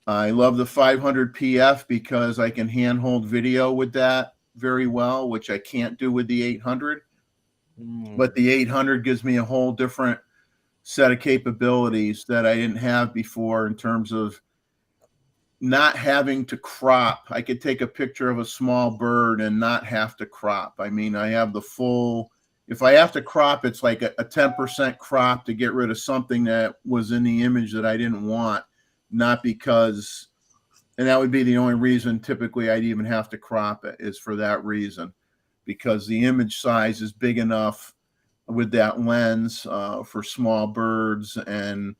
I love the 500 PF because I can handhold video with that very well, which I can't do with the 800. But the 800 gives me a whole different set of capabilities that I didn't have before in terms of not having to crop. I could take a picture of a small bird and not have to crop. I mean, I have the full, if I have to crop, it's like a 10% crop to get rid of something that was in the image that I didn't want, not because, and that would be the only reason typically I'd even have to crop it, is for that reason, because the image size is big enough with that lens for small birds, and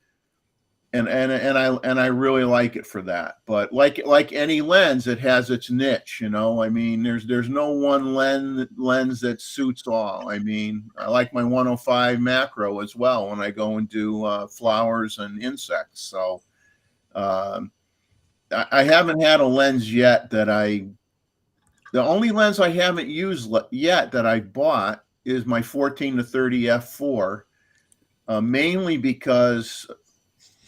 I really like it for that. But like any lens, it has its niche, you know. I mean, there's no one lens that suits all. I mean, I like my 105 macro as well when I go and do flowers and insects. So I haven't had a lens yet that the only lens I haven't used yet that I bought is my 14 to 30 f4, mainly because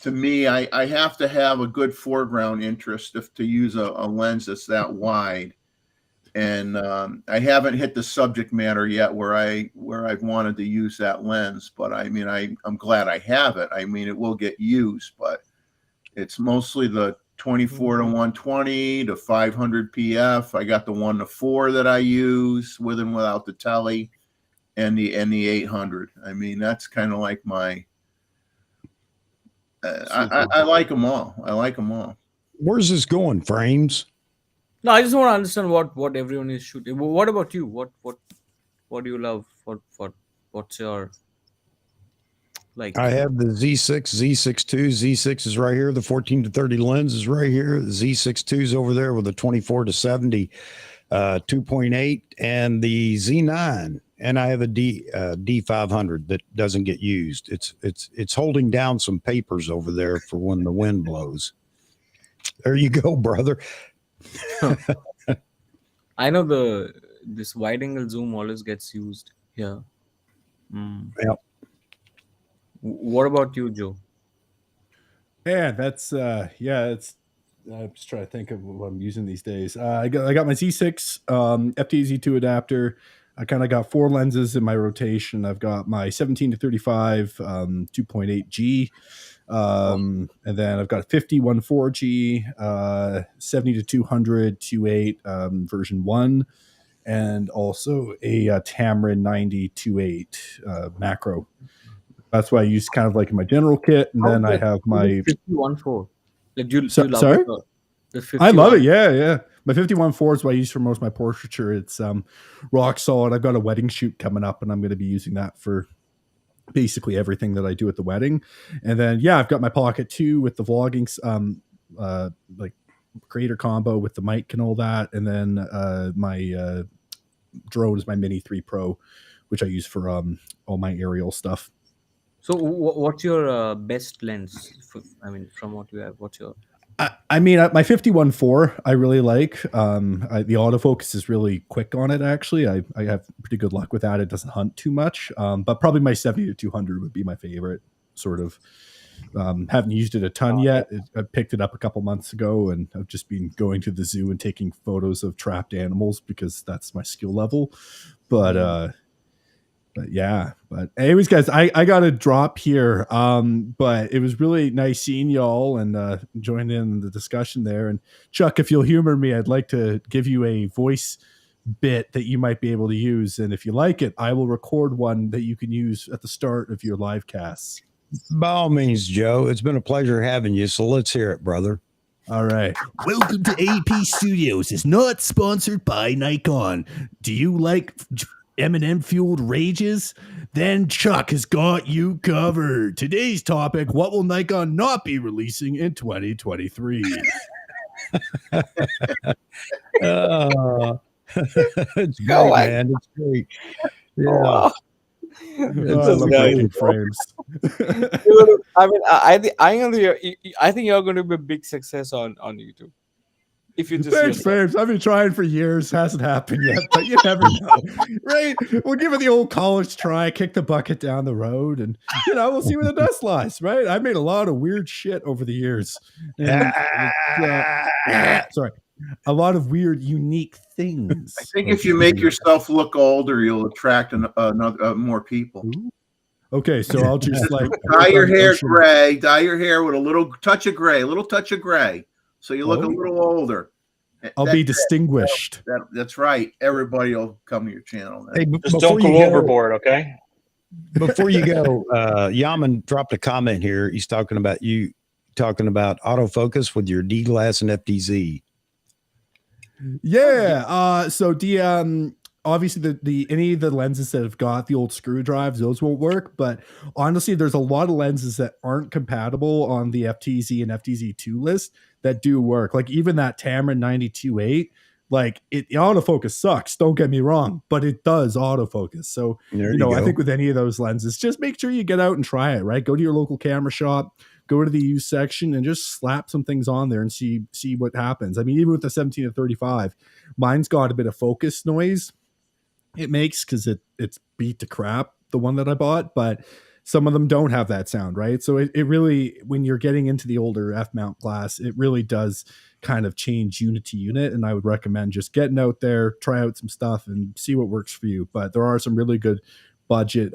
to me, I have to have a good foreground interest to use a lens that's that wide. And I haven't hit the subject matter yet where I've wanted to use that lens. But I mean, I'm glad I have it. I mean, it will get used, but it's mostly the 24 to 120 to 500 PF. I got the 1 to 4 that I use with and without the telly, and the 800. I mean, that's kind of like my. I like them all. I like them all. Where's this going, Frames? No, I just want to understand what everyone is shooting. What about you? What do you love? What's your like? I have the Z6, Z6 II. Z6 is right here. The 14 to 30 lens is right here. The Z6 II is over there with the 24 to 70 2.8, and the Z9. And I have a D500 that doesn't get used. It's holding down some papers over there for when the wind blows. There you go, brother. I know this wide angle zoom always gets used here. Yep. What about you, Joe? Yeah, that's it's. I'm just trying to think of what I'm using these days. I got my Z6 FT-Z2 adapter. I kind of got 4 lenses in my rotation. I've got my 17 to 35 2.8 G, and then I've got a 50 1.4 G, 70 to 200 2.8 version 1, and also a Tamron 90 2.8 macro. That's why I use kind of like in my general kit, and then I have my 51.4. Like, do you love sorry? The 51? I love it. Yeah. My 51.4 is what I use for most of my portraiture. It's rock solid. I've got a wedding shoot coming up, and I'm going to be using that for basically everything that I do at the wedding. And then I've got my Pocket 2 with the vlogging like creator combo with the mic and all that. And then my drone is my Mini 3 Pro, which I use for all my aerial stuff. So what's your best lens? From what you have, what's your I mean, my 51.4 I really like. The autofocus is really quick on it. Actually, I have pretty good luck with that. It doesn't hunt too much. But probably my 70-200 would be my favorite. Sort of. Haven't used it a ton yet. I picked it up a couple months ago, and I've just been going to the zoo and taking photos of trapped animals because that's my skill level. But yeah. But anyways, guys, I got to drop here. But it was really nice seeing y'all and joining in the discussion there. And Chuck, if you'll humor me, I'd like to give you a voice bit that you might be able to use. And if you like it, I will record one that you can use at the start of your live casts. By all means, Joe, it's been a pleasure having you. So let's hear it, brother. All right. Welcome to AP Studios. It's not sponsored by Nikon. Do you like M&M fueled rages? Then Chuck has got you covered. Today's topic: what will Nikon not be releasing in 2023? It's great, man. It's great. Yeah. Oh, wow. I love breaking frames. I mean, I think you're going to be a big success on YouTube. If you just Thanks, frames. I've been trying for years. Hasn't happened yet, but you never know, right? We'll give it the old college try, kick the bucket down the road, and we'll see where the dust lies, right? I made a lot of weird shit over the years. And sorry. A lot of weird, unique things. I think if you make yourself look older, you'll attract more people. Ooh. Okay, so I'll just like dye your hair gray, dye your hair with a little touch of gray, so you look a little older. I'll be distinguished. That's right. Everybody will come to your channel. Hey, just don't go overboard, okay? Before you go, Yaman dropped a comment here. He's talking about autofocus with your D glass and FTZ. Yeah. So obviously the any of the lenses that have got the old screw drives, those won't work. But honestly, there's a lot of lenses that aren't compatible on the FTZ and FTZ2 list that do work. Like even that Tamron 92.8, like the autofocus sucks. Don't get me wrong, but it does autofocus. So I think with any of those lenses, just make sure you get out and try it. Right, go to your local camera shop. Go to the used section and just slap some things on there and see what happens. I mean, even with the 17-35, mine's got a bit of focus noise it makes because it's beat to crap, the one that I bought, but some of them don't have that sound, right? So it really, when you're getting into the older F-mount glass, it really does kind of change unit to unit, and I would recommend just getting out there, try out some stuff and see what works for you. But there are some really good budget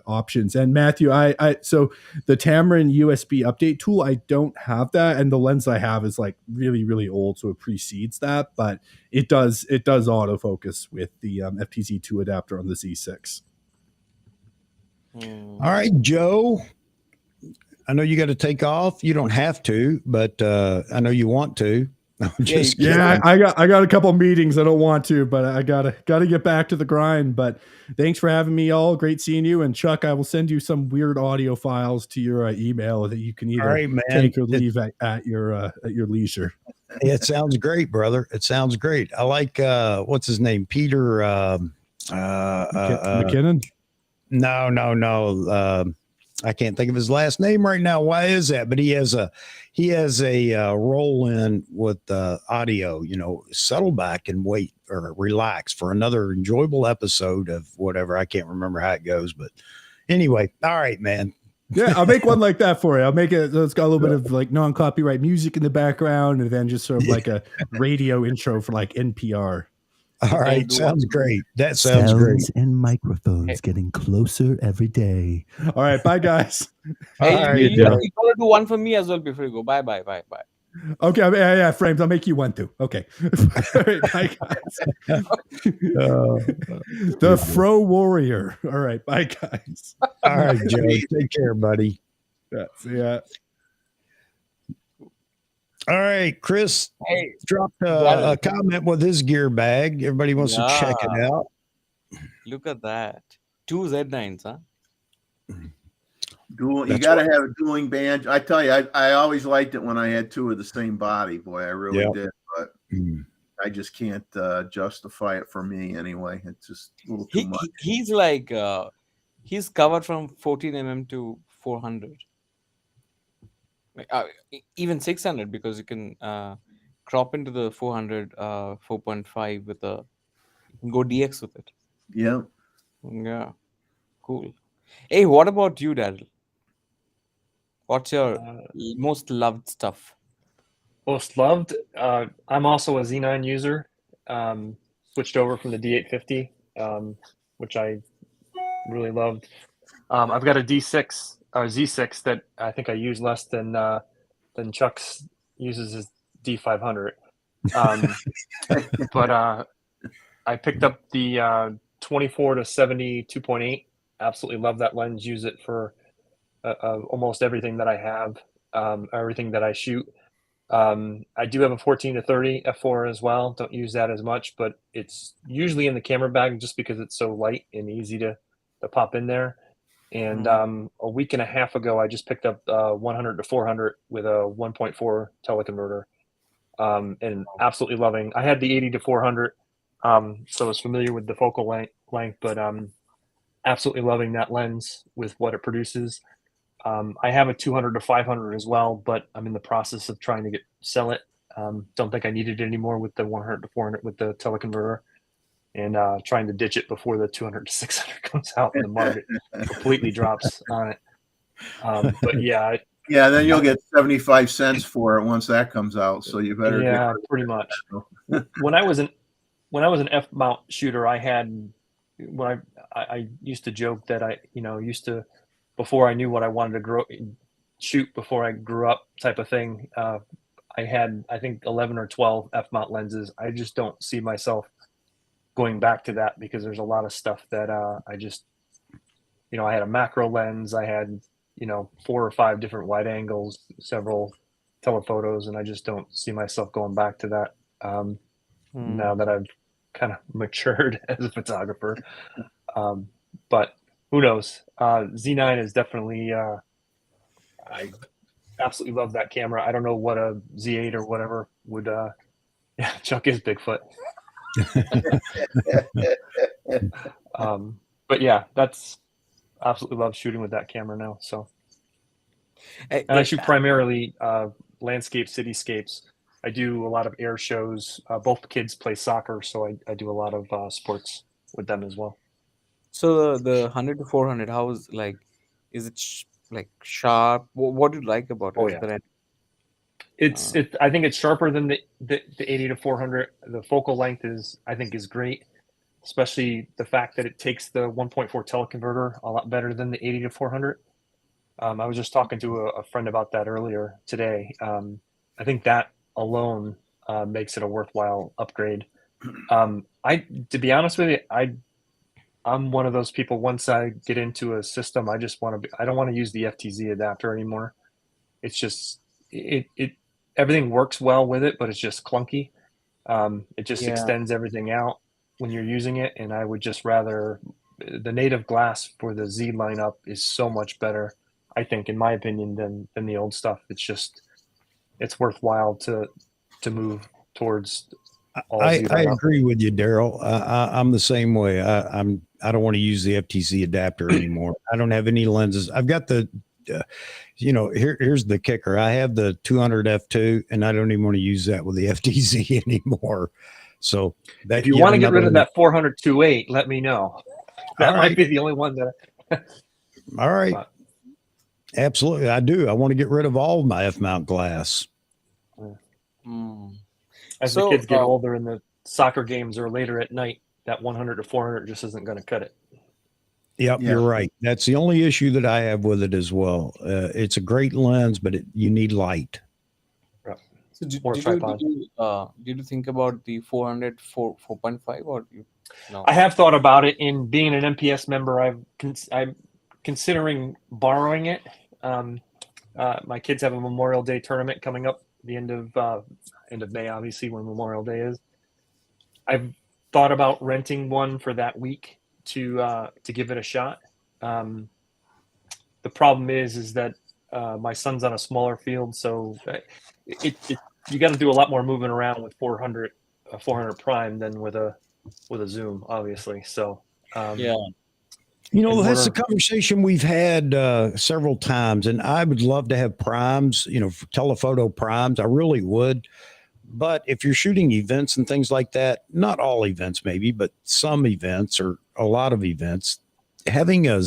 options. And Matthew, so the Tamron USB update tool, I don't have that, and the lens I have is like really, really old, so it precedes that, but it does autofocus with the FTZ2 adapter on the Z6. All right, Joe, I know you got to take off. You don't have to, but I know you want to. I'm just kidding. Yeah, I got a couple meetings. I don't want to, but I gotta get back to the grind. But thanks for having me, all. Great seeing you. And Chuck, I will send you some weird audio files to your email that you can either take or leave at your leisure. It sounds great, brother. It sounds great. I like what's his name, Peter McKinnon. No. I can't think of his last name right now. Why is that? But he has a roll in with audio. Settle back and wait or relax for another enjoyable episode of whatever. I can't remember how it goes, but anyway, all right, man. Yeah, I'll make one like that for you. I'll make it. It's got a little bit of like non-copyright music in the background, and then just sort of like a radio intro for like NPR. All right, sounds great. That sounds great. And microphones getting closer every day. All right, bye guys. Hey, you gotta do one for me as well before you go. Bye. Okay, yeah, frames. I'll make you one too. Okay. All right, bye guys. The Fro Warrior. All right, bye guys. All right, Joe. Take care, buddy. Yeah, see ya. All right, Chris dropped a comment with his gear bag. Everybody wants to check it out. Look at that. 2 Z9s, huh? You got to have a dueling band. I tell you, I always liked it when I had two of the same body. Boy, I really did. But I just can't justify it for me anyway. It's just a little too much. He's like, he's covered from 14 mm to 400. Even 600, because you can crop into the 400 4.5 with a, you can go DX with it. Yeah. Yeah, cool. Hey, what about you, Daryl? What's your most loved stuff? Most loved. I'm also a Z9 user. Switched over from the D850, which I really loved. I've got a D6 or Z6 that I think I use less than Chuck's uses his D500. But I picked up the 24 to 70 2.8. Absolutely love that lens. Use it for almost everything that I have, everything that I shoot. I do have a 14 to 30 f4 as well. Don't use that as much, but it's usually in the camera bag just because it's so light and easy to pop in there. And a week and a half ago, I just picked up 100 to 400 with a 1.4 teleconverter, and absolutely loving. I had the 80 to 400, so I was familiar with the focal length, but absolutely loving that lens with what it produces. I have a 200 to 500 as well, but I'm in the process of trying to sell it. Don't think I need it anymore with the 100 to 400 with the teleconverter, and trying to ditch it before the 200 to 600 comes out and the market completely drops on it. But yeah, Yeah, then you'll get 75 cents for it once that comes out. So you better. Yeah, pretty much. When I was an F mount shooter, I had when I used to joke that I used to, before I knew what I wanted to shoot before I grew up type of thing. I had, I think, 11 or 12 F mount lenses. I just don't see myself going back to that because there's a lot of stuff that I just, I had a macro lens, I had 4 or 5 different wide angles, several telephotos, and I just don't see myself going back to that now that I've kind of matured as a photographer. But who knows? Z9 is definitely, I absolutely love that camera. I don't know what a Z8 or whatever would, yeah, Chuck is Bigfoot. But yeah, that's absolutely love shooting with that camera now. So, and I shoot primarily landscape, cityscapes. I do a lot of air shows. Both kids play soccer, so I do a lot of sports with them as well. So the 100 to 400, how is is it like sharp? What do you like about it? Oh yeah, I think it's sharper than the 80 to 400. The focal length I think is great, especially the fact that it takes the 1.4 teleconverter a lot better than the 80 to 400. I was just talking to a friend about that earlier today. I think that alone makes it a worthwhile upgrade. To be honest with you, I'm one of those people. Once I get into a system, I don't want to use the FTZ adapter anymore. It's just everything works well with it, but it's just clunky. It just extends everything out when you're using it, and I would just rather the native glass for the Z lineup is so much better, I think, in my opinion, than the old stuff. It's worthwhile to move towards. I agree with you, Daryl. I'm the same way. I don't want to use the FTC adapter anymore. I don't have any lenses. I've got the, here's the kicker. I have the 200 f2, and I don't even want to use that with the FTZ anymore. So that if you want to get rid of that 400 2.8, let me know. That might be the only one that. All right. Absolutely, I do. I want to get rid of all of my F mount glass. As the kids get older and the soccer games are later at night, that 100 to 400 just isn't going to cut it. Yep, you're right. That's the only issue that I have with it as well. It's a great lens, but you need light. Right. So did you think about the 400 4.5 or no? I have thought about it. In being an MPS member, I'm considering borrowing it. My kids have a Memorial Day tournament coming up the end of May, obviously, when Memorial Day is. I've thought about renting one for that week to give it a shot. The problem is that my son's on a smaller field, so you got to do a lot more moving around with 400 prime than with a zoom, obviously. So You know, in that's a order- conversation we've had several times, and I would love to have primes, you know, for telephoto primes. I really would. But if you're shooting events and things like that, not all events maybe, but some events or a lot of events, having a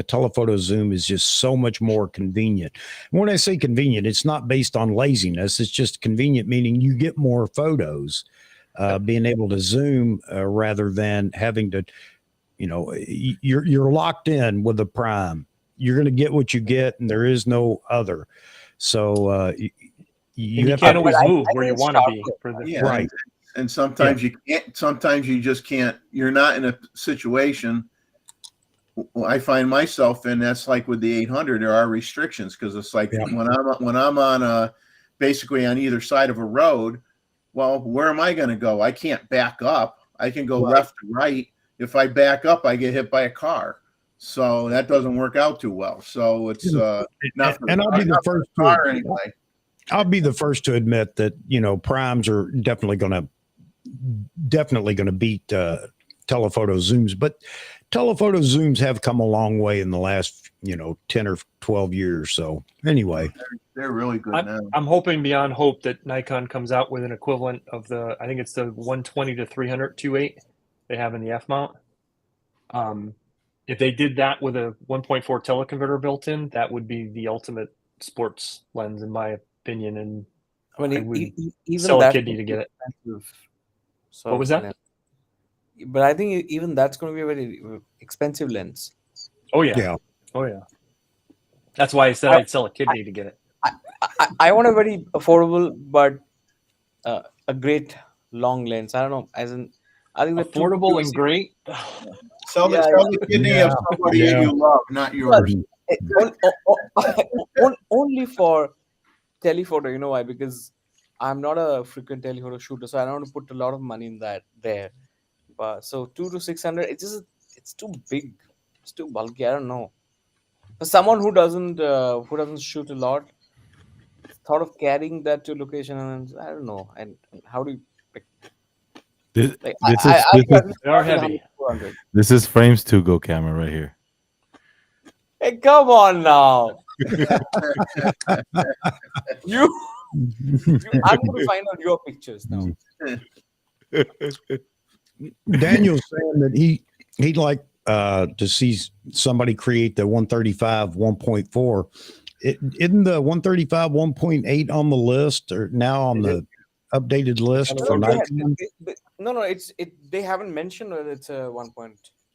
telephoto zoom is just so much more convenient. And when I say convenient, it's not based on laziness. It's just convenient, meaning you get more photos being able to zoom rather than having to, you know, you're locked in with a prime. You're going to get what you get, and there is no other. So you you have can't to, always I move think where you it's want to be sharper. for the Yeah. right. And sometimes you can't, sometimes you just can't, you're not in a situation I find myself in. That's like with the 800, there are restrictions because it's like Yeah. when I'm on basically on either side of a road, well, where am I going to go? I can't back up. I can go left to right. If I back up, I get hit by a car. So that doesn't work out too well. So it's not for And I'll be the first to car anyway. I'll be the first to admit that, you know, primes are definitely going to beat telephoto zooms, but telephoto zooms have come a long way in the last, you know, 10 or 12 years. So anyway, They're really good now. I'm hoping beyond hope that Nikon comes out with an equivalent of the, I think it's the 120 to 300 2.8 they have in the F mount. If they did that with a 1.4 teleconverter built in, that would be the ultimate sports lens, in my opinion. And I mean, I would even sell a that's kidney gonna to be get it. expensive. So, What was that? But I think even that's going to be a very expensive lens. Oh yeah. yeah. Oh yeah. That's why I said I'd sell a kidney to get it. I want a very affordable but a great long lens. I don't know, as in, I think the Affordable and great. Sell Yeah, the kidney of somebody Yeah. you love, not yours. only for telephoto. You know why? Because I'm not a frequent telephoto shooter, so I don't want to put a lot of money in that there. But so 2 to 600, it's too big, it's too bulky. I don't know. For someone who doesn't shoot a lot, thought of carrying that to location, and I don't know. And how do you This, like? this I is I this think is They are 100, heavy. 200. this is frames to go camera right here. Hey, come on now. you, I'm going to find out your pictures now. Daniel's saying that he'd like to see somebody create the 135 1.4. Isn't the 135 1.8 on the list or now on the updated list for Nikon? No, it's they haven't mentioned that it's a 1.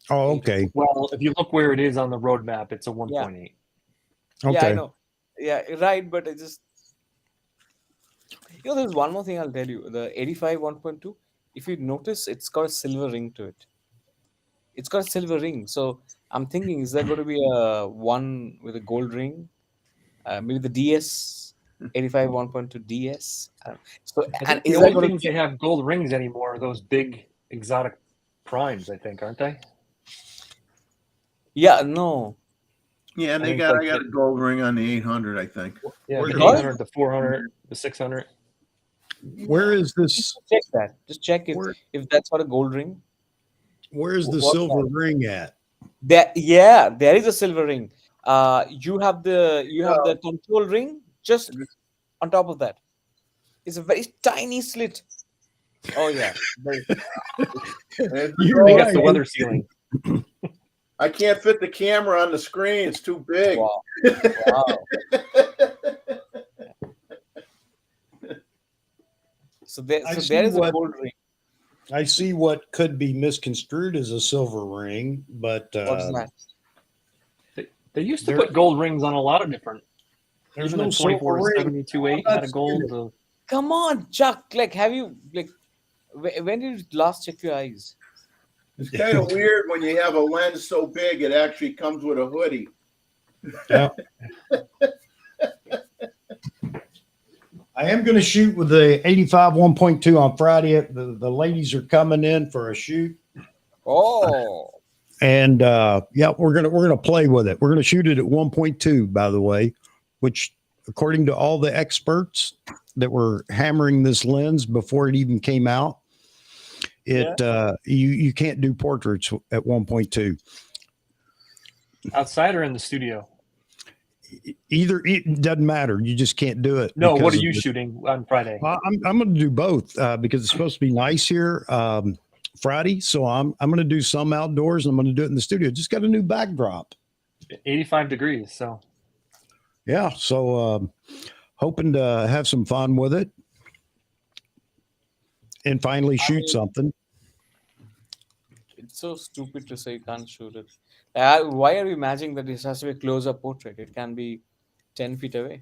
Oh, okay. Well, if you look where it is on the roadmap, it's a 1.8. Okay. Yeah, I know. Yeah, right. But it just, there's one more thing I'll tell you. The 85 1.2, if you notice, it's got a silver ring to it. It's got a silver ring. So I'm thinking, is there going to be a one with a gold ring? Maybe the DS 85 1.2 DS. So, I and think is the that only going things they have gold rings anymore are those big exotic primes, I think, aren't they? Yeah, no. Yeah, and I I think got like a gold ring on the 800, I think. Yeah, the What? 800, the 400, the 600. Where is this? Check that. Just check Where- if that's got a gold ring. Where's the What- silver ring at? There is a silver ring. You have the control ring just on top of that. It's a very tiny slit. Oh yeah. And You're I think that's the right. weather ceiling. I can't fit the camera on the screen. It's too big. Wow. Wow. So there I see there is a what- gold ring. I see what could be misconstrued as a silver ring, but What's that? They used to There- put gold rings on a lot of different. there's Even no the silver 24 ring. 72.8 I'm had not a gold. seeing Come on, Chuck. Like, have you when did you last check your eyes? It's kind of weird when you have a lens so big it actually comes with a hoodie. Yeah. I am going to shoot with the 85 1.2 on Friday. The ladies are coming in for a shoot, Oh, and yeah, we're gonna play with it. We're gonna shoot it at 1.2, by the way, which according to all the experts that were hammering this lens before it even came out, you can't do portraits at 1.2. Outside or in the studio? Either, it doesn't matter. You just can't do it. No, what because are you of the- shooting on Friday? I'm going to do both because it's supposed to be nice here Friday. So I'm going to do some outdoors and I'm going to do it in the studio. Just got a new backdrop. 85 degrees. So Yeah. So hoping to have some fun with it and finally shoot something. It's so stupid to say you can't shoot it. Why are you imagining that this has to be a close-up portrait? It can be 10 feet away.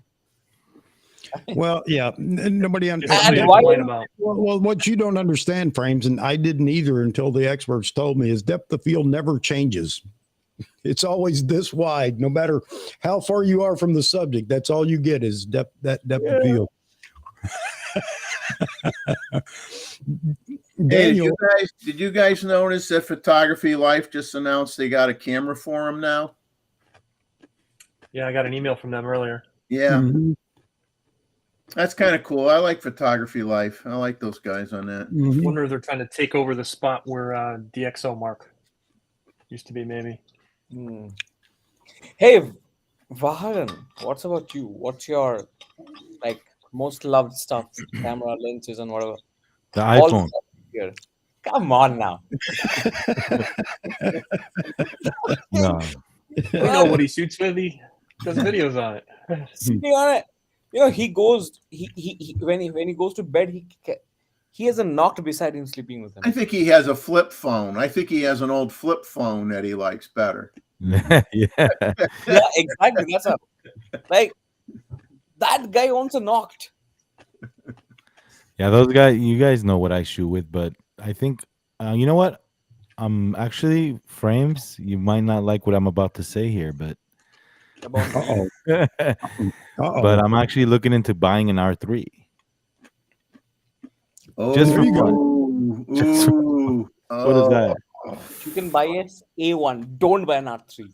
Well, yeah, nobody it's something to And why- complain about. Well, what you don't understand, Frames, and I didn't either until the experts told me, is depth of field never changes. It's always this wide, no matter how far you are from the subject. That's all you get is depth of field. Hey, Daniel, did you guys notice that Photography Life just announced they got a camera for them now? Yeah, I got an email from them earlier. Yeah, mhm, that's kind of cool. I like Photography Life. I like those guys on that. mhm. Wonder if they're trying to take over the spot where DxO Mark used to be, maybe. Hmm. Hey, Vaharan, what's about you? What's your like most loved stuff? Camera, lenses, and whatever. The All iPhone. stuff here. Come on now. No. You know what he shoots with? He does videos on it. Sitting on it. You know, he goes. He when he goes to bed, he has a knocked beside him, sleeping with him. I think he has a flip phone. I think he has an old flip phone that he likes better. Yeah. Yeah, exactly. That's a like that guy owns a knocked. Yeah, those guys, you guys know what I shoot with, but I think, you know what? Actually, Frames, you might not like what I'm about to say here, but About Uh-oh. but Uh-oh. I'm actually looking into buying an R3. Oh, Just for fun. Just for Ooh. What is that? you can buy a A1. Don't buy an R3.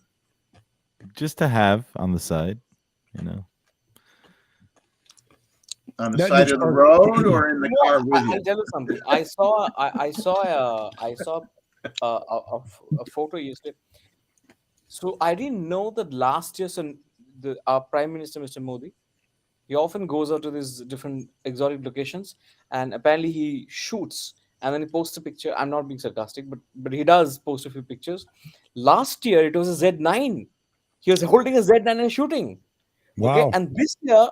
Just to have on the side, you know. On the That side just of the started- road or in the No, car with I'll you? tell you something. I saw a photo yesterday. So I didn't know that last year, our Prime Minister, Mr. Modi, he often goes out to these different exotic locations, and apparently he shoots and then he posts a picture. I'm not being sarcastic, but he does post a few pictures. Last year it was a Z9. He was holding a Z9 and shooting. Okay, Wow. and this year,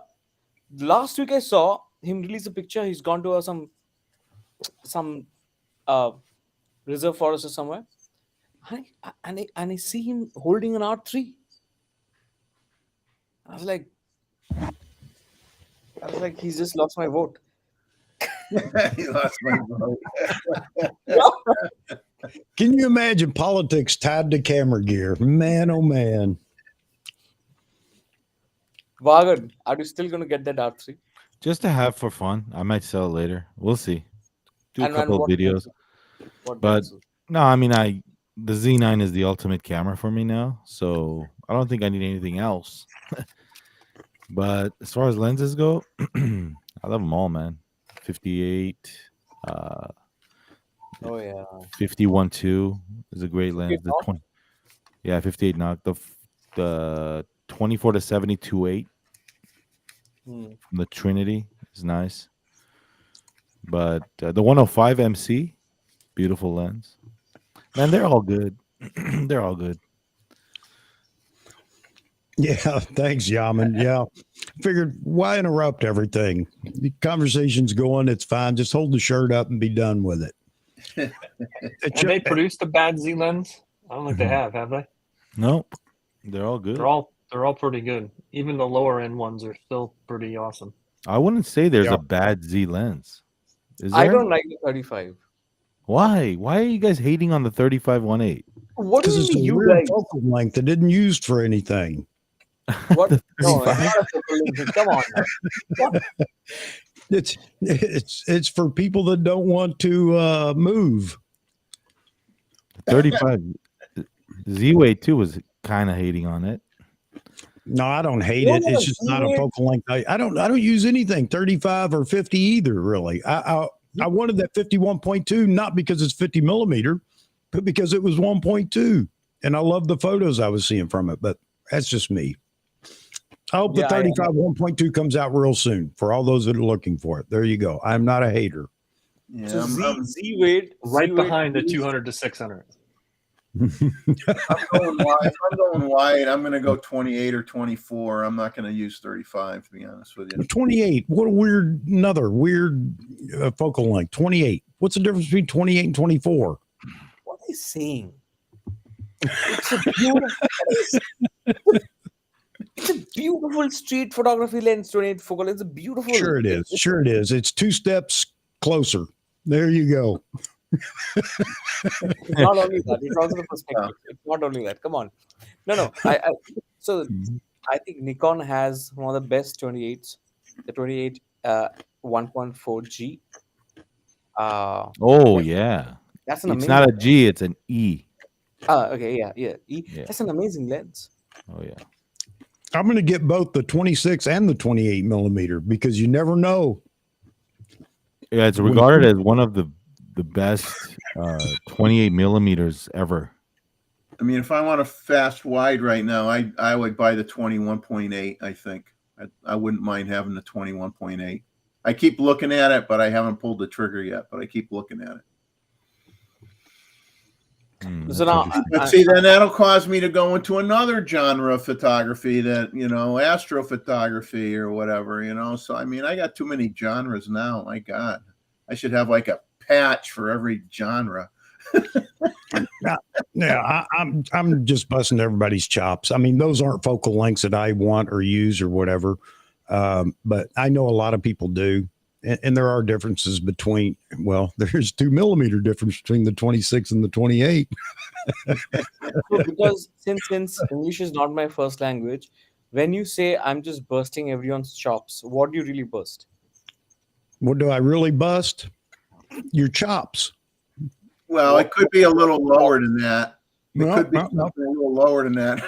last week I saw him release a picture. He's gone to some reserve forest or somewhere, and I see him holding an R3. I was like, he's just lost my vote. He lost my vote. Can you imagine politics tied to camera gear? Man, oh man. Vagan, are you still going to get that R3? Just to have for fun. I might sell it later. We'll see. Do a And couple of what videos. What But- lenses? No, I mean, the Z9 is the ultimate camera for me now, so I don't think I need anything else. But as far as lenses go, I love them all, man. 58, Oh yeah. 51.2 is a great lens. 58 The knock? 20, yeah, 58 knock. The 24 to 72.8 Hmm. from the Trinity is nice. But the 105 MC, beautiful lens. Man, they're all good. They're all good. Yeah, thanks, Yaman. Yeah. Figured why interrupt everything? The conversation's going, it's fine. Just hold the shirt up and be done with it. It's Have they your- produced a bad Z lens? I don't think they have they? Nope, they're all good. They're all pretty good. Even the lower end ones are still pretty awesome. I wouldn't say there's Yeah. a bad Z lens. Is there? I don't like the 35. Why? Why are you guys hating on the 35-1.8? What do Because you it's mean, a you weird guys? focal length that isn't used for anything. What? The No, it's 35? not a focal length. Come on. Now. What? It's for people that don't want to move. 35. Z-Way too was kind of hating on it. No, I don't hate No, it. no, It's just not a Z-Way- focal length. I don't use anything 35 or 50 either. Really, I wanted that 51.2 not because it's 50 millimeter, but because it was 1.2, and I love the photos I was seeing from it, but that's just me. I hope the Yeah, 35 1.2 comes out real soon for all those that are looking for it. There you go. I'm not a hater. Yeah, so I'm Z Wade, Right behind the 200 to 600. going wide. If I'm going wide, I'm going to go 28 or 24. I'm not going to use 35, to be honest with you. 28. What a another weird focal length. 28. What's the difference between 28 and 24? What are you saying? It's a beautiful, it's a beautiful street photography lens. 28 focal. It's a beautiful. Sure it is. Sure it is. It's 2 steps closer. There you go. It's not only that. It's also the perspective. It's not only that. Come on. No. So I think Nikon has one of the best 28s. The 28 1.4G. Oh yeah, That's an it's amazing. not a G, it's an E. Okay, yeah. Yeah. That's an amazing lens. Oh yeah. I'm going to get both the 26 and the 28 millimeter because you never know. Yeah, it's regarded as one of the best 28 millimeters ever. I mean, if I want a fast wide right now, I would buy the 21.8. I think I wouldn't mind having the 21.8. I keep looking at it, but I haven't pulled the trigger yet. But I keep looking at it. So now, But see, then that'll cause me to go into another genre of photography that, astrophotography or whatever. So, I mean, I got too many genres now. My God, I should have like a patch for every genre. Yeah, I'm just busting everybody's chops. I mean, those aren't focal lengths that I want or use or whatever. But I know a lot of people do. And there are differences between, there's 2 millimeter difference between the 26 and the 28. so because since English is not my first language, when you say I'm just bursting everyone's chops, what do you really burst? What do I really bust? Your chops. Well, it could be a little lower than that. It No, could be no, no. something a little lower than that.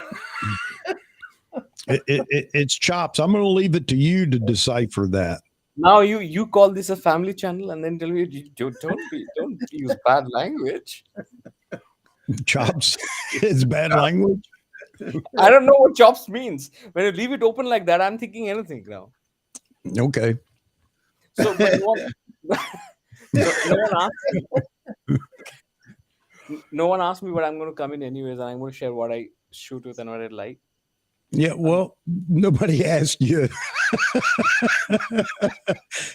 It's chops. I'm going to leave it to you to decipher that. Now you call this a family channel and then tell me don't use bad language. Chops is bad language. I don't know what chops means. When you leave it open like that, I'm thinking anything now. Okay. So, but no one asked me, but I'm going to come in anyways, and I'm going to share what I shoot with and what I like. Yeah, well, nobody asked you.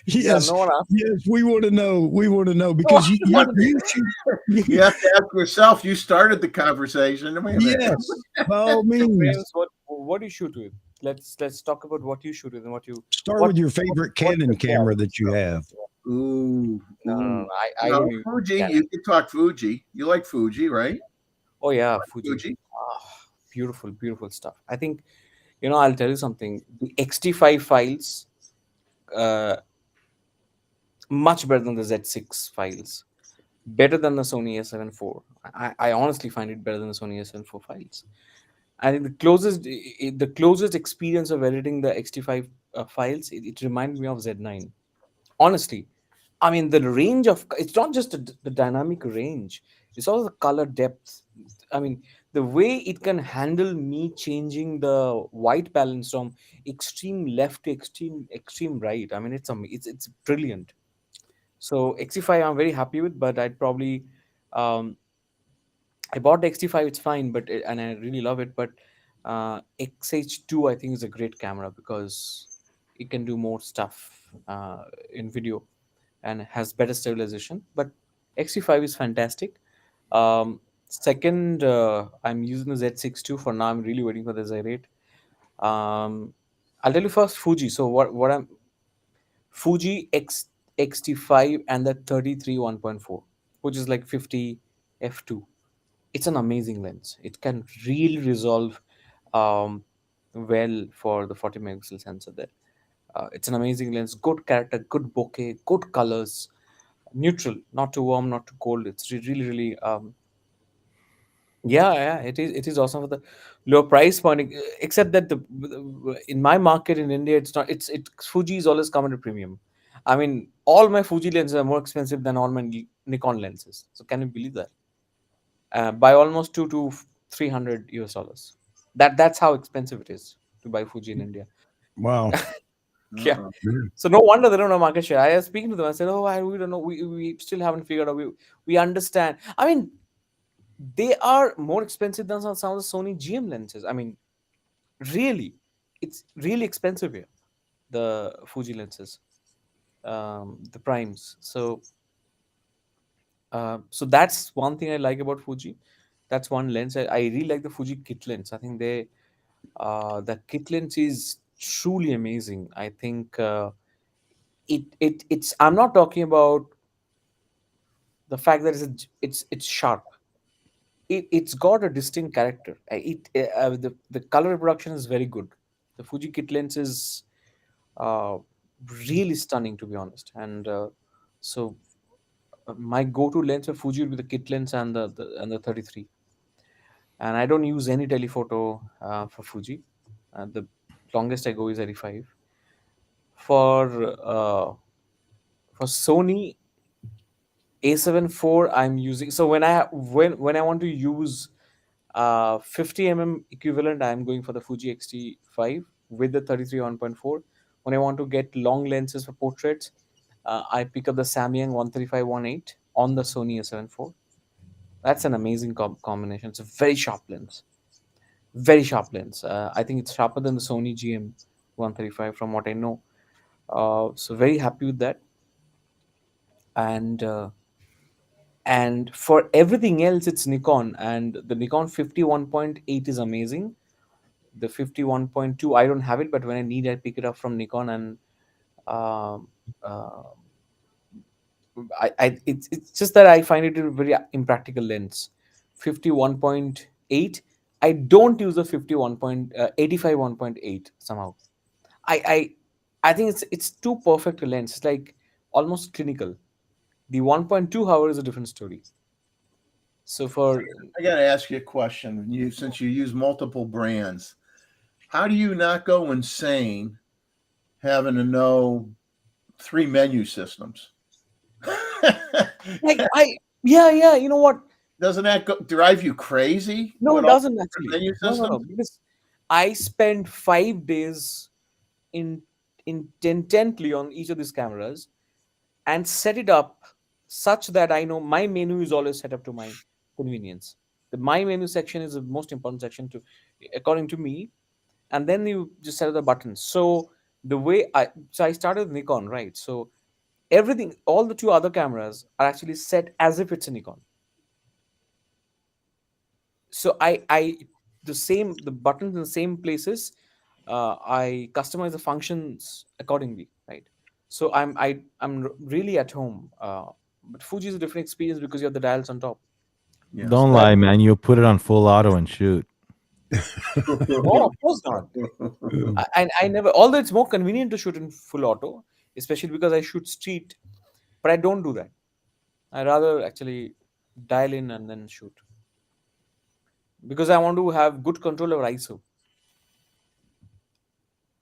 Yes, no one asked. Yes, we want to know. We want to know because you have to ask yourself. You started the conversation. Yes, by all means. What do you shoot with? Let's talk about what you shoot with and what you start with your favorite Canon camera that you have. Ooh, no, I don't use Fuji. Canon. You can talk Fuji. You like Fuji, right? Oh yeah, Fuji. Beautiful stuff. I think, I'll tell you something. The XT5 files, much better than the Z6 files, better than the Sony A7 IV. I honestly find it better than the Sony A7 IV files. I think the closest experience of editing the XT5 files, it reminds me of Z9. Honestly, I mean the range of it's not just the dynamic range; it's also the color depth. I mean the way it can handle me changing the white balance from extreme left to extreme right. I mean it's brilliant. So XT5 I'm very happy with, but I'd probably I bought the XT5. It's fine, and I really love it. But XH2 I think is a great camera because it can do more stuff in video and has better stabilization. But XT5 is fantastic. Second, I'm using the Z6 II for now. I'm really waiting for the Z8. I'll tell you first Fuji. So what I'm Fuji XT5 and the 33 1.4, which is like 50 f2. It's an amazing lens. It can really resolve well for the 40 megapixel sensor there. It's an amazing lens. Good character, good bokeh, good colors, neutral, not too warm, not too cold. It's really yeah, it is awesome for the low price point. Except that in my market in India, it's not. Fuji is always come at a premium. I mean, all my Fuji lenses are more expensive than all my Nikon lenses. So can you believe that? By almost 2 to $300 US. That's how expensive it is to buy Fuji in India. Wow. Yeah. Uh-uh. So no wonder they don't know market share. I was speaking to them. I said, "Oh, we don't know. We still haven't figured out. We understand. I mean, they are more expensive than some of the Sony GM lenses. I mean, really, it's really expensive here. The Fuji lenses, the primes. So that's one thing I like about Fuji. That's one lens. I really like the Fuji kit lens. I think the kit lens is truly amazing. I think it's. I'm not talking about the fact that it's sharp. It's got a distinct character. The color reproduction is very good. The Fuji kit lens is uh, really stunning, to be honest. And so my go-to lens for Fuji would be the kit lens and the 33. And I don't use any telephoto for Fuji. The longest I go is 85. For Sony A7 IV, I'm using. So when I want to use 50 equivalent, I'm going for the Fuji X-T5 with the 33 1.4. When I want to get long lenses for portraits, I pick up the Samyang 135 1.8 on the Sony A7 IV. That's an amazing combination. It's a very sharp lens. Very sharp lens. I think it's sharper than the Sony GM 135 from what I know. So very happy with that. And for everything else, it's Nikon, and the Nikon 51.8 is amazing. The 51.2, I don't have it, but when I need, I pick it up from Nikon, and um, uh, it's just that I find it a very impractical lens. 51.8, I don't use the 85 1.8 somehow. I I think it's too perfect a lens. It's like almost clinical. The 1.2, however, is a different story. So for I got to ask you a question. Since you use multiple brands, how do you not go insane having to know 3 menu systems? yeah, you know what? Doesn't that drive you crazy? No, with it all doesn't the actually. menu No, systems? because I spent 5 days in intently on each of these cameras and set it up such that I know my menu is always set up to my convenience. The my menu section is the most important section to, according to me, and then you just set up the buttons. So I started with Nikon, right? So everything, all the 2 other cameras are actually set as if it's a Nikon. So the buttons in the same places. I customize the functions accordingly, right? So I'm really at home. But Fuji is a different experience because you have the dials on top. Yeah. Don't So that, lie, man. You put it on full auto and shoot. no, of course not. I never. Although it's more convenient to shoot in full auto, especially because I shoot street, but I don't do that. I rather actually dial in and then shoot because I want to have good control over ISO.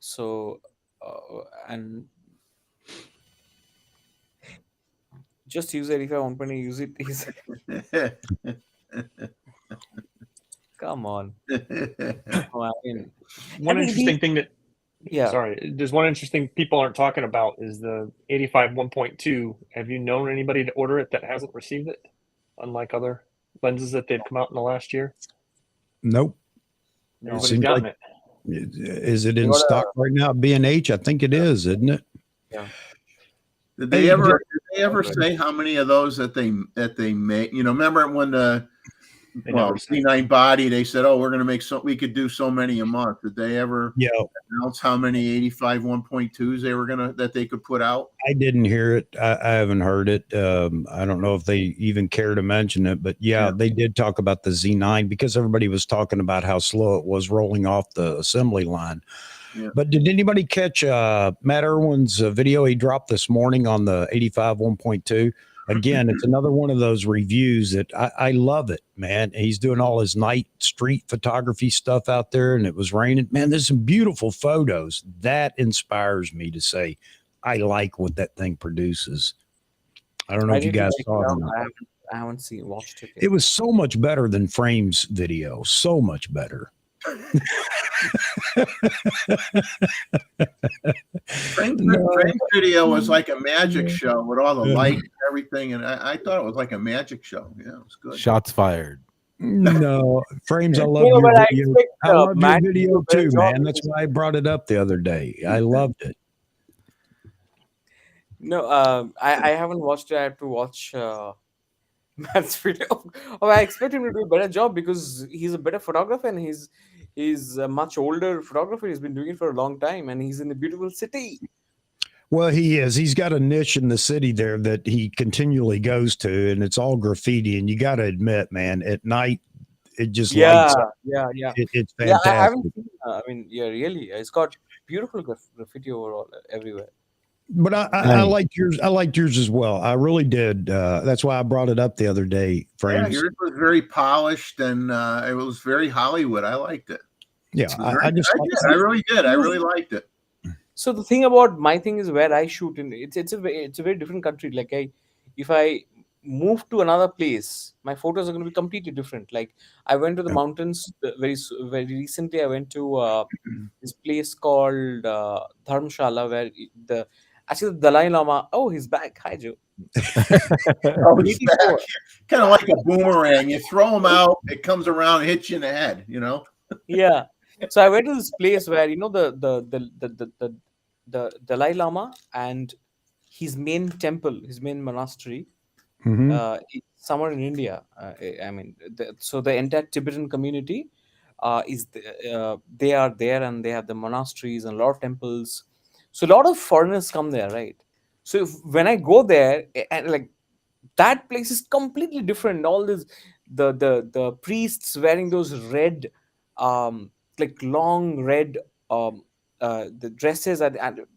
So and just use it if I want to use it. Come on. Oh, I mean, One interesting thing that yeah. sorry, there's one interesting people aren't talking about is the 85 1.2. Have you known anybody to order it that hasn't received it? Unlike other lenses that they've come out in the last year, Nope. everybody's Seems gotten like- it. Is it in stock right now at B&H? I think it is, isn't it? Yeah. Did they ever say how many of those that they make? You know, remember when C9 body, they said, "Oh, we're going to make we could do so many a month." Did they ever announce how many 85 1.2s that they could put out? I didn't hear it. I haven't heard it. I don't know if they even care to mention it, but yeah, they did talk about the Z9 because everybody was talking about how slow it was rolling off the assembly line. Yeah. But did anybody catch Matt Irwin's video he dropped this morning on the 85 1.2? Again, it's another one of those reviews that I love it, man. He's doing all his night street photography stuff out there, and it was raining. Man, there's some beautiful photos. That inspires me to say, I like what that thing produces. I don't know if you guys saw it or not. I haven't watched it yet. It was so much better than Frame's video. So much better. Frame's video was like a magic show with all the light and everything, and I thought it was like a magic show. Yeah, it was good. Shots fired. No, Frames, I love No, your but I video. expect, I love your Matt to do video a better too, job man. That's because- why I brought it up the other day. I loved it. No, I haven't watched it. I have to watch Matt's video. Oh, I expect him to do a better job because he's a better photographer and he's a much older photographer. He's been doing it for a long time and he's in a beautiful city. Well, he is. He's got a niche in the city there that he continually goes to, and it's all graffiti. And you got to admit, man, at night it just lights up. It's Yeah, I fantastic. haven't seen. I mean, yeah, really, it's got beautiful graffiti overall everywhere. But I liked yours. I liked yours as well. I really did. That's why I brought it up the other day. Yeah, Frames. yours was very polished and it was very Hollywood. I liked it. Yeah, I really did. I really liked it. So the thing about my thing is where I shoot in. It's a very different country. Like if I move to another place, my photos are going to be completely different. Like I went to the mountains very recently. I went to this place called Dharamshala where the Dalai Lama. Oh, he's back. Hi, Joe. Oh, he's back. Kind of like a boomerang. You throw him out, it comes around and hits you in the head. You know. Yeah. So I went to this place where the Dalai Lama and his main temple, his main monastery, is somewhere in India. I mean, so the entire Tibetan community they are there and they have the monasteries and a lot of temples. So a lot of foreigners come there, right? So when I go there, and like that place is completely different. All this, the priests wearing those red, like long red, the dresses and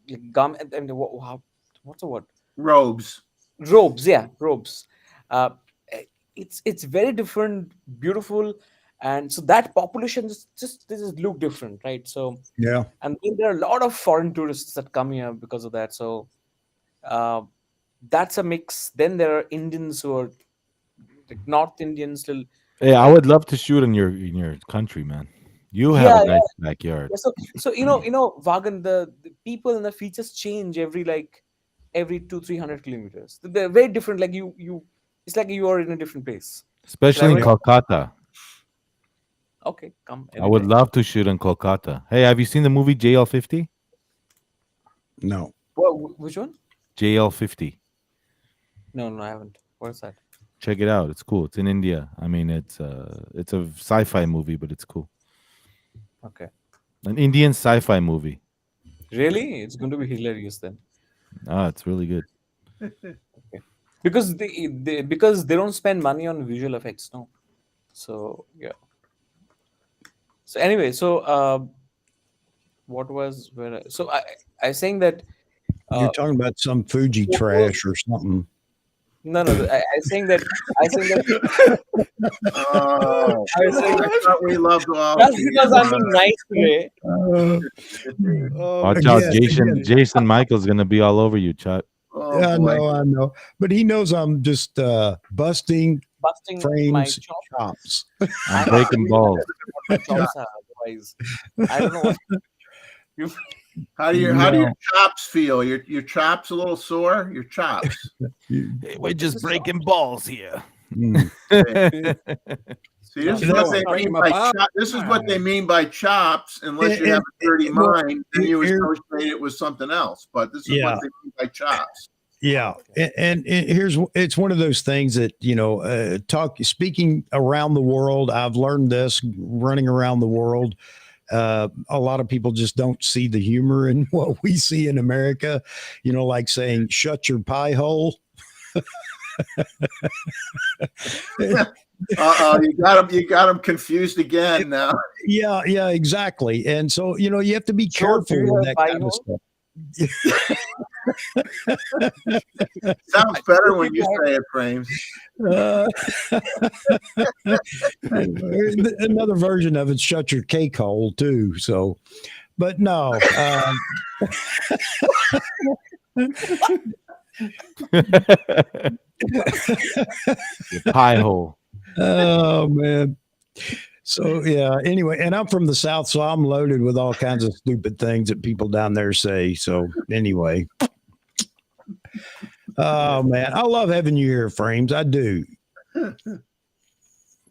like garment and what's the word? Robes. Robes, yeah, robes. It's very different, beautiful, and so that population just look different, right? So yeah, and then there are a lot of foreign tourists that come here because of that. So that's a mix. Then there are Indians who are like North Indians. Hey, I would love to shoot in your country, man. You have a nice backyard. Yeah, so you know, Vagan, the people and the features change every 200-300 kilometers. They're very different. Like you, it's like you are in a different place. Especially in Kolkata. Okay, come. I would love to shoot in Kolkata. Hey, have you seen the movie JL50? No. Which one? JL50. No, I haven't. What is that? Check it out. It's cool. It's in India. I mean, it's a sci-fi movie, but it's cool. Okay. An Indian sci-fi movie. Really? It's going to be hilarious then. Ah, it's really good. Okay. Because they don't spend money on visual effects, no. So yeah. So anyway, so I was saying that you're talking about some Fuji trash or something. No, I was saying that. Oh, I thought we loved all. That's because I'm being nice today. Watch out, Jason Michael's gonna be all over you, Chuck. Oh, yeah, I know, but he knows I'm just busting Frames chops. I'm breaking balls. Otherwise, I don't know. How do your chops feel? Your chops a little sore? Your chops? Hey, we're just breaking balls here. See, this is what they mean by chops. Unless you have a dirty mind, then you associate it with something else. But this is what they mean by chops. Yeah, and it's one of those things that speaking around the world. I've learned this running around the world. A lot of people just don't see the humor in what we see in America. Like saying "shut your pie hole." You got them confused again now. Yeah, exactly. And so you have to be careful with that kind of stuff. Sounds better when you say it, Frames. Another version of it, shut your cake hole too. So, but no. Your pie hole. Oh man. So yeah. Anyway, and I'm from the South, so I'm loaded with all kinds of stupid things that people down there say. So anyway. Oh man, I love having you here, Frames. I do.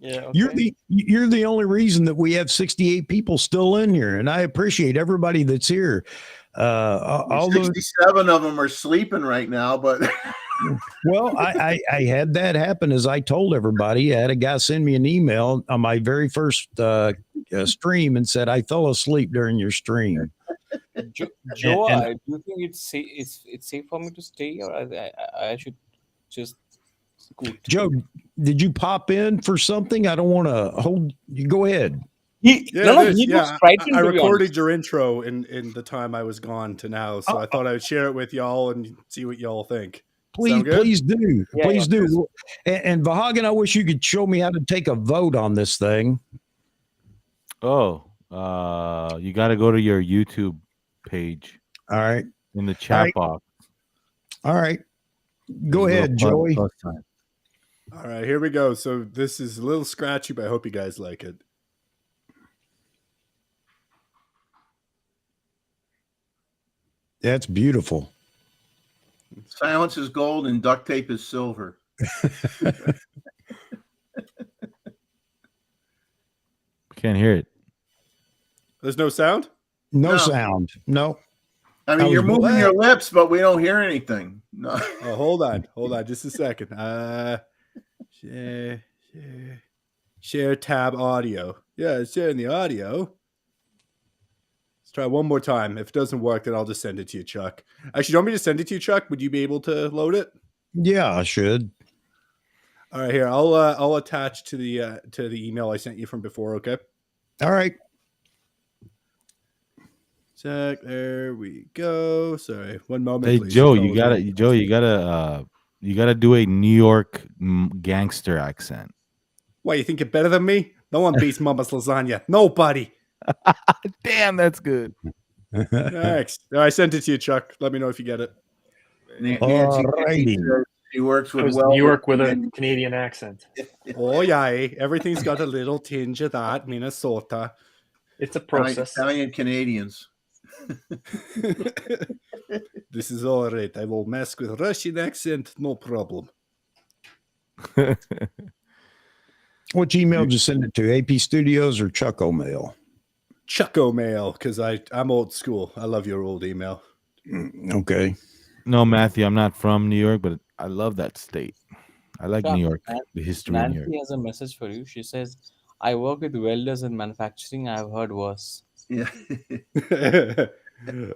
Yeah. Okay. You're the only reason that we have 68 people still in here, and I appreciate everybody that's here. All those 67 of them are sleeping right now, but well, I had that happen as I told everybody. I had a guy send me an email on my very first stream and said I fell asleep during your stream. Joe, And- do you think it's safe for me to stay, or I should just scoot? Joe, did you pop in for something? I don't want to hold you. Go ahead. He looks frightened, I to be recorded honest. your intro in the time I was gone to now, so I thought I would share it with y'all and see what y'all think. Sound good? Please do. Yeah, Please yeah. do. And Vahagan, I wish you could show me how to take a vote on this thing. Oh, you got to go to your YouTube page All right. in the chat right. box. All right. Go There's a ahead, little Joey. plus sign. All right, here we go. So this is a little scratchy, but I hope you guys like it. That's beautiful. silence is gold and duct tape is silver. Can't hear it. There's no sound? No No. sound. No. I mean, I you're was- moving your lips, but we don't hear anything. No. Oh, hold on, just a second. Share tab audio. Yeah, it's sharing the audio. Let's try one more time. If it doesn't work, then I'll just send it to you, Chuck. Actually, you want me to send it to you, Chuck? Would you be able to load it? Yeah, I should. All right, here. I'll attach to the email I sent you from before. Okay. All right. Check. There we go. Sorry, one moment. Hey please. Joe, It's you all gotta good. you gotta do a New York gangster accent. Why, you think you're better than me? No one beats Mama's lasagna. Nobody. Damn, that's good. Next. I sent it to you, Chuck. Let me know if you get it. Nancy Alrighty. says she works with New York with a Canadian accent. Oh, yeah. Everything's got a little tinge of that. Minnesota. It's a process. Italian Canadians. This is all right. I will mess with Russian accent. No problem. Which email did you send it to? AP Studios or Chucko Mail? Chucko Mail, because I'm old school. I love your old email. Okay. No, Matthew, I'm not from New York, but I love that state. I like Chuck, New York, the history of New York. Nancy has a message for you. She says, I work with welders in manufacturing. I've heard worse. Yeah.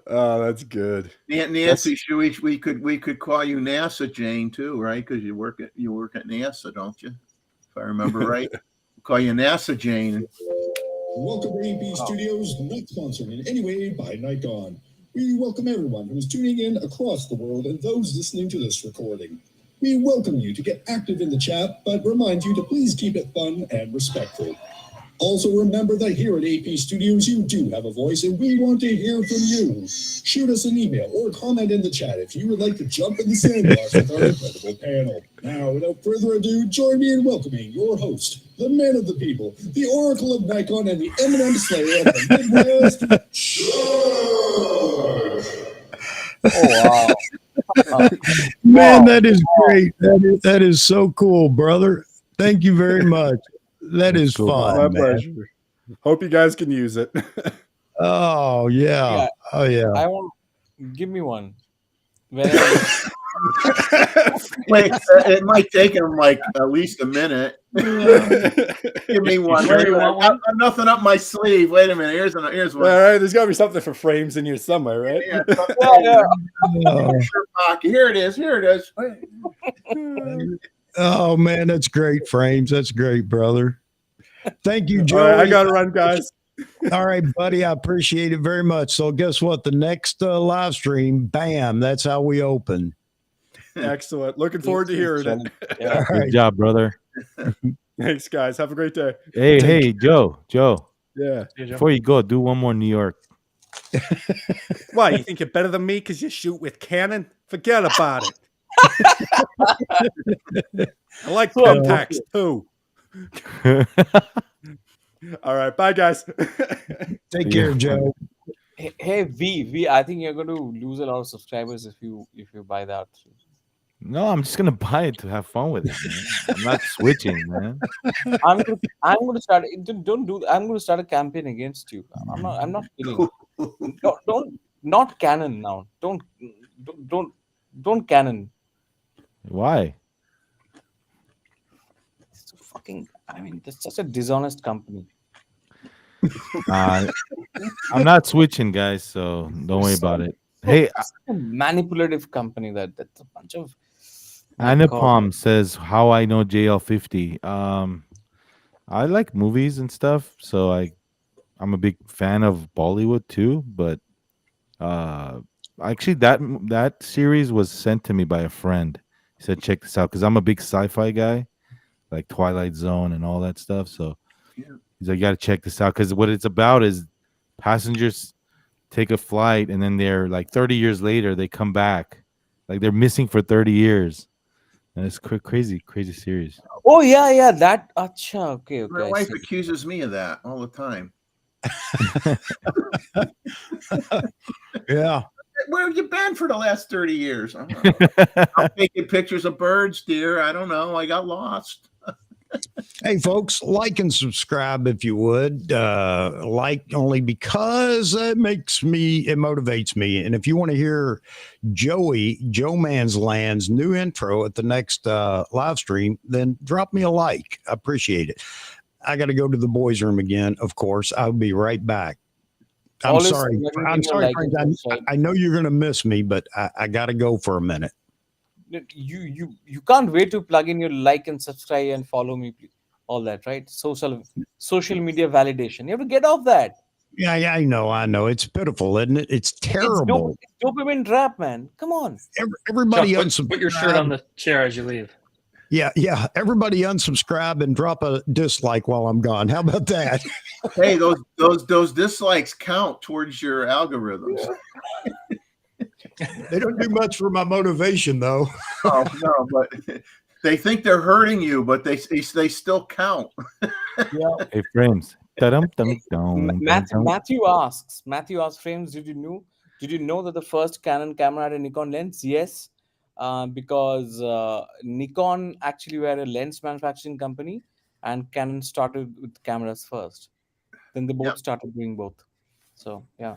Oh, that's good. Nancy, we could call you NASA Jane too, right? Because you work at NASA, don't you? If I remember right. Call you NASA Jane. Welcome to AP Studios, not sponsored in any way by Nikon. We welcome everyone who is tuning in across the world and those listening to this recording. We welcome you to get active in the chat, but remind you to please keep it fun and respectful. Also remember that here at AP Studios, you do have a voice and we want to hear from you. Shoot us an email or comment in the chat if you would like to jump in the sandbox with our incredible panel. Now, without further ado, join me in welcoming your host, the man of the people, the oracle of Nikon, and the M&M slayer of the Midwest, Oh, wow. Man, that is great. That is so cool, brother. Thank you very much. That is cool. fun. My man. pleasure. Hope you guys can use it. Oh yeah. Yeah. Oh yeah. I want, give me one. Whenever Wait, it might take him like at least a minute. Give me one. sure Wait a you minute. want one? I've nothing up my sleeve. Wait a minute. Here's one. All right, there's got to be something for frames in here somewhere, right? Yeah, Oh, pocket. Here it is. Here it is. oh, man, that's great, Frames. That's great, brother. Thank you, All Joey. right, I got to run, guys. All right, buddy. I appreciate it very much. So guess what? The next live stream, bam, that's how we open. Excellent. Looking forward to hearing it. yeah. All Good right. job, brother. Thanks, guys. Have a great day. Hey, Joe. Yeah. Hey, Joe. Before you go, do one more New York. Why, you think you're better than me because you shoot with Canon? Forget about it. I like So, Pentax too. All right, bye guys. Take Yeah. care, Joe. hey, V, I think you're going to lose a lot of subscribers if you buy that. No, I'm just gonna buy it to have fun with it, man. I'm not switching, man. I'm going to start. Don't do. I'm going to start a campaign against you. I'm not kidding. Don't not Canon now. Don't don't, don't Canon. Why? It's so fucking. I mean, that's such a dishonest company. Uh, I'm not switching, guys, so don't worry about it. Hey, Such a manipulative company that's a bunch of. My God. Anupam says how I know JL50. I like movies and stuff, so I'm a big fan of Bollywood too. But uh, actually, that series was sent to me by a friend. He said, "Check this out," because I'm a big sci-fi guy, like Twilight Zone and all that stuff. So Yeah. he's like, "You got to check this out," because what it's about is passengers take a flight and then they're like 30 years later they come back, like they're missing for 30 years, and it's crazy series. Oh yeah. That. Acha. Okay. My I wife see. accuses me of that all the time. Yeah. Where have you been for the last 30 years? I'm taking pictures of birds, dear. I don't know. I got lost. Hey, folks, like and subscribe if you would. Like only because it motivates me. And if you want to hear Joe Man's Land's new intro at the next live stream, then drop me a like. I appreciate it. I got to go to the boys' room again, of course. I'll be right back. I'm Always sorry. letting I'm me know, sorry, like, friends. and subscribe. I know you're going to miss me, but I got to go for a minute. You can't wait to plug in your like and subscribe and follow me, please. All that, right? Social media validation. You have to get off that. Yeah, I know. It's pitiful, isn't it? It's terrible. It's dopamine trap, man. Come on. Everybody Chuck, unsubscribe. put your shirt on the chair as you leave. Yeah. Everybody unsubscribe and drop a dislike while I'm gone. How about that? Hey, those dislikes count towards your algorithms. They don't do much for my motivation, though. Oh no, but they think they're hurting you, but they still count. Hey, frames. Matthew asks, frames, did you know that the first Canon camera had a Nikon lens? Yes, because Nikon actually were a lens manufacturing company, and Canon started with cameras first. Then they both Yep. started doing both. So yeah.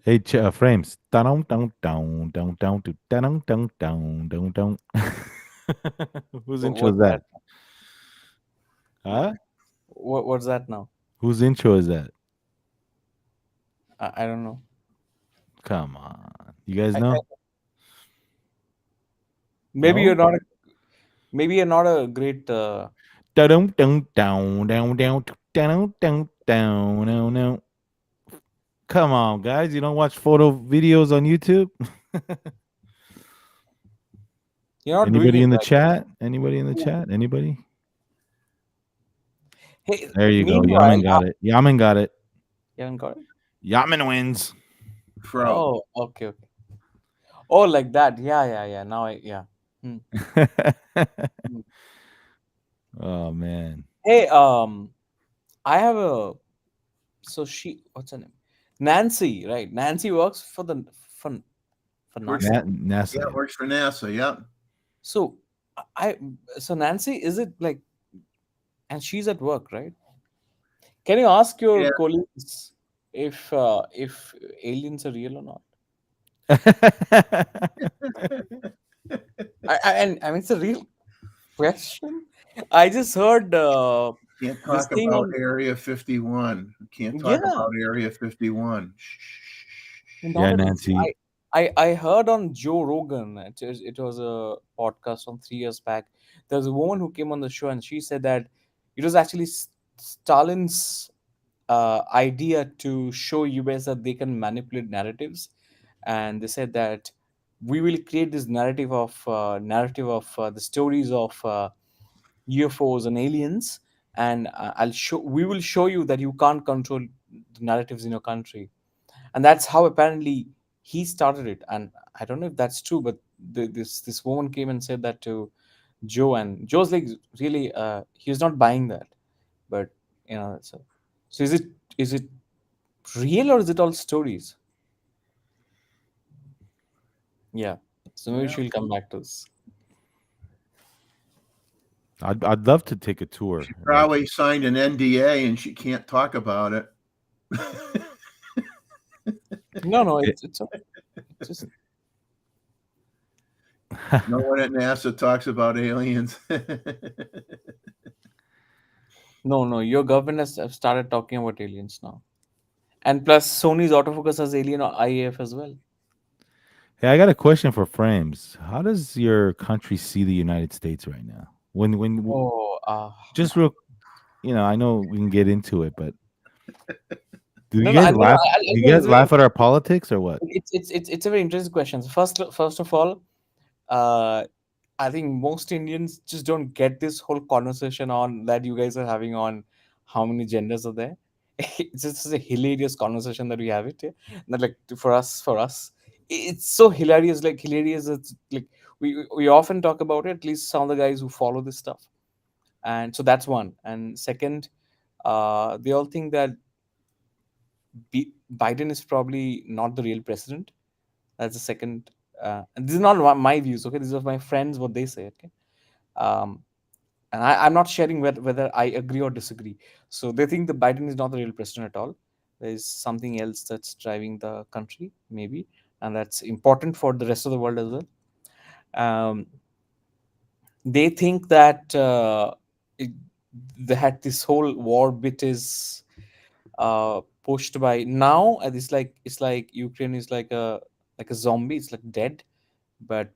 Hey, frames. Down, down, down, down, down, down, down, down, down, down. Whose intro is that? Huh? What's that now? Whose intro is that? I don't know. Come on, you guys I- know? Maybe No? you're not a great. Down, down, down, down, down, down, down, down, down, down. Come on, guys! You don't watch photo videos on YouTube? You're not doing Anybody it in the right. chat? Anybody in the chat? Anybody? Hey, There you go. meanwhile, Yaman got it. Yaman got it. you haven't got it. Yaman wins. Fro. Oh, okay. Oh, like that. Yeah. Now yeah. Oh man. Hey, I have a. So what's her name? Nancy, right? Nancy works for Works NASA. NASA. Yeah, works for NASA. Yep. So so Nancy, is it like, and she's at work, right? Can you ask your Yeah. colleagues if aliens are real or not? I mean, it's a real question. I just heard Can't this talk thing about on. Area 51. Can't talk Yeah. about Area 51. Yeah, Nancy. I heard on Joe Rogan. It was a podcast from 3 years back. There was a woman who came on the show and she said that it was actually Stalin's idea to show US that they can manipulate narratives, and they said that we will create this narrative of the stories of UFOs and aliens, and we will show you that you can't control the narratives in your country, and that's how apparently he started it, and I don't know if that's true, but this woman came and said that to Joe, and Joe's like really he was not buying that, but so is it real or is it all stories? Yeah, so maybe Yeah. she'll come back to us. I'd love to take a tour. She probably signed an NDA and she can't talk about it. No, It- it's just No one at NASA talks about aliens. no. Your government has have started talking about aliens now, and plus Sony's autofocus has alien IAF as well. Hey, I got a question for Frames. How does your country see the United States right now? Oh, Just real, I know we can get into it, but do no, you no. guys No, laugh? I'll Do you tell you, guys laugh at our politics or what? it's a very interesting question. First of all, uh, I think most Indians just don't get this whole conversation on that you guys are having on how many genders are there. It's just a hilarious conversation that we have it here. Not like for us, it's so hilarious. Like hilarious. It's like we often talk about it. At least some of the guys who follow this stuff, and so that's one. And second, they all think that Biden is probably not the real president. That's the second. And this is not my views. Okay, these are my friends what they say. Okay, um, and I'm not sharing whether I agree or disagree. So they think the Biden is not the real president at all. There is something else that's driving the country, maybe, and that's important for the rest of the world as well. Um, they think that it, that this whole war bit is pushed by now. And it's like Ukraine is like a zombie. It's like dead, but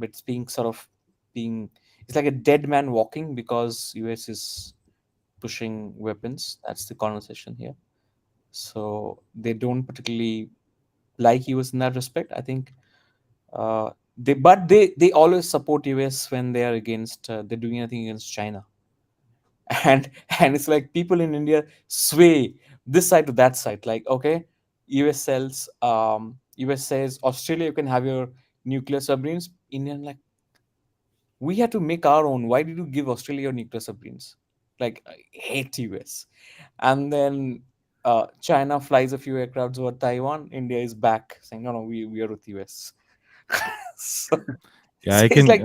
it's being sort of being. It's like a dead man walking because US is pushing weapons. That's the conversation here. So they don't particularly like US in that respect. I think they always support US when they are against they're doing anything against China. And it's like people in India sway this side to that side. Like, okay, US says Australia you can have your nuclear submarines. Indian like, we had to make our own. Why did you give Australia your nuclear submarines? Like, I hate US. And then China flies a few aircrafts over Taiwan. India is back saying, no, we are with US. so, Yeah, I it's can. like,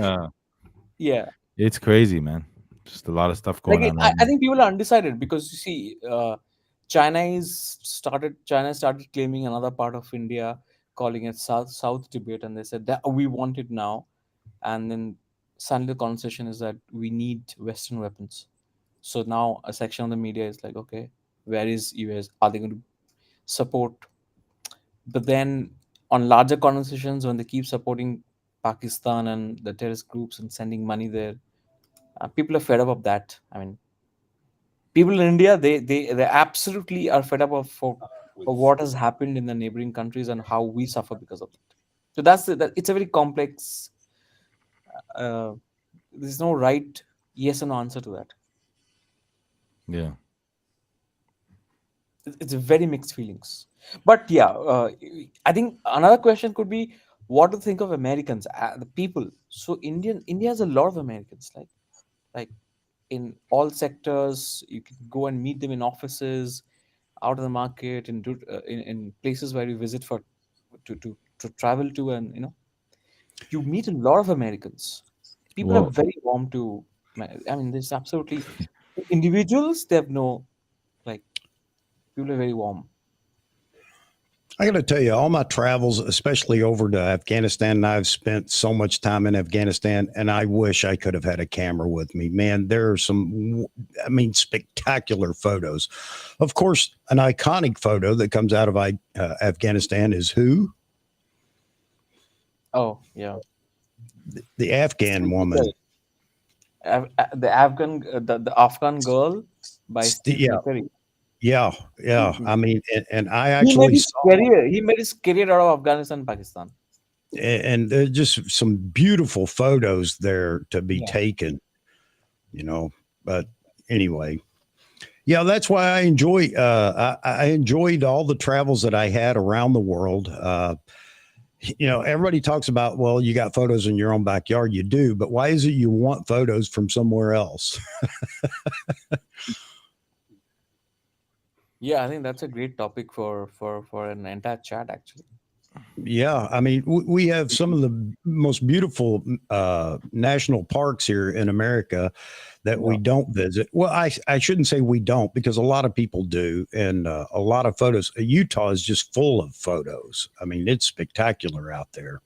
yeah. It's crazy, man. Just a lot of stuff Like going on right I now. think people are undecided because you see, China started claiming another part of India, calling it South Tibet, and they said that we want it now. And then suddenly the conversation is that we need Western weapons. So now a section of the media is like, okay, where is US? Are they going to support? But then on larger conversations, when they keep supporting Pakistan and the terrorist groups and sending money there, people are fed up of that. I mean, people in India, they absolutely are fed up of what has happened in the neighboring countries and how we suffer because of it. So it's a very complex. Uh, there's no right yes or no answer to that. Yeah. It's a very mixed feelings. But yeah, I think another question could be what to think of Americans, the people. So India has a lot of Americans, like in all sectors. You can go and meet them in offices, out of the market, in places where you visit for to travel to, and you meet a lot of Americans. People are Well, very warm to. I mean, there's absolutely individuals. They have no like. People are very warm. I got to tell you, all my travels, especially over to Afghanistan, and I've spent so much time in Afghanistan, and I wish I could have had a camera with me. Man, there are some, spectacular photos. Of course, an iconic photo that comes out of Afghanistan is who? Oh yeah, The Afghan woman. The Afghan girl by Steve Yeah, McCurry. yeah, yeah. Mhm. I mean, and I He made actually his saw, career. He made his career out of Afghanistan, Pakistan. and there's just some beautiful photos there to be Yeah. taken, But anyway, Yeah, that's why I enjoy. I enjoyed all the travels that I had around the world. Everybody talks about, well, you got photos in your own backyard. You do, but why is it you want photos from somewhere else? Yeah, I think that's a great topic for an entire chat actually. Yeah, I mean, we have some of the most beautiful national parks here in America that we don't visit. Well, I shouldn't say we don't, because a lot of people do, and a lot of photos. Utah is just full of photos. I mean, it's spectacular out there.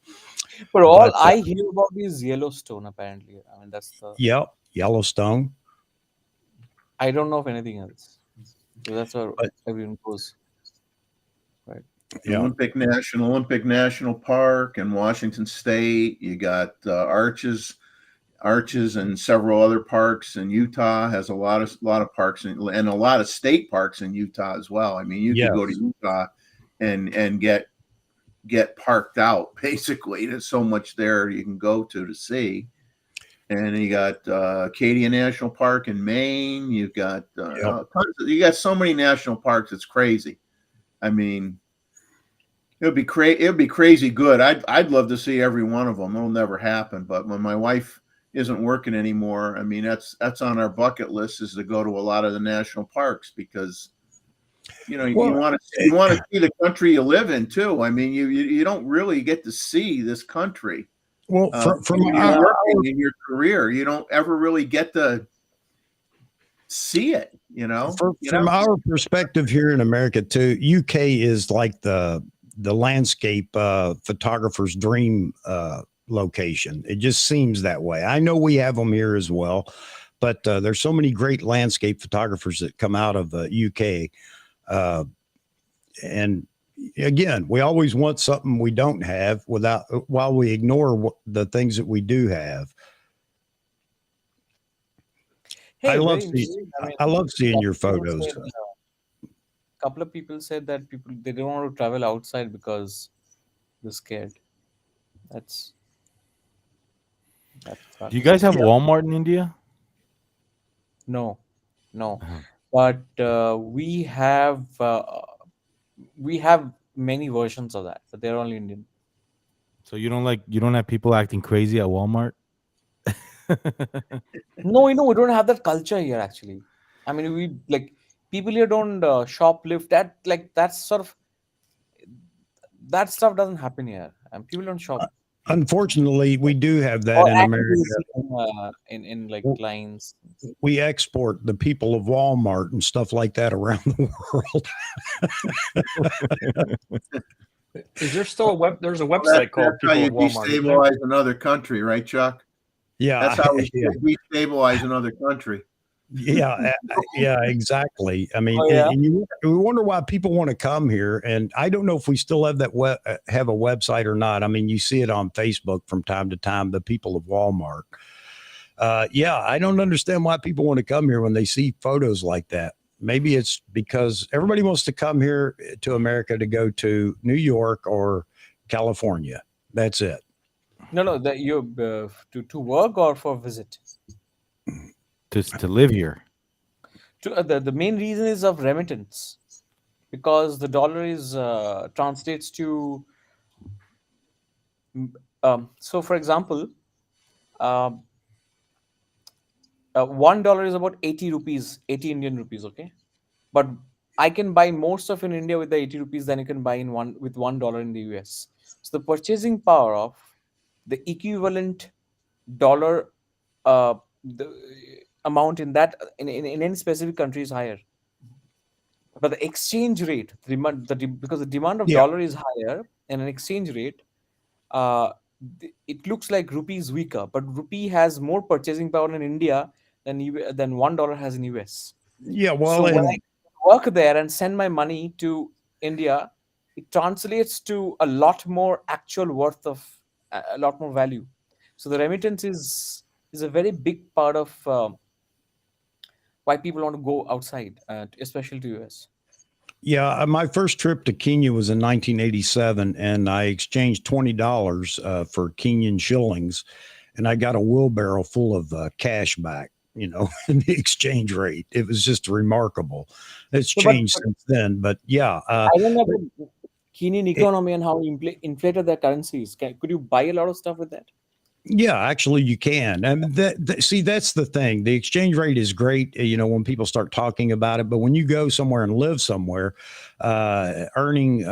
But all I hear about is Yellowstone. Apparently, I mean that's the. Yep, Yellowstone. I don't know of anything else. So that's where everyone goes. Right. Yeah. Olympic National Park in Washington State. You got Arches and several other parks. And Utah has a lot of parks and a lot of state parks in Utah as well. I mean, you could go to Utah and get parked out. Basically, there's so much there you can go to see. And you got Acadia National Park in Maine. You've got you got so many national parks. It's crazy. I mean, it'd be crazy good. I'd love to see every one of them. It'll never happen. But when my wife isn't working anymore, I mean, that's on our bucket list, is to go to a lot of the national parks, because you want to see the country you live in too. I mean, you don't really get to see this country. Well, from working in your career, you don't ever really get to see it. From our perspective here in America too, UK is like the landscape photographer's dream location. It just seems that way. I know we have them here as well, but there's so many great landscape photographers that come out of the UK. And again, we always want something we don't have while we ignore the things that we do have. Hey, I love seeing your photos. A couple of people said that they don't want to travel outside because they're scared. That's Do you guys have Walmart in India? No, but we have many versions of that, but they're all Indian. So you don't have people acting crazy at Walmart? No, we don't have that culture here actually. I mean, people here don't shoplift. That stuff doesn't happen here, and people don't shop. Unfortunately, we do have that in America. In lines. We export the people of Walmart and stuff like that around the world. Is there still there's a website called That's how you Walmart, destabilize another country, right, Chuck? Yeah. That's how we destabilize another country. Yeah, exactly. I mean, and you wonder why people want to come here. And I don't know if we still have have a website or not. I mean, you see it on Facebook from time to time, the people of Walmart. I don't understand why people want to come here when they see photos like that. Maybe it's because everybody wants to come here to America to go to New York or California. That's it. No, that you to work or for visit. To live here. The main reason is of remittance, because the dollar is translates to. So, for example, $1 is about 80 rupees, 80 Indian rupees. Okay, but I can buy more stuff in India with the 80 rupees than you can buy with $1 in the US. So the purchasing power of the equivalent dollar, the amount in any specific country is higher, but the exchange rate, because the demand of dollar is higher, and an exchange rate, it looks like rupee is weaker, but rupee has more purchasing power in India than $1 has in US. Yeah, well, so when I work there and send my money to India, it translates to a lot more actual worth of a lot more value. So the remittance is a very big part of why people want to go outside, especially to US. Yeah, my first trip to Kenya was in 1987, and I exchanged $20 for Kenyan shillings, and I got a wheelbarrow full of cash back. in the exchange rate. It was just remarkable. It's No, changed since then, but yeah. I don't know about Kenyan economy and how inflated their currencies. Could you buy a lot of stuff with that? Yeah, actually, you can. I mean, see, that's the thing. The exchange rate is great, when people start talking about it. But when you go somewhere and live somewhere, earning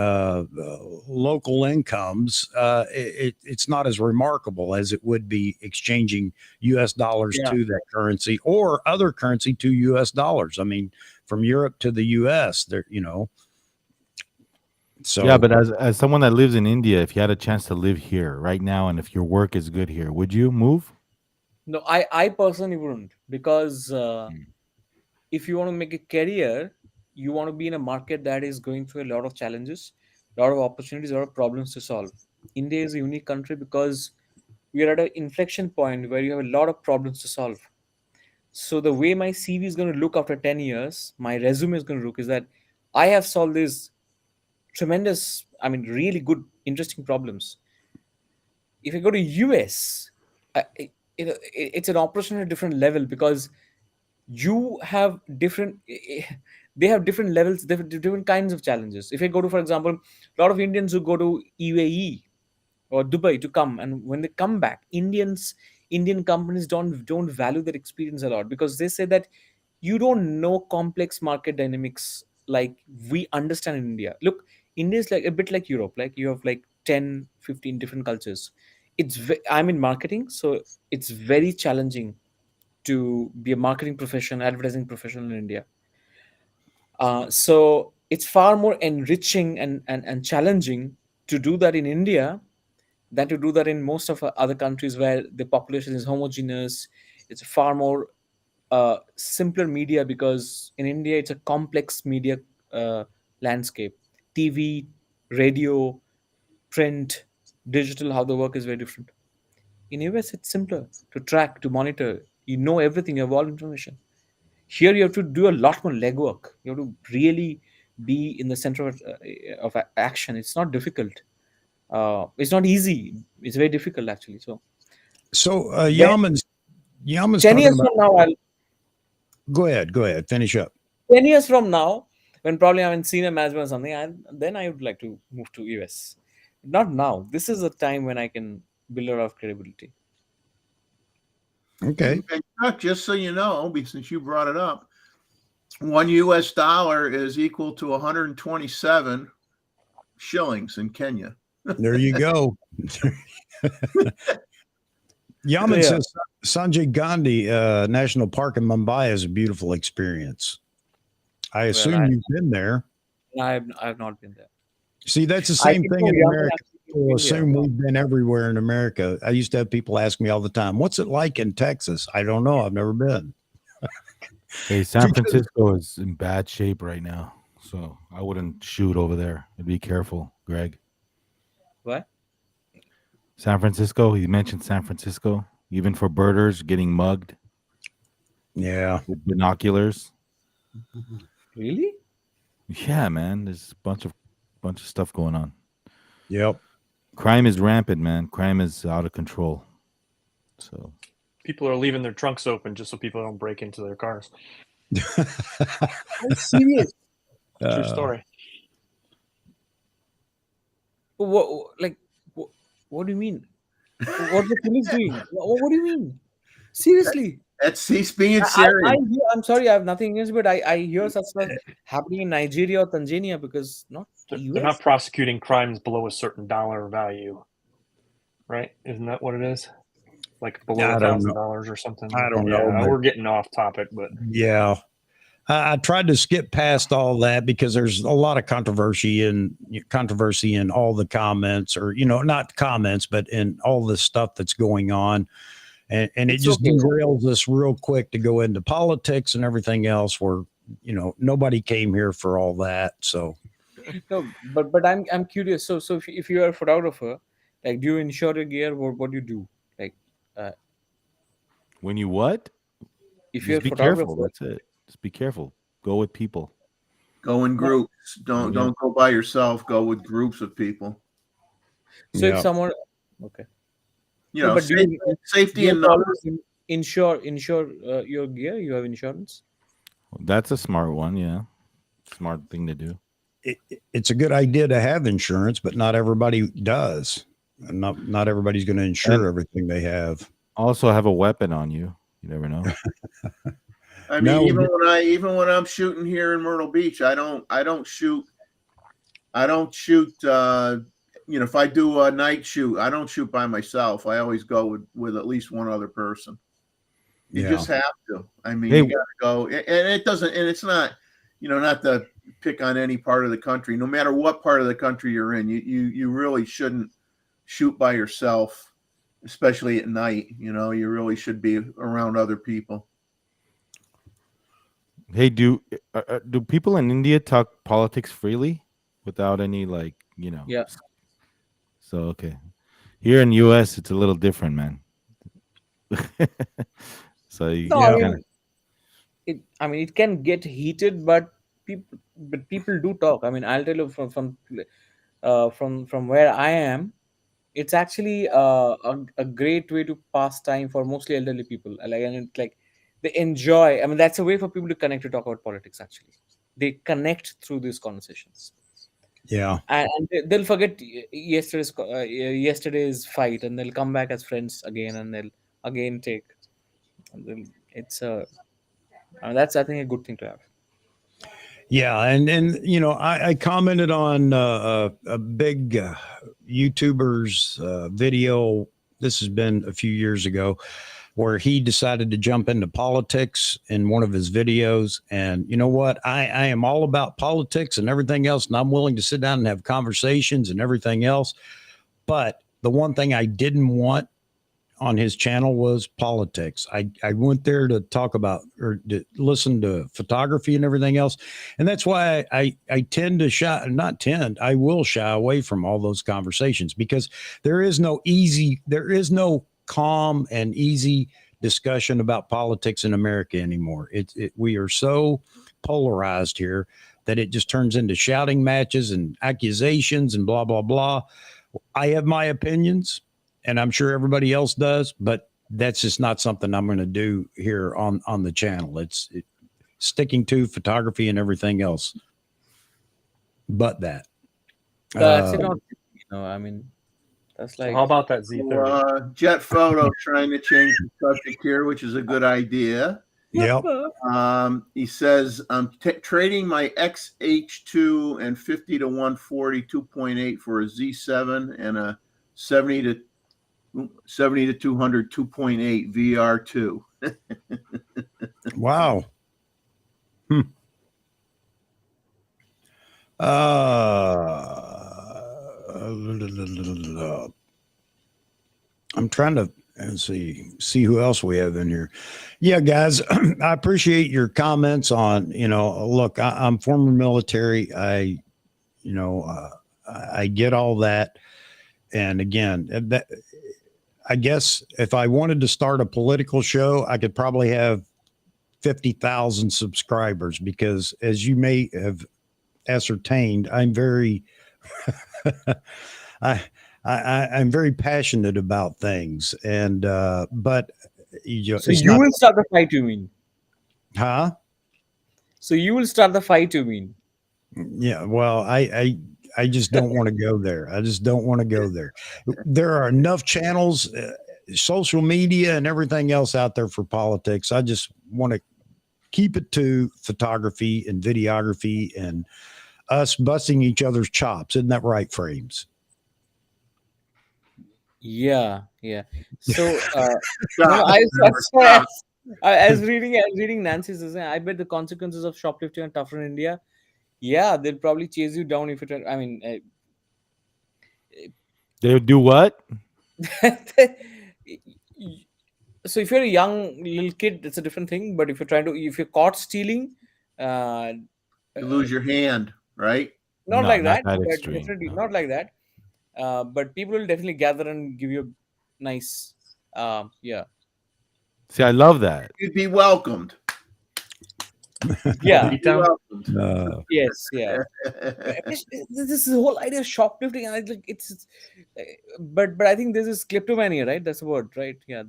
local incomes, it's not as remarkable as it would be exchanging U.S. dollars Yeah. to that currency or other currency to U.S. dollars. I mean, from Europe to the U.S., So Yeah, but as someone that lives in India, if you had a chance to live here right now, and if your work is good here, would you move? No, I personally wouldn't, because if you want to make a career, you want to be in a market that is going through a lot of challenges, a lot of opportunities, a lot of problems to solve. India is a unique country because we are at an inflection point where you have a lot of problems to solve. So the way my CV is going to look after 10 years, my resume is going to look, is that I have solved these tremendous, I mean, really good, interesting problems. If I go to US, it's an operation at a different level, because you have different they have different levels, different kinds of challenges. If I go to, for example, a lot of Indians who go to UAE or Dubai to come, and when they come back, Indian companies don't value their experience a lot, because they say that you don't know complex market dynamics like we understand in India. Look, India is like a bit like Europe, like you have like 10-15 different cultures. I'm in marketing, so it's very challenging to be a marketing professional, advertising professional in India. So it's far more enriching and challenging to do that in India than to do that in most of other countries where the population is homogeneous. It's far more simpler media, because in India it's a complex media uh, landscape. TV, radio, print, digital, how the work is very different. In US, it's simpler to track, to monitor. You know everything, you have all information. Here, you have to do a lot more legwork. You have to really be in the center of action. It's not difficult. It's not easy. It's very difficult, actually. So, when, Yaman's 10 talking years about. from now, Go ahead, finish up. 10 years from now, when probably I'm in senior management or something, then I would like to move to US. Not now. This is a time when I can build a lot of credibility. Okay. And Chuck, just so you know, since you brought it up, $1 US is equal to 127 shillings in Kenya. There you go. Yaman Yeah. says Sanjay Gandhi National Park in Mumbai is a beautiful experience. I assume you've been there. I have not been there. See, that's the I same think thing in Yaman America. actually People been assume there. we've been everywhere in America. I used to have people ask me all the time, "What's it like in Texas?" I don't know. I've never been. Hey, San Francisco is in bad shape right now, so I wouldn't shoot over there. Be careful, Greg. What? San Francisco. He mentioned San Francisco. Even for birders getting mugged. Yeah. With binoculars. Really? Yeah, man. There's a bunch of stuff going on. Yep. Crime is rampant, man. Crime is out of control. So people are leaving their trunks open just so people don't break into their cars. I'm serious. True story. What do you mean? What the police doing? What do you mean? Seriously? He's being serious. I'm sorry, I have nothing against, but I hear such stuff happening in Nigeria or Tanzania, because they're not prosecuting crimes below a certain dollar value, right? Isn't that what it is? Like below $1,000 or something. I don't know. We're getting off topic, but yeah. I tried to skip past all that because there's a lot of controversy in all the comments, or not comments, but in all the stuff that's going on, and it just derails us real quick to go into politics and everything else. Where nobody came here for all that. So no, but I'm curious. So if you are a photographer, like, do you insure your gear? What do you do? Like, when you what? If you're be a photographer, careful. That's it. Just be careful. Go with people. Go in groups. Don't go by yourself. Go with groups of people. So if someone, okay, but safety and numbers. insure your gear? You have insurance? That's a smart one. Yeah, smart thing to do. It's a good idea to have insurance, but not everybody does. And not everybody's going to insure And- everything they have. Also, have a weapon on you. You never know. I mean, No, even when I'm shooting here in Myrtle Beach, I don't shoot. If I do a night shoot, I don't shoot by myself. I always go with at least one other person. You just have to. I mean, Hey, you got to go, and it doesn't. And it's not, not to pick on any part of the country. No matter what part of the country you're in, you really shouldn't shoot by yourself, especially at night. You really should be around other people. Hey, do people in India talk politics freely without any Yeah. So okay, here in U.S. it's a little different, man. So you No, kinda- I mean, it can get heated, but people do talk. I mean, I'll tell you from where I am, it's actually a great way to pass time for mostly elderly people. And it's like they enjoy. I mean, that's a way for people to connect to talk about politics. Actually, they connect through these conversations, yeah. and they'll forget yesterday's fight, and they'll come back as friends again, and they'll again take. It's a that's, I think, a good thing to have. Yeah, and I commented on a big YouTuber's video. This has been a few years ago, where he decided to jump into politics in one of his videos. And you know what? I am all about politics and everything else, and I'm willing to sit down and have conversations and everything else. But the one thing I didn't want on his channel was politics. I went there to talk about or to listen to photography and everything else. And that's why I tend to I will shy away from all those conversations, because there is no calm and easy discussion about politics in America anymore. We are so polarized here that it just turns into shouting matches and accusations and blah, blah, blah. I have my opinions, and I'm sure everybody else does, but that's just not something I'm going to do here on the channel. It's sticking to photography and everything else but that. That's not, I mean, that's So like. how about that Z30? Jet Photo trying to change the subject here, which is a good idea. Yep. He says, I'm trading my XH2 and 50 to 140 2.8 for a Z7 and a 70 to 200 2.8 VR2. Wow. I'm trying to see who else we have in here. Yeah, guys, I appreciate your comments on, look, I'm former military. I get all that. And again, I guess if I wanted to start a political show, I could probably have 50,000 subscribers, because as you may have ascertained, I'm very, I'm very passionate about things. And, but So you will start the fight, you mean? Huh? So you will start the fight, you mean? Yeah. Well, I just don't want to go there. I just don't want to go there. There are enough channels, social media and everything else out there for politics. I just want to keep it to photography and videography and us busting each other's chops. Isn't that right, Frames? Yeah. So I was reading Nancy's. I bet the consequences of shoplifting are tougher in India. Yeah, they'll probably chase you down if you try. I mean, they would do what? So if you're a young little kid, it's a different thing. But if you're caught stealing, you lose your hand, right? Not like that. Not that But extreme. definitely No. not like that. But people will definitely gather and give you a nice, yeah. See, I love that. You'd be welcomed. Yeah. You'd be welcomed. around. Yes, yeah. This whole idea of shoplifting, and but I think this is kleptomania, right? That's the word, right? Yeah,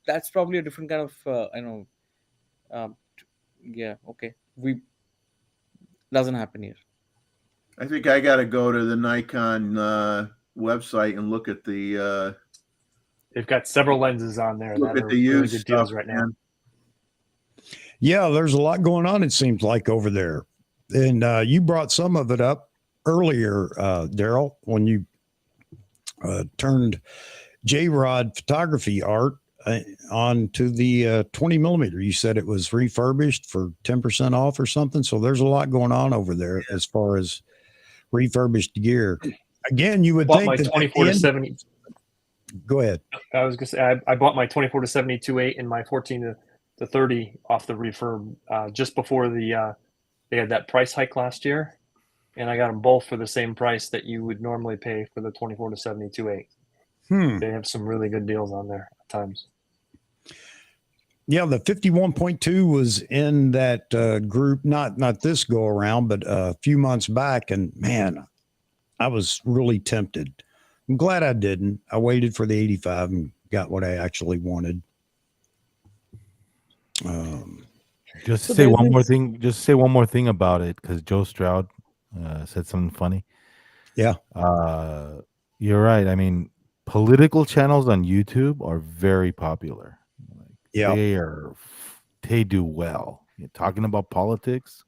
that's probably a different kind of um, yeah. Okay, we doesn't happen here. I think I got to go to the Nikon website and look at the They've got several lenses on there look that at are the really used good stuff, deals right now. man. Yeah, there's a lot going on, it seems like, over there. And you brought some of it up earlier, Daryl, when you turned J-Rod photography art onto the 20 millimeter. You said it was refurbished for 10% off or something. So there's a lot going on over there as far as refurbished gear. Again, you would Bought think my that 24 to 70. Go ahead. I was gonna say I bought my 24 to 72.8 and my 14 to 30 off the refurb just before they had that price hike last year, and I got them both for the same price that you would normally pay for the 24 to 72.8. They have some really good deals on there at times. Yeah, the 51.2 was in that group, not this go around, but a few months back. And man, I was really tempted. I'm glad I didn't. I waited for the 85 and got what I actually wanted. Just So say there's one more this- thing. Just say one more thing about it, because Joe Stroud said something funny. Yeah. You're right. I mean, political channels on YouTube are very popular. Yeah. They do well. You're talking about politics.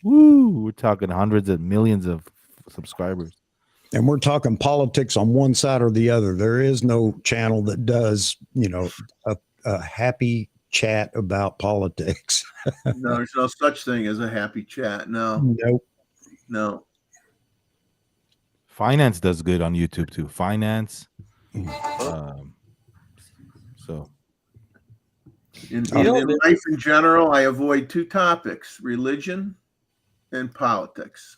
Woo! We're talking hundreds of millions of subscribers. And we're talking politics on one side or the other. There is no channel that does, a happy chat about politics. No, there's no such thing as a happy chat. No, Nope. no. Finance does good on YouTube too. Finance. So In there's- life in general, I avoid two topics: religion and politics.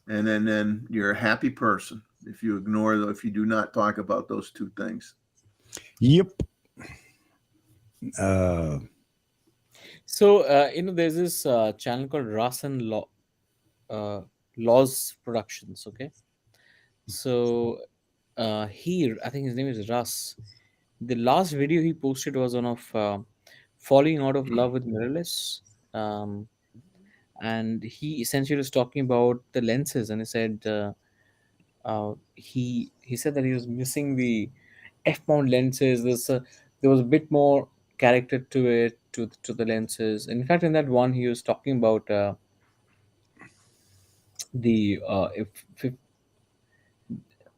And then you're a happy person if you if you do not talk about those two things. Yep. So there's this channel called Russ and Laws Productions. Okay, so I think his name is Russ. The last video he posted was one of falling out of love with mirrorless, and he essentially was talking about the lenses, and he said he said that he was missing the f-mount lenses. There was a bit more character to it, to the lenses. In fact, in that one, he was talking about the if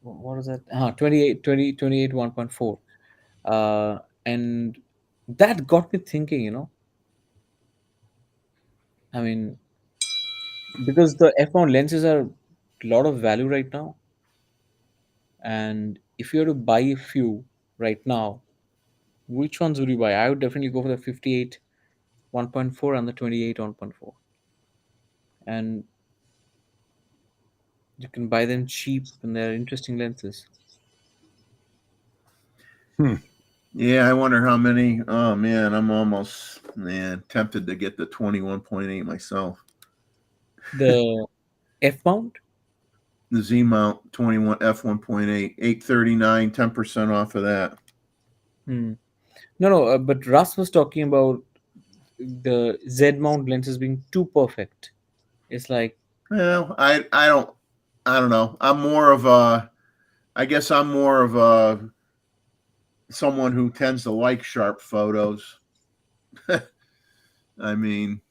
what was that? 28 1.4, and that got me thinking. I mean, because the f-mount lenses are a lot of value right now, and if you were to buy a few right now, which ones would you buy? I would definitely go for the 58 1.4 and the 28 1.4, and you can buy them cheap and they're interesting lenses. Yeah, I wonder how many. Oh man, I'm almost tempted to get the 21.8 myself. The f mount. The Z mount 21 f1.8, 839, 10% off of that. No, but Russ was talking about the Z mount lenses being too perfect. It's like, Well, I don't know. I guess I'm more of a someone who tends to like sharp photos. I mean,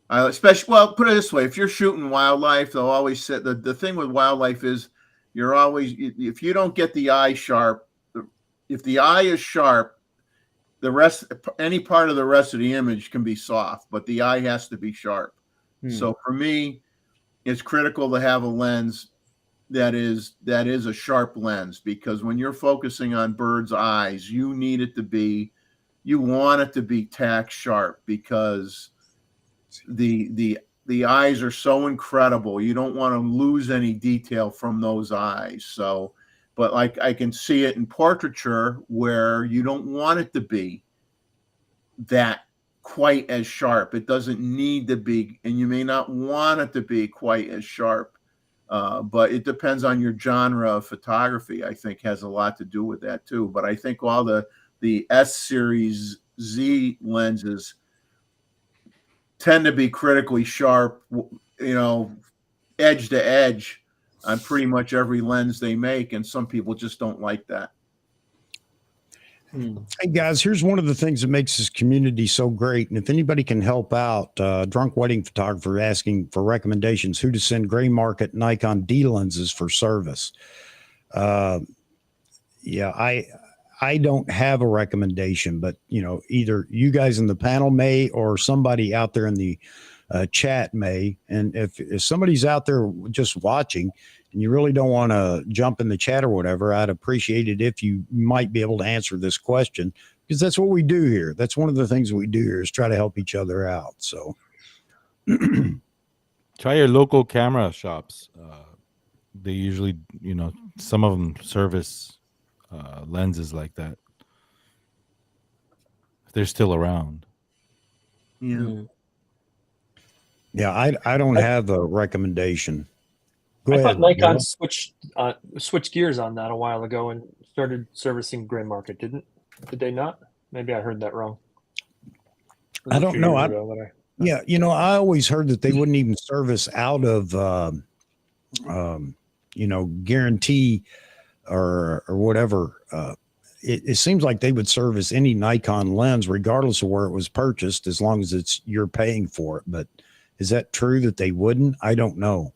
well, put it this way: if you're shooting wildlife, they'll always say the thing with wildlife is you're always, if you don't get the eye sharp, if the eye is sharp, the rest, any part of the rest of the image can be soft, but the eye has to be sharp. So for me, it's critical to have a lens that is a sharp lens, because when you're focusing on birds' eyes, you want it to be tack sharp, because the eyes are so incredible. You don't want to lose any detail from those eyes. So, but like I can see it in portraiture where you don't want it to be that quite as sharp. It doesn't need to be, and you may not want it to be quite as sharp. But it depends on your genre of photography. I think has a lot to do with that too. But I think all the S series Z lenses tend to be critically sharp, edge to edge on pretty much every lens they make, and some people just don't like that. Hey guys, here's one of the things that makes this community so great. And if anybody can help out, drunk wedding photographer asking for recommendations, who to send gray market Nikon D lenses for service. Yeah, I don't have a recommendation, but either you guys in the panel may, or somebody out there in the chat may. And if somebody's out there just watching and you really don't want to jump in the chat or whatever, I'd appreciate it if you might be able to answer this question, because that's what we do here. That's one of the things we do here is try to help each other out. So try your local camera shops. They usually, some of them service lenses like that, if they're still around. Yeah. Yeah, I don't have a recommendation. Go I ahead. thought Nikon Bill. switched gears on that a while ago and started servicing gray market. Did they not? Maybe I heard that wrong. I don't know. I always heard that they wouldn't even service out of guarantee or whatever. It seems like they would service any Nikon lens regardless of where it was purchased, as long as you're paying for it. But is that true that they wouldn't? I don't know.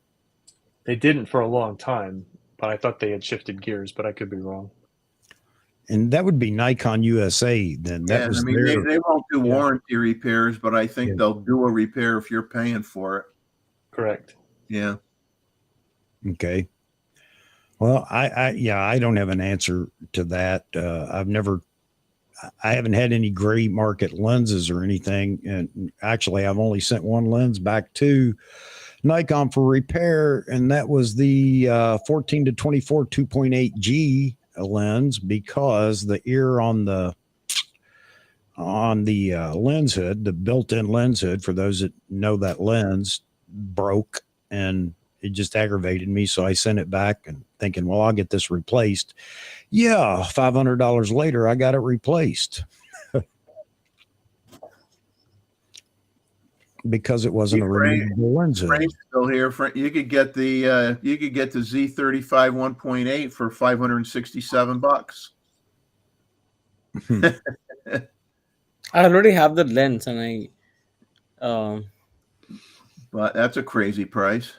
They didn't for a long time, but I thought they had shifted gears, but I could be wrong. And that would be Nikon USA then. That was they won't do warranty repairs, but I think they'll do a repair if you're paying for it. Correct. Yeah. Okay. Well, I don't have an answer to that. I haven't had any gray market lenses or anything. And actually, I've only sent one lens back to Nikon for repair, and that was the 14 to 24 2.8G lens, because the ear on the lens hood, the built-in lens hood, for those that know that lens, broke, and it just aggravated me. So I sent it back and thinking, well, I'll get this replaced. Yeah, $500 later, I got it replaced. Because it wasn't a removable lens hood. Frank's still here. You could get the Z35 1.8 for $567. I already have the lens, and but that's a crazy price.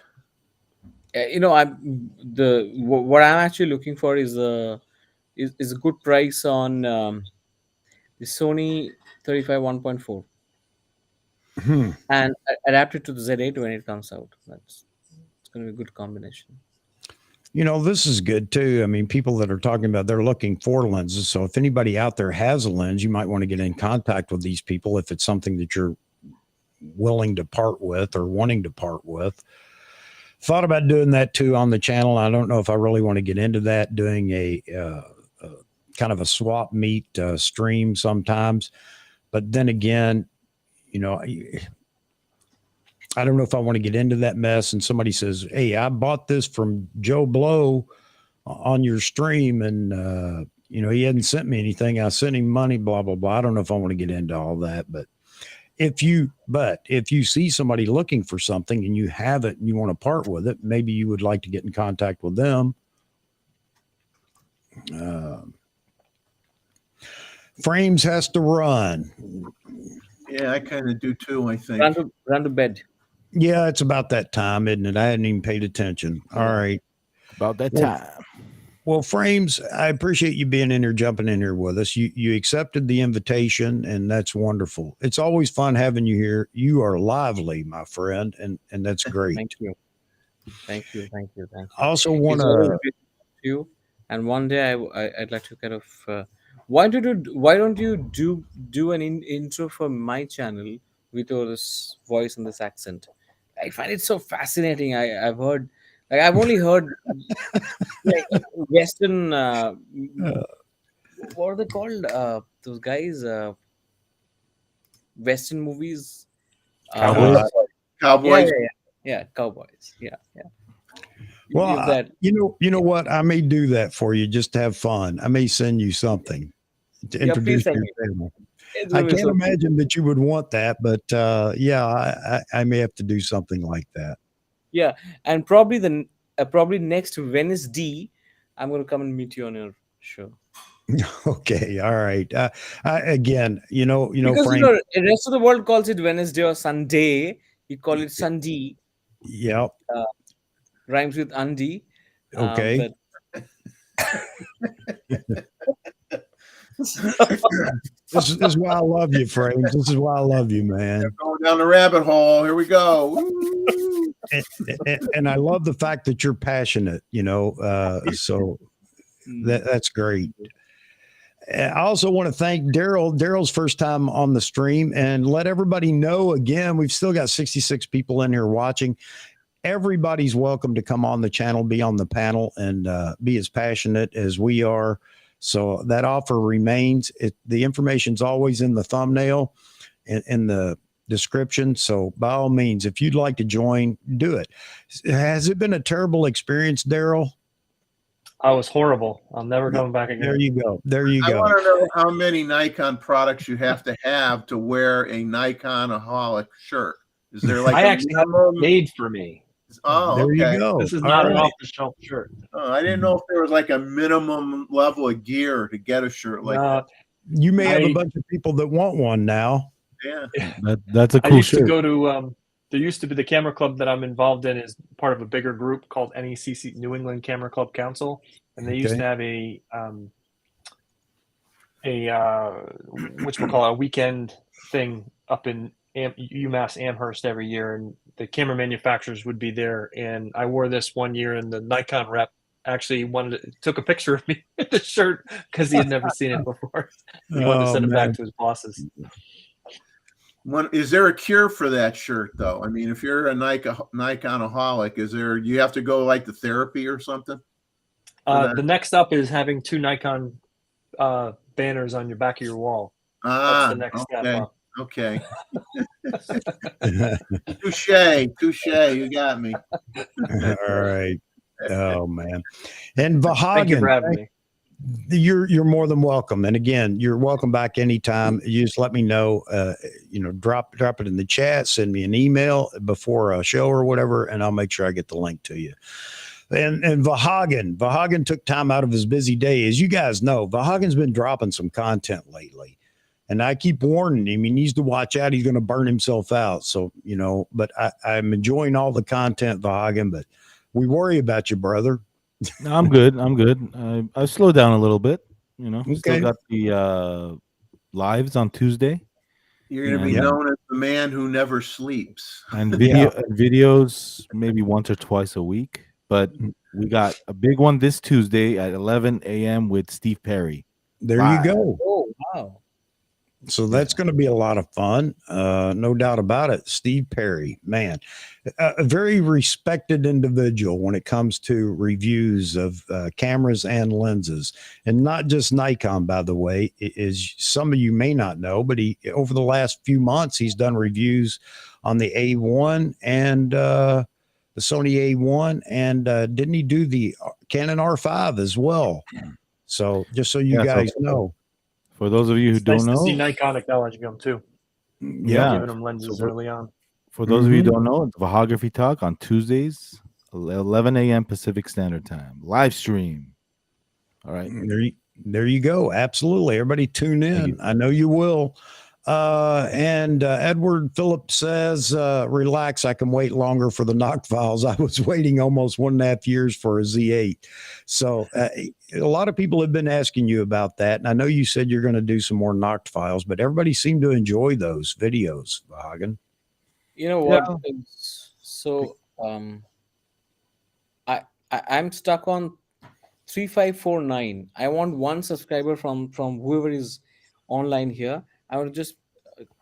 what I'm actually looking for is a good price on the Sony 35 1.4. And adapt it to the Z8 when it comes out. It's going to be a good combination. This is good too. I mean, people that are talking about they're looking for lenses. So if anybody out there has a lens, you might want to get in contact with these people if it's something that you're willing to part with or wanting to part with. Thought about doing that too on the channel. I don't know if I really want to get into that, doing a kind of a swap meet stream sometimes. But then again, I don't know if I want to get into that mess, and somebody says, hey, I bought this from Joe Blow on your stream, and he hadn't sent me anything. I sent him money, blah, blah, blah. I don't know if I want to get into all that, but if you see somebody looking for something and you have it and you want to part with it, maybe you would like to get in contact with them. Frames has to run. Yeah, I kind of do too, I think. Run to bed. Yeah, it's about that time, isn't it? I hadn't even paid attention. All right. About that time. Well, Frames, I appreciate you being in here, jumping in here with us. You accepted the invitation, and that's wonderful. It's always fun having you here. You are lively, my friend, and that's great. Thank you. I also want to you, and one day I'd like to kind of why don't you do an intro for my channel with your this voice and this accent? I find it so fascinating. I've heard, I've only heard Western. What are they called? Those guys. Western movies. Cowboys. Yeah, Cowboys. yeah, cowboys. Yeah. Well, Use that. you know what? I may do that for you just to have fun. I may send you something to Yeah, please introduce send your me. channel. It I will be can't so cool. imagine that you would want that, but yeah, I may have to do something like that. Yeah, and probably next Wednesday, I'm gonna come and meet you on your show. Okay, all right. Again, Because Frank. the rest of the world calls it Wednesday or Sunday. You call it Sunday. Yep. Rhymes with Andy. Okay. But This is why I love you, Frames. This is why I love you, man. Going down the rabbit hole. Here we go. Woo. And I love the fact that you're passionate. So that's great. I also want to thank Daryl. Daryl's first time on the stream, and let everybody know again, we've still got 66 people in here watching. Everybody's welcome to come on the channel, be on the panel, and be as passionate as we are. So that offer remains. The information's always in the thumbnail and in the description. So by all means, if you'd like to join, do it. Has it been a terrible experience, Daryl? I was horrible. I'm never coming back again. There you go. There you I go. want to know how many Nikon products you have to wear a Nikon-aholic shirt. Is there like I a actually have minimum? it made for me. Oh, There okay. you go. This is All not an right. off-the-shelf shirt. Oh, I didn't know if there was like a minimum level of gear to get a shirt like No, You may have a I- bunch of people that want one now. that. Yeah. That's a I cool used to shirt. go to there used to be the camera club that I'm involved in is part of a bigger group called NECC, New England Camera Club Council, and they used Okay. to have a weekend thing up in UMass Amherst every year, and the camera manufacturers would be there. And I wore this one year, and the Nikon rep actually took a picture of me with the shirt because he had never seen it before. He wanted to Oh, send it man. back to his bosses. Is there a cure for that shirt though? I mean, if you're a Nikon-aholic, you have to go like the therapy or something? The next up is having two Nikon banners on your back of your wall. That's the next step up. Okay. Touche. You got me. All right. Oh man. And Thank you for Vahagan, having me. you're more than welcome. And again, you're welcome back anytime. You just let me know. Drop it in the chat. Send me an email before a show or whatever, and I'll make sure I get the link to you. And Vahagan took time out of his busy day. As you guys know, Vahagan's been dropping some content lately. And I keep warning him, he needs to watch out. He's going to burn himself out. So, but I'm enjoying all the content, Vahagan, but we worry about you, brother. No, I'm good. I slowed down a little bit. Still Okay. got the lives on Tuesday You're going to be Yeah. known as the man who never sleeps. and videos maybe once or twice a week. But we got a big one this Tuesday at 11 a.m. with Steve Perry. There Live. you go. Oh wow! So that's going to be a lot of fun. No doubt about it. Steve Perry, man, a very respected individual when it comes to reviews of cameras and lenses, and not just Nikon, by the way. Is some of you may not know, but over the last few months, he's done reviews on the A1 and the Sony A1, and didn't he do the Canon R5 as well? So just so you guys know. For those of you who It's don't nice to know, see Nikon acknowledging them too. yeah. Giving them lenses early on. For those of you who don't know, it's Vahography Talk on Tuesdays, 11 a.m. Pacific Standard Time. Live stream. All right. There you go. Absolutely. Everybody tune in. I know you will. And Edward Phillips says, relax. I can wait longer for the knock files. I was waiting almost 1.5 years for a Z8. So a lot of people have been asking you about that. And I know you said you're going to do some more knocked files, but everybody seemed to enjoy those videos, Vahagan. You know what? So I'm stuck on 3549. I want one subscriber from whoever is online here. I want to just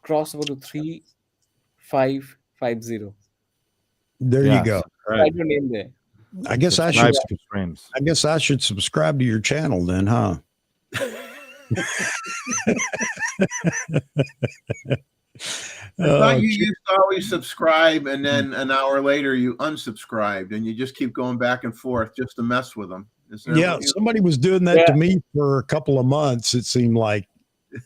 cross over to 3550. There you go. Write your name there. I guess I Subscribe should. to Frames. I guess I should subscribe to your channel then, huh? I thought you Ch- used to always subscribe, and then an hour later you unsubscribed, and you just keep going back and forth just to mess with them. Is that yeah, what you? somebody was doing that Yeah. to me for a couple of months. It seemed like.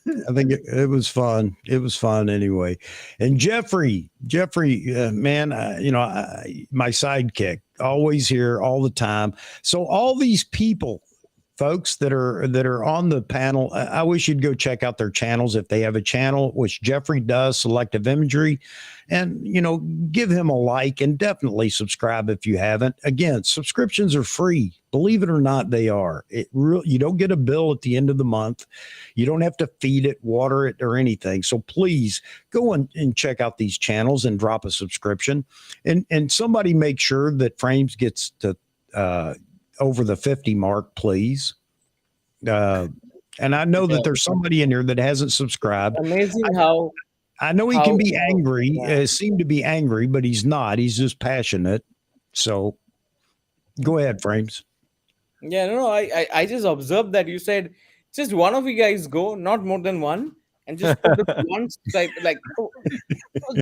I think it was fun. It was fun anyway. And Jeffrey, man, my sidekick, always here all the time. So all these people, folks that are on the panel, I wish you'd go check out their channels if they have a channel, which Jeffrey does, Selective Imagery, and give him a like and definitely subscribe if you haven't. Again, subscriptions are free. Believe it or not, they are. You don't get a bill at the end of the month. You don't have to feed it, water it, or anything. So please go and check out these channels and drop a subscription. And somebody make sure that Frames gets to over the 50 mark, please. And I know that there's somebody in here that hasn't subscribed. Amazing how I know he can be angry, seem to be angry, but he's not. He's just passionate. So go ahead, Frames. Yeah, no, I just observed that you said just one of you guys go, not more than one, and just put it once. Like so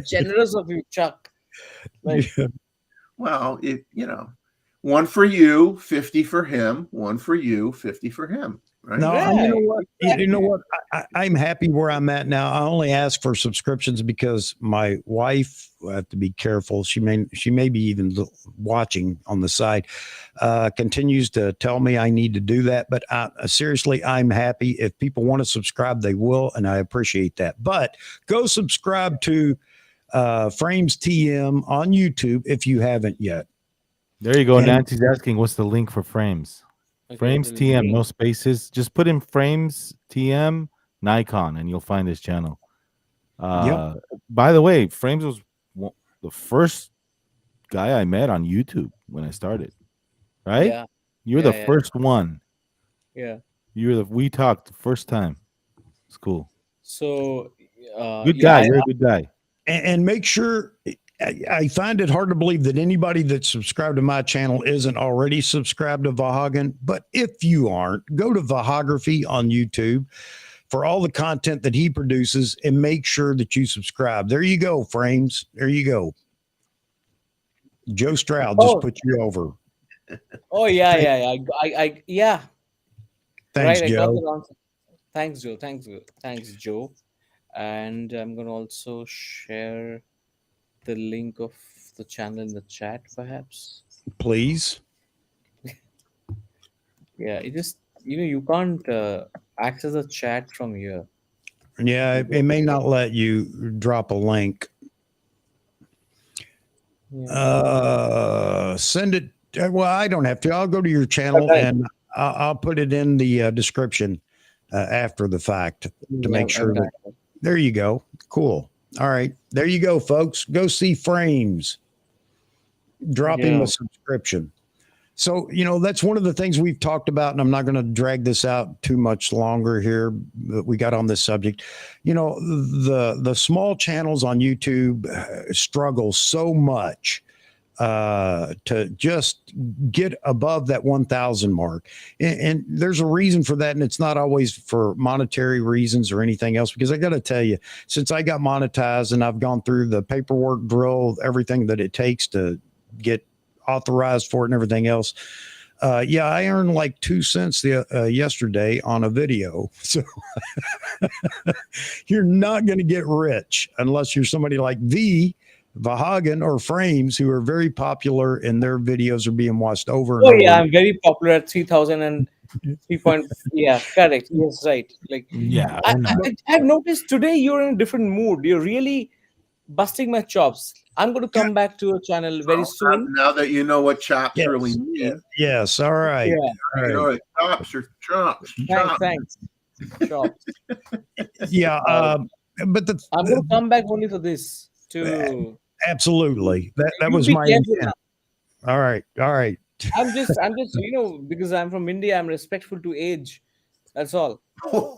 generous of you, Chuck. Like, Well, one for you, 50 for him. One for you, 50 for him. Right? No, Yeah, you know what? exactly. You know what? I'm happy where I'm at now. I only ask for subscriptions because my wife, I have to be careful. She may be even watching on the side. Continues to tell me I need to do that, but seriously, I'm happy. If people want to subscribe, they will, and I appreciate that. But go subscribe to Frames TM on YouTube if you haven't yet. There you go. And- Nancy's asking, what's the link for Frames? Okay, Frames the TM, link. no spaces. Just put in Frames TM Nikon, and you'll find his channel. By the way, Frames was the first guy I met on YouTube when I started. Right? Yeah, You're yeah, the yeah. first one. Yeah. We talked the first time. It's cool. So Good guy. You're a good guy. And make sure. I find it hard to believe that anybody that's subscribed to my channel isn't already subscribed to Vahagan. But if you aren't, go to Vahography on YouTube for all the content that he produces and make sure that you subscribe. There you go, Frames. There you go. Joe Stroud just put you over. Oh yeah. Yeah. Thanks, Right, I got Joe. the answer. Thanks, Joe. Thanks, Joe. And I'm gonna also share the link of the channel in the chat, perhaps. Please. Yeah, it just you can't access the chat from here. Yeah, it may not let you drop a link. Yeah. Send it. Well, I don't have to. I'll go to your channel and I'll put it in the description after the fact to make sure that. There you go. Cool. All right. There you go, folks. Go see Frames. Drop him a subscription. So, that's one of the things we've talked about, and I'm not going to drag this out too much longer here, but we got on this subject. The small channels on YouTube struggle so much to just get above that 1,000 mark. And there's a reason for that. And it's not always for monetary reasons or anything else, because I got to tell you, since I got monetized and I've gone through the paperwork drill, everything that it takes to get authorized for it and everything else. I earned like 2 cents yesterday on a video. So you're not going to get rich unless you're somebody like Vahagan or Frames, who are very popular and their videos are being watched over and over. Yeah, I'm very popular at 3,000 and 3 point. Yeah, correct. Yes, right. Like, yeah, I've noticed today you're in a different mood. You're really busting my chops. I'm going to come back to your channel very soon. Now that you know what chops really mean. Yes. All right. Yeah. All right. You know, chops are chops. Thanks. Chops. Yeah. But I'm going to come back only for this too. Absolutely. That was my intent. All right. I'm just, because I'm from India, I'm respectful to age. That's all. But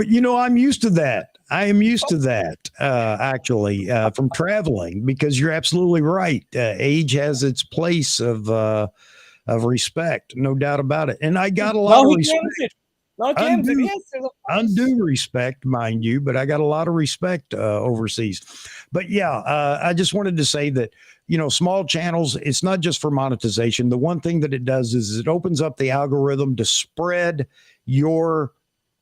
I'm used to that. I am used to that, actually, from traveling, because you're absolutely right. Age has its place of respect, no doubt about it. And I got a lot of respect. Now claims it. Yes, of course. Undue respect, mind you, but I got a lot of respect overseas. But yeah, I just wanted to say that, small channels, it's not just for monetization. The one thing that it does is it opens up the algorithm to spread your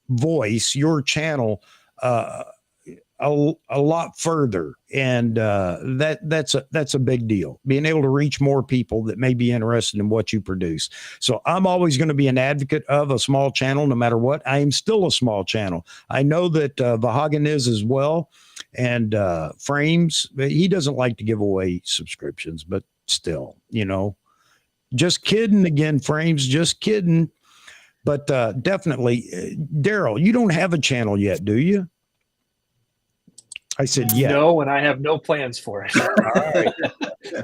voice, your channel, a lot further, and that's a big deal, being able to reach more people that may be interested in what you produce. So I'm always going to be an advocate of a small channel no matter what. I am still a small channel. I know that Vahagan is as well, and Frames, he doesn't like to give away subscriptions, but still, just kidding again, Frames, just kidding. But definitely, Daryl, you don't have a channel yet, do you? I said, yeah. No, and I have no plans for it.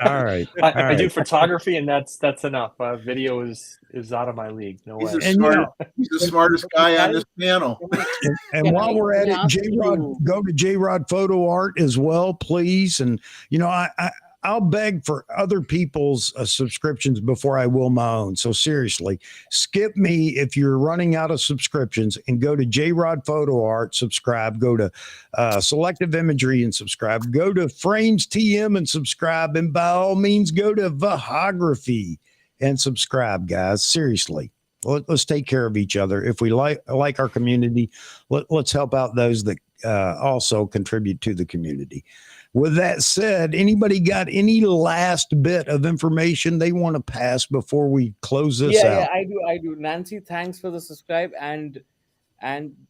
All right. I do photography, and that's enough. Video is out of my league. No way. He's the smartest guy on this panel. And while we're at it, J-Rod, go to J-Rod Photo Art as well, please. And, I'll beg for other people's subscriptions before I will my own. So seriously, skip me if you're running out of subscriptions and go to J-Rod Photo Art, subscribe. Go to Selective Imagery and subscribe. Go to Frames TM and subscribe. And by all means, go to Vahography and subscribe, guys. Seriously. Let's take care of each other. If we like our community, let's help out those that also contribute to the community. With that said, anybody got any last bit of information they want to pass before we close this out? Yeah, I do. Nancy, thanks for the subscribe, and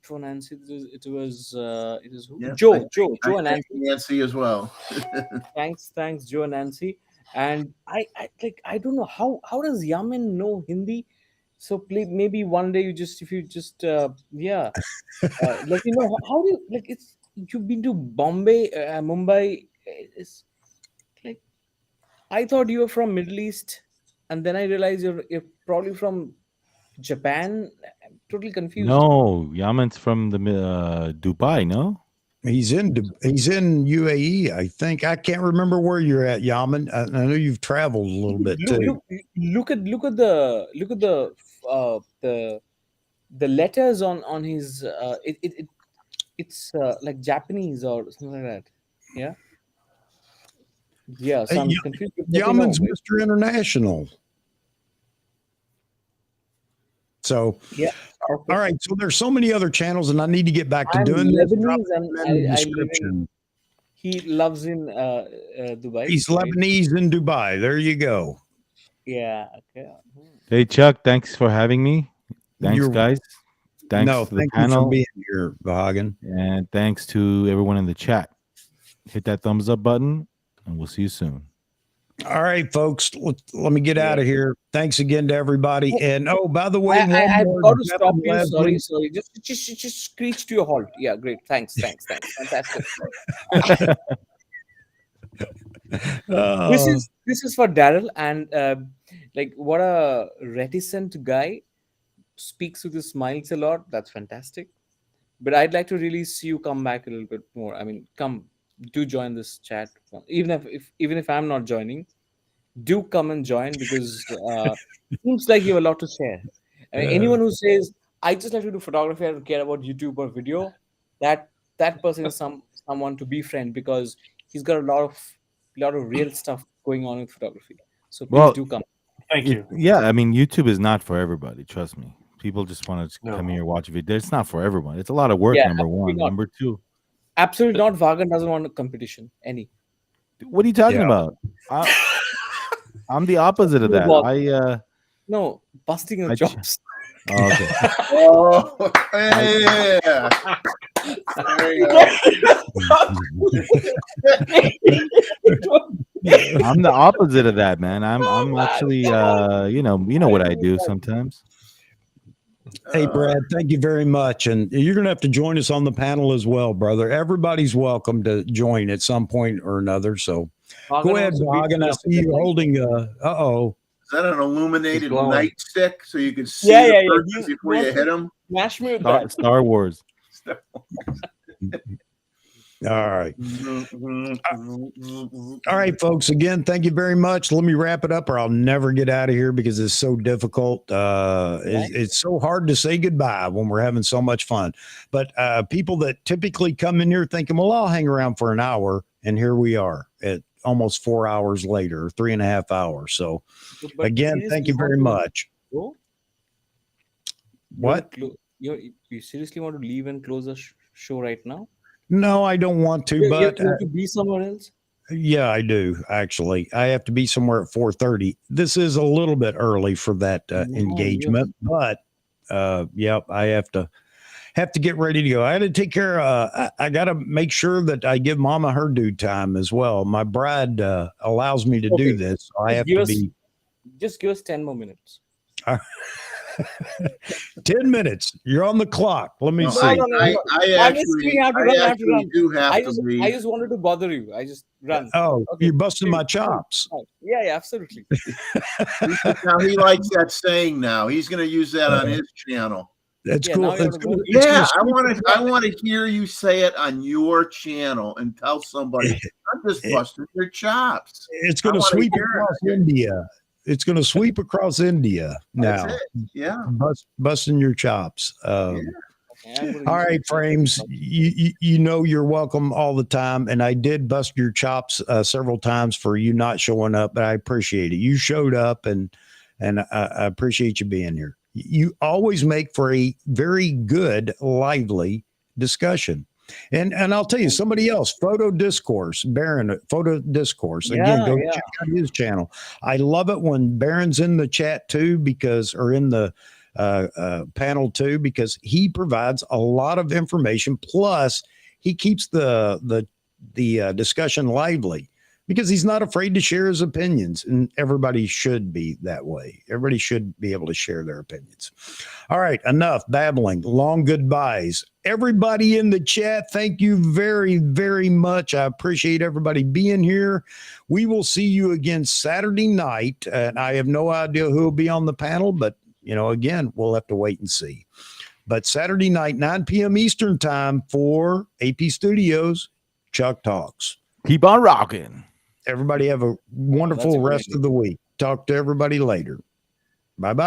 for Nancy, it was who? Yeah, Joe and Nancy. Nancy as well. thanks, Joe and Nancy. And I don't know how does Yamin know Hindi? So please, maybe one day if you just let me know how do you it's. You've been to Bombay, Mumbai. It's like I thought you were from Middle East, and then I realized you're probably from Japan. I'm totally confused. No, Yaman's from the Dubai. No, he's in UAE. I think I can't remember where you're at, Yaman. I know you've traveled a little bit too. Look at the letters on his it's like Japanese or something like that. Yeah. So I'm confused. Yaman's Mr. International. So yeah. Okay. All right. So there's so many other channels, and I need to get back to doing Lebanese this. And he loves in Dubai. He's Lebanese in Dubai. There you go. Yeah. Okay. Hey Chuck, thanks for having me. Thanks, guys. Thanks to the thank panel. you for being here, Vahagan. And thanks to everyone in the chat. Hit that thumbs up button, and we'll see you soon. All right, folks. Let me get out of here. Thanks again to everybody. And by the way, I've got to stop you. Sorry. Just screech to your halt. Yeah, great. Thanks. Fantastic. This is for Daryl, and what a reticent guy. Speaks with his smiles a lot. That's fantastic. But I'd like to really see you come back a little bit more. I mean, do join this chat. Even if I'm not joining, do come and join, because it seems like you have a lot to share. I mean, anyone who says I just like to do photography, I don't care about YouTube or video, that person is someone to befriend, because he's got a lot of real stuff going on with photography. So please do come. Thank you. Yeah, I mean, YouTube is not for everybody. Trust me. People just want to come here, watch a video. It's not for everyone. It's a lot of work, number one. Not. Number two. Absolutely not. Vagan doesn't want a competition. What are you talking about? I'm the opposite of that. No, busting your chops. Oh, okay. Oh, yeah. There you go. I'm the opposite of that, man. I'm actually you know what I do sometimes. Hey, Brad, thank you very much. And you're going to have to join us on the panel as well, brother. Everybody's welcome to join at some point or another. So go ahead, Vahagan. I see you holding Is that an illuminated nightstick so you can see the person before you hit them? Smash me with that. Star Wars. All right. All right, folks. Again, thank you very much. Let me wrap it up or I'll never get out of here because it's so difficult. It's so hard to say goodbye when we're having so much fun. But people that typically come in here thinking, well, I'll hang around for an hour. And here we are at almost 4 hours later, 3.5 hours. So But again, thank you very much. Go? What? You seriously want to leave and close the show right now? No, I don't want to, but you have to be somewhere else. yeah, I do actually. I have to be somewhere at 4:30. This is a little bit early for that engagement, but yep, I have to get ready to go. I got to take care of, I got to make sure that I give mama her due time as well. My bride allows me to do this. So I have to be. Just give us 10 more minutes. 10 minutes. You're on the clock. Let me see. I actually do have to be. I just wanted to bother you. I just run. Oh, you're busting my chops. Yeah, absolutely. Now he likes that saying now. He's going to use that on his channel. That's cool. I want to hear you say it on your channel and tell somebody, I'm just busting your chops. It's going to sweep across India. It's going to sweep across India now. That's it. Yeah. Busting your chops. All right, Frames. You know you're welcome all the time. And I did bust your chops several times for you not showing up, but I appreciate it. You showed up and I appreciate you being here. You always make for a very good, lively discussion. And I'll tell you, somebody else, Photo Discourse, Baron, Photo Discourse. Again, go check out his channel. I love it when Baron's in the chat too, or in the panel too, because he provides a lot of information. Plus, he keeps the discussion lively because he's not afraid to share his opinions, and everybody should be that way. Everybody should be able to share their opinions. All right, enough babbling. Long goodbyes. Everybody in the chat, thank you very, very much. I appreciate everybody being here. We will see you again Saturday night, and I have no idea who will be on the panel, but again, we'll have to wait and see. But Saturday night, 9 p.m. Eastern time for AP Studios, Chuck Talks. Keep on rocking. Everybody have a wonderful rest of the week. Talk to everybody later. Bye-bye.